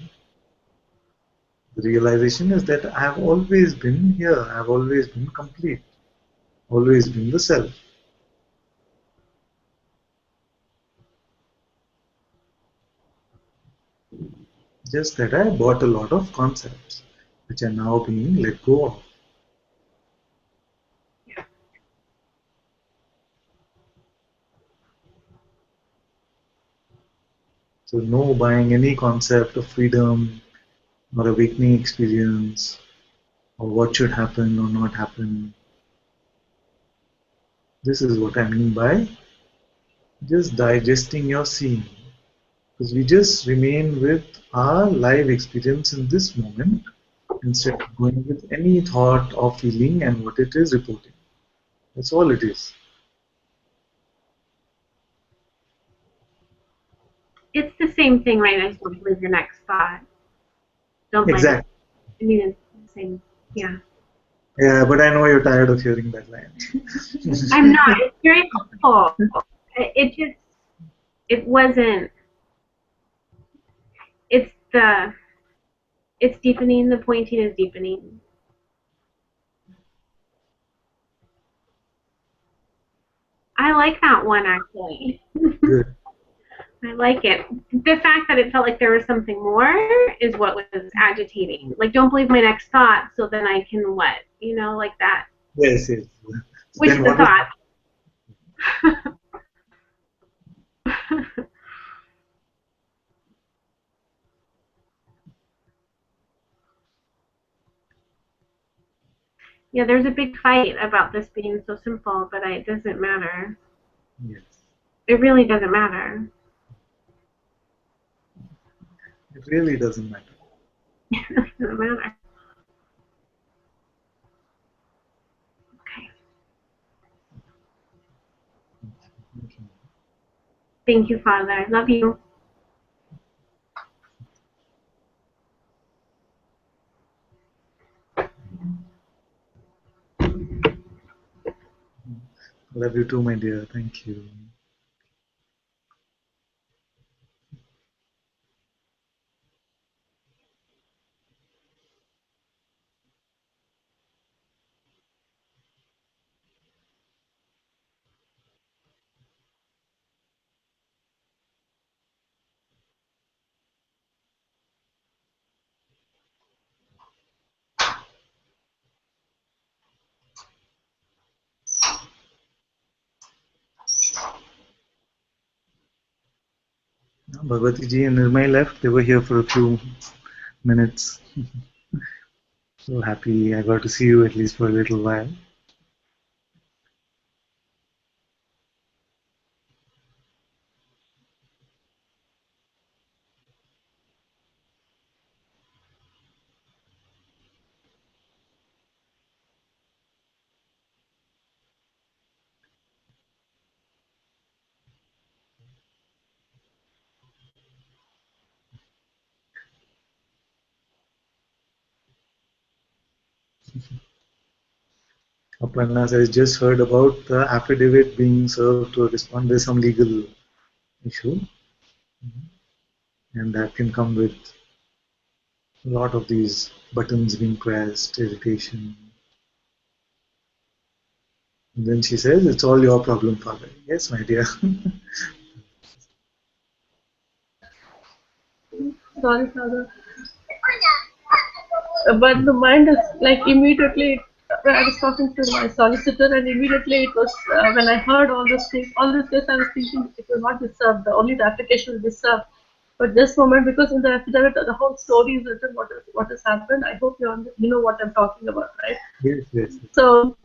The realization is that I have always been here, I have always been complete, always been the self. Just that I bought a lot of concepts which are now being let go of. So no buying any concept of freedom or awakening experience or what should happen or not happen. This is what I mean by just digesting your seeing. Because we just remain with our live experience in this moment instead of going with any thought or feeling and what it is reporting. That's all it is. It's the same thing, right? I don't believe your next thought. Don't let Exactly. it. I mean, it's the same. Yeah. Yeah, but I know you're tired of hearing that line. I'm not. It's very helpful. It wasn't. It's deepening. The pointing is deepening. I like that one actually. Good. I like it. The fact that it felt like there was something more is what was agitating. Like, don't believe my next thought, so then I can what? You know, like that. Yes, yes. Which Then is the what was thought. Yeah, there's a big fight about this being so simple, but it doesn't matter. Yes. It really doesn't matter. It really doesn't matter. It doesn't matter. Okay. Thank you, Father. I love you. Love you too, my dear. Thank you. Bhagwati ji and Nirmai left. They were here for a few minutes. So happy I got to see you at least for a little while. Aparna says, just heard about the affidavit being served to respond. There's some legal issue. And that can come with a lot of these buttons being pressed, irritation. And then she says, "It's all your problem, Father." Yes, my dear. Sorry, Father. But the mind is like immediately. When I was talking to my solicitor, and immediately it was when I heard all those things. All these days, I was thinking it will not be served. Only the application will be served. But this moment, because in the affidavit, the whole story is written. What has happened? I hope you know what I'm talking about, right? Yes, yes. So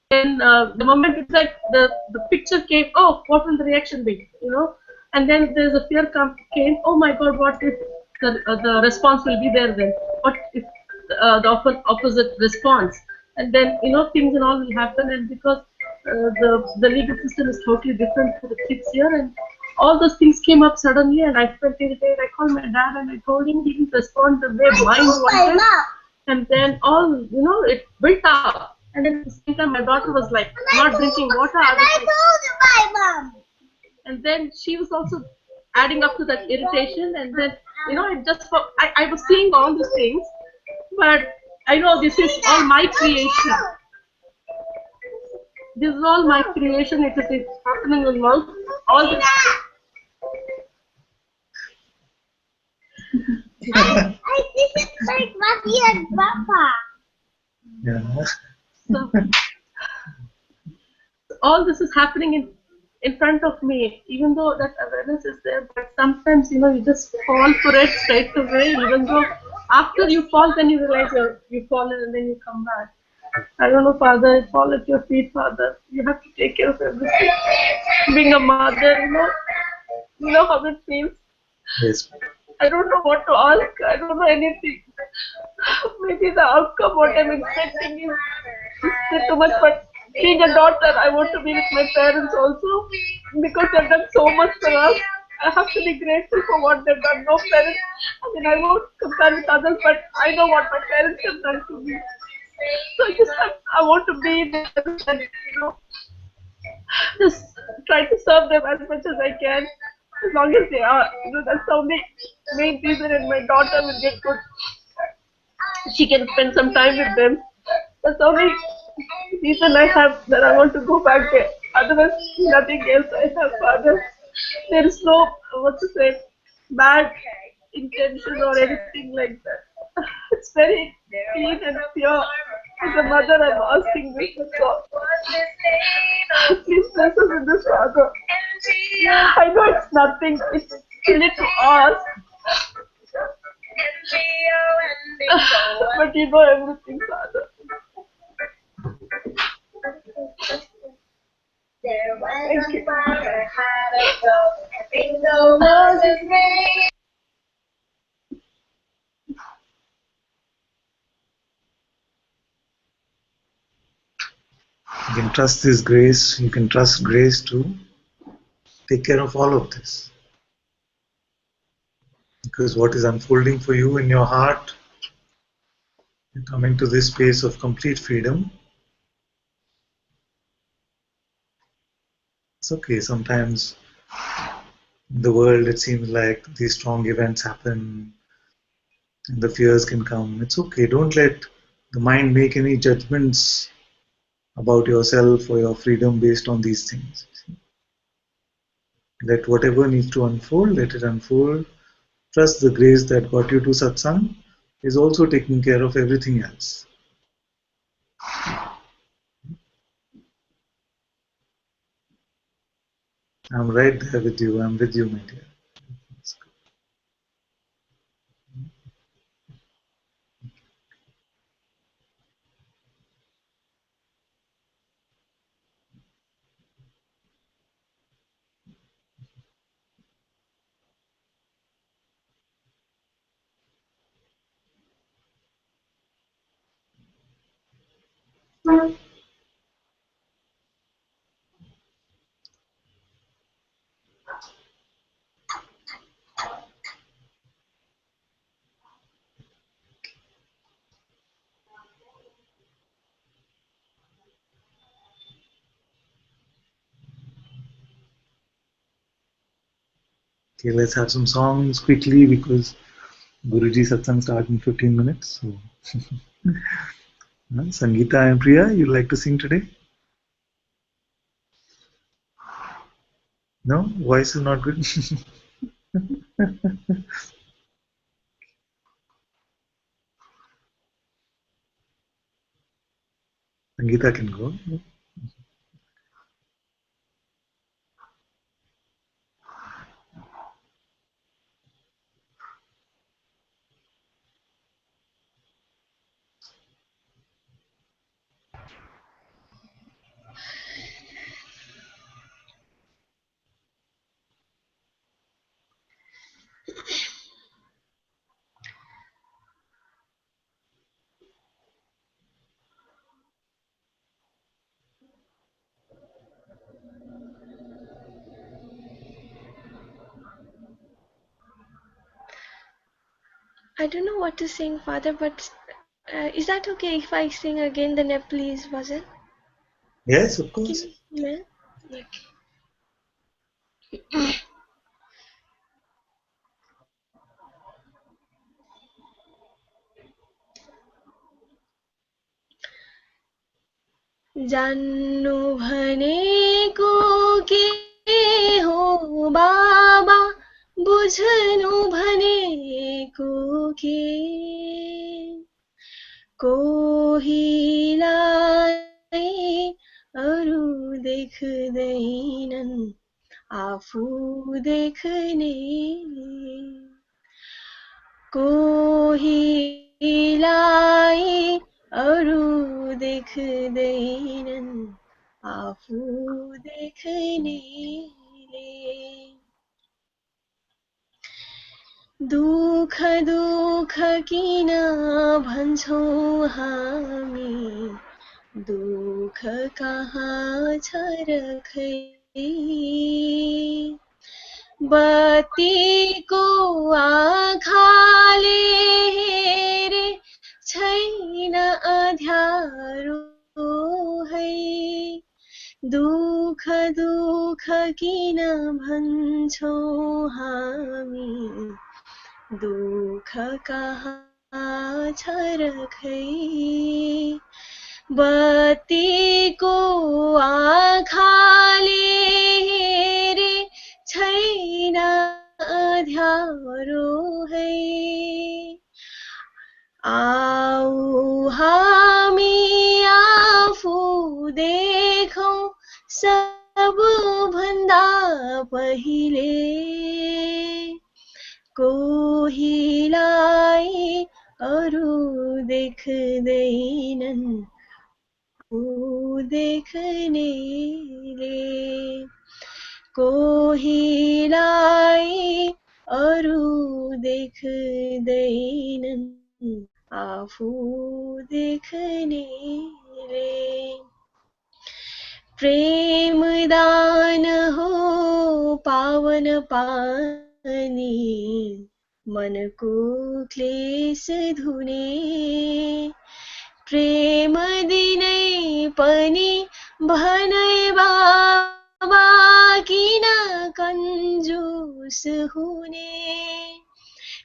then the moment it's like the picture came, oh, what will the reaction be? You know, and then there's a fear came. Oh my God, what if the response will be there then? What if the opposite response? And then things and all will happen, and because the legal system is totally different for the kids here, and all those things came up suddenly, and I felt irritated. I called my dad and I told him. He didn't respond the way mind wanted, and then all it built up. And then at the same time, my daughter was like not drinking water. I told you, my mom. And then she was also adding up to that irritation, and then it just I was seeing all these things, but I know this is all my creation. This is all my creation. It is happening in all this. This is like Mommy and Papa. Yeah. So all this is happening in front of me, even though that awareness is there, but sometimes you just fall for it straight away, even though after you fall, then you realize you've fallen, and then you come back. I don't know, Father, I fall at your feet, Father. You have to take care of everything. Being a mother, you know how it feels. Yes. I don't know what to ask. I don't know anything. Maybe the outcome, what I'm expecting is too much, but being a daughter, I want to be with my parents also, because they've done so much for us. I have to be grateful for what they've done. No parents, I mean, I won't compare with others, but I know what my parents have done to me. So I want to be there and, just try to serve them as much as I can, as long as they are. That's the only main reason, and my daughter will get good. She can spend some time with them. That's the only reason I have, that I want to go back there. Otherwise, nothing else I have, Father. There is no, bad intention or anything like that. It's very clean and pure. As a mother, I'm asking this to God. Please bless us with this, Father. I know it's nothing. It's silly to ask. But you know everything, Father. Thank you. You can trust this grace. You can trust grace to take care of all of this. Because what is unfolding for you in your heart, you come into this space of complete freedom. It's okay. Sometimes in the world it seems like these strong events happen and the fears can come. It's okay. Don't let the mind make any judgments about yourself or your freedom based on these things. Let whatever needs to unfold, let it unfold. Trust the grace that got you to Satsang is also taking care of everything else. I'm right there with you. I'm with you, my dear. Okay, let's have some songs quickly because Guruji Satsang starts in 15 minutes. So, Sangeeta and Priya, you'd like to sing today? No? Voice is not good? Sangeeta can go. I don't know what to sing, Father, but is that okay if I sing again the Nepalese version? Yes, of course. Yeah. Okay. जान्नु भनेको के हो बाबा बुझ्नु भनेको के कोहीलाई अरू देख्दैनन् आफू देख्ने कोहीलाई अरू देख्दैनन् आफू देख्नेले दुःख दुःख किन भन्छौँ हामी दुःख कहाँ छ र खै बत्तीको आँखाले हेरे छैन अँध्यारो है दुःख दुःख किन भन्छौँ हामी दुःख कहाँ छ र खै बत्तीको आँखाले हेरे छैन अँध्यारो है आऊ हामी आफू देखौँ सबभन्दा पहिले कोहीलाई अरू देख्दैनन् ऊ देख्नेले कोहीलाई अरू देख्दैनन् आफू देख्नेले प्रेम दान हो पावन पानी मनको क्लेश धुने प्रेम दिनै पनि भनै बाबा किन कन्जुस हुने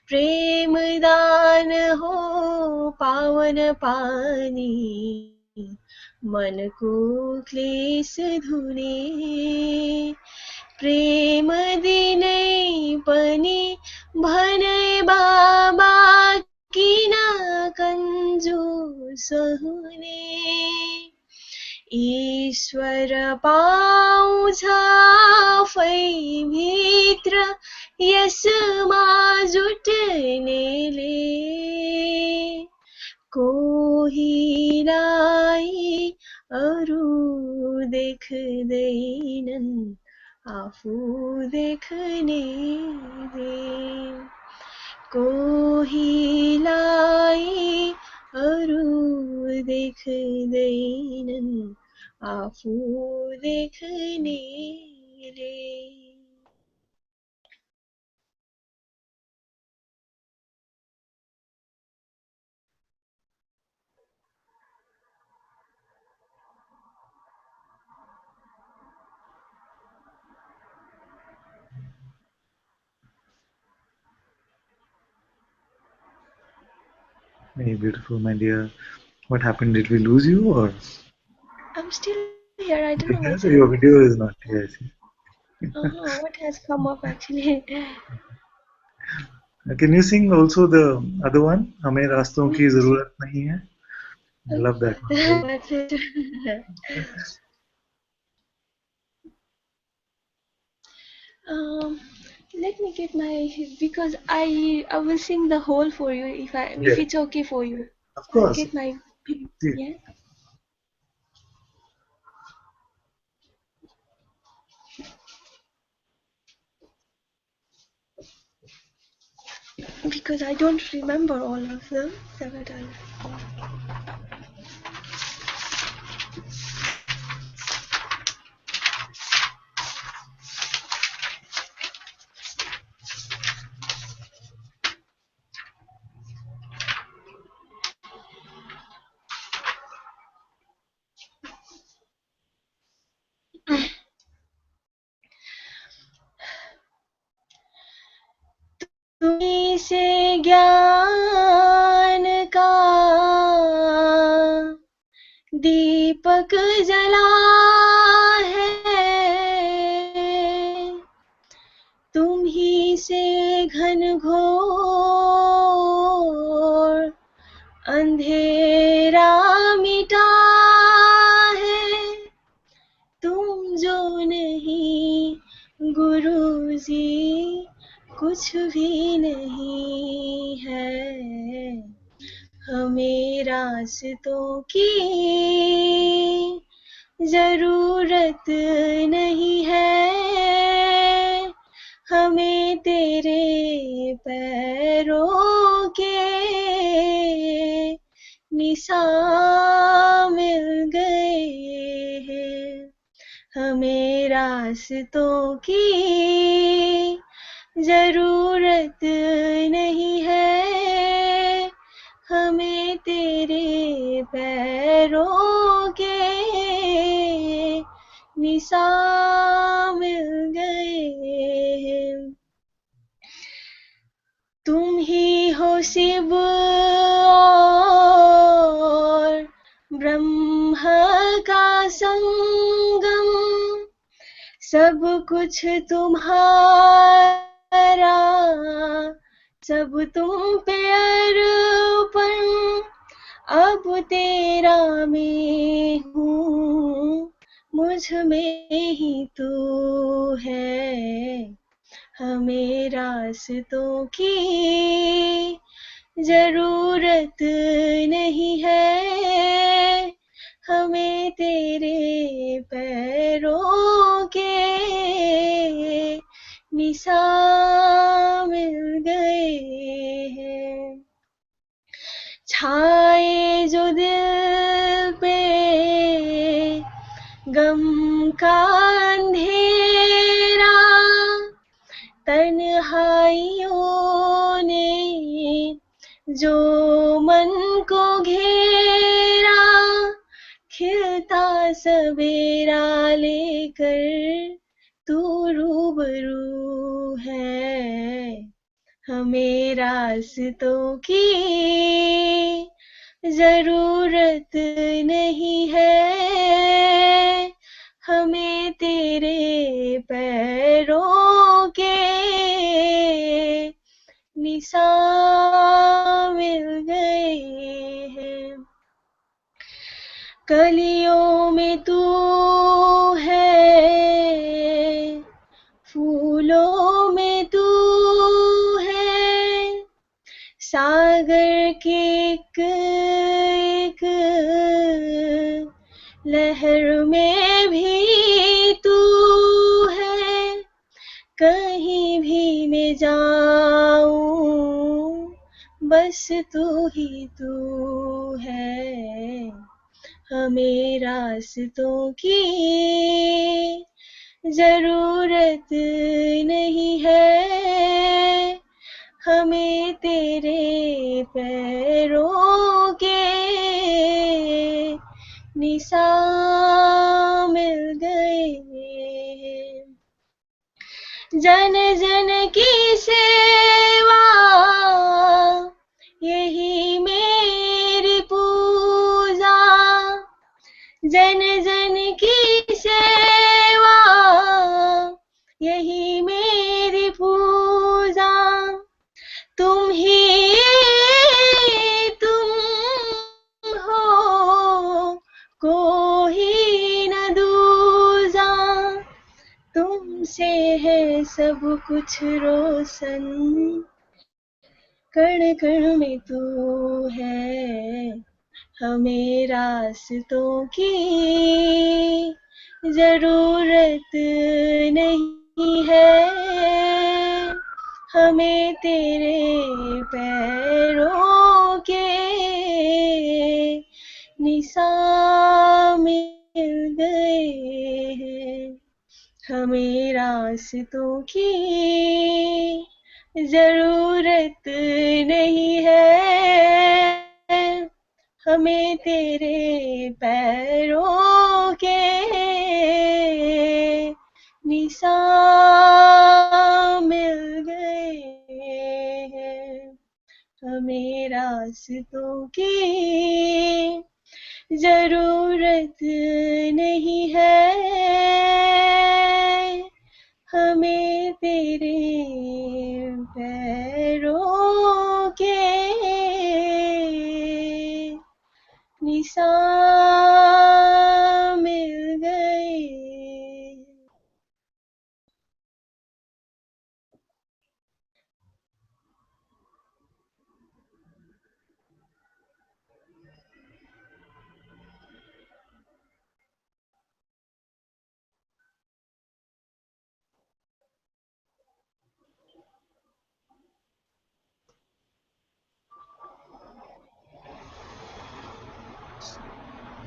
प्रेम दान हो पावन पानी मनको क्लेश धुने प्रेम दिनै पनि भनै बाबा किन कन्जुस हुने ईश्वर पाउँछ आफैभित्र यसमा जुट्नेले कोहीलाई अरू देख्दैनन् आफू देख्नेले कोहीलाई अरू देख्दैनन् आफू देख्नेले Hey, beautiful, my dear. What happened? Did we lose you, or I'm still here. I don't know yes, what's your happening. video is not? Yes. What has come up actually? Can you sing also the other one? हमें रास्तों की जरूरत नहीं है. I love that one. That's it. Let me get my, because I will sing the whole for you if Yes, it's okay for you. of I'll course. get my, See, yeah. Because I don't remember all of them. So that तुम्हीं से ज्ञान का दीपक जला है, तुम्हीं से घनघोर अंधेरा मिटा है, तुम जो नहीं गुरुजी कुछ भी नहीं है, हमें रास्तों की जरूरत नहीं है, हमें तेरे पैरों के निशान मिल गए हैं, हमें रास्तों की जरूरत नहीं है, हमें तेरे पैरों के निशान मिल गए हैं, तुम ही हो शिव और ब्रह्म का संगम, सब कुछ तुम्हारा, सब तुम पे अर्पण, अब तेरा मैं हूँ, मुझ में ही तू है, हमें रास्तों की जरूरत नहीं है, हमें तेरे पैरों के निशान मिल गए हैं, छाए जो दिल पे गम का अंधेरा, तन्हाइयों ने जो मन को घेरा, खिलता सवेरा लेकर तू रूबरू है, हमें रास्तों की जरूरत नहीं है, हमें तेरे पैरों के निशान मिल गए हैं, कलियों में तू है, फूलों में तू है, सागर के एक लहर में भी तू है, कहीं भी मैं जाऊं बस तू ही तू है, हमें रास्तों की जरूरत नहीं है, हमें तेरे पैरों के निशान मिल गए हैं, जन जन की सेवा यही मेरा सब कुछ रोशन, कण कण में तू है, हमें रास्तों की जरूरत नहीं है, हमें तेरे पैरों के निशान मिल गए हैं, हमें रास्तों की जरूरत नहीं है, हमें तेरे पैरों के निशान मिल गए हैं, हमें रास्तों की जरूरत नहीं है, हमें तेरे पैरों के निशान मिल गए।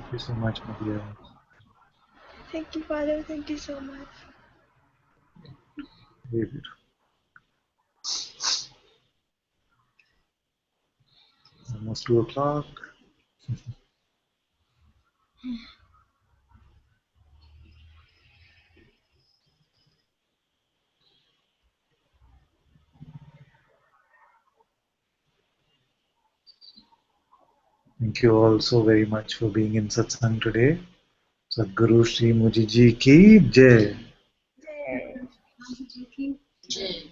Thank you so much, my dear. Thank you, Father. Thank you so much. Very beautiful. Almost 2 o'clock. Thank you all so very much for being in Satsang today. Sadhguru Sri Muji Ji ki Jai. Jai.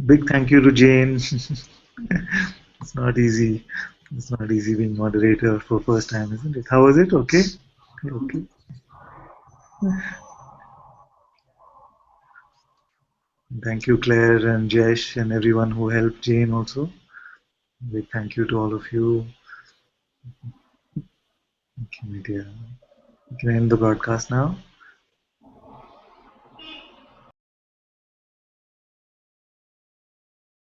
Big thank you to Jane. It's not easy. It's not easy being moderator for first time, isn't it? How was it? Okay? Okay. Thank you, Claire and Jesh and everyone who helped Jane also. Big thank you to all of you. Okay, my dear. You can end the broadcast now.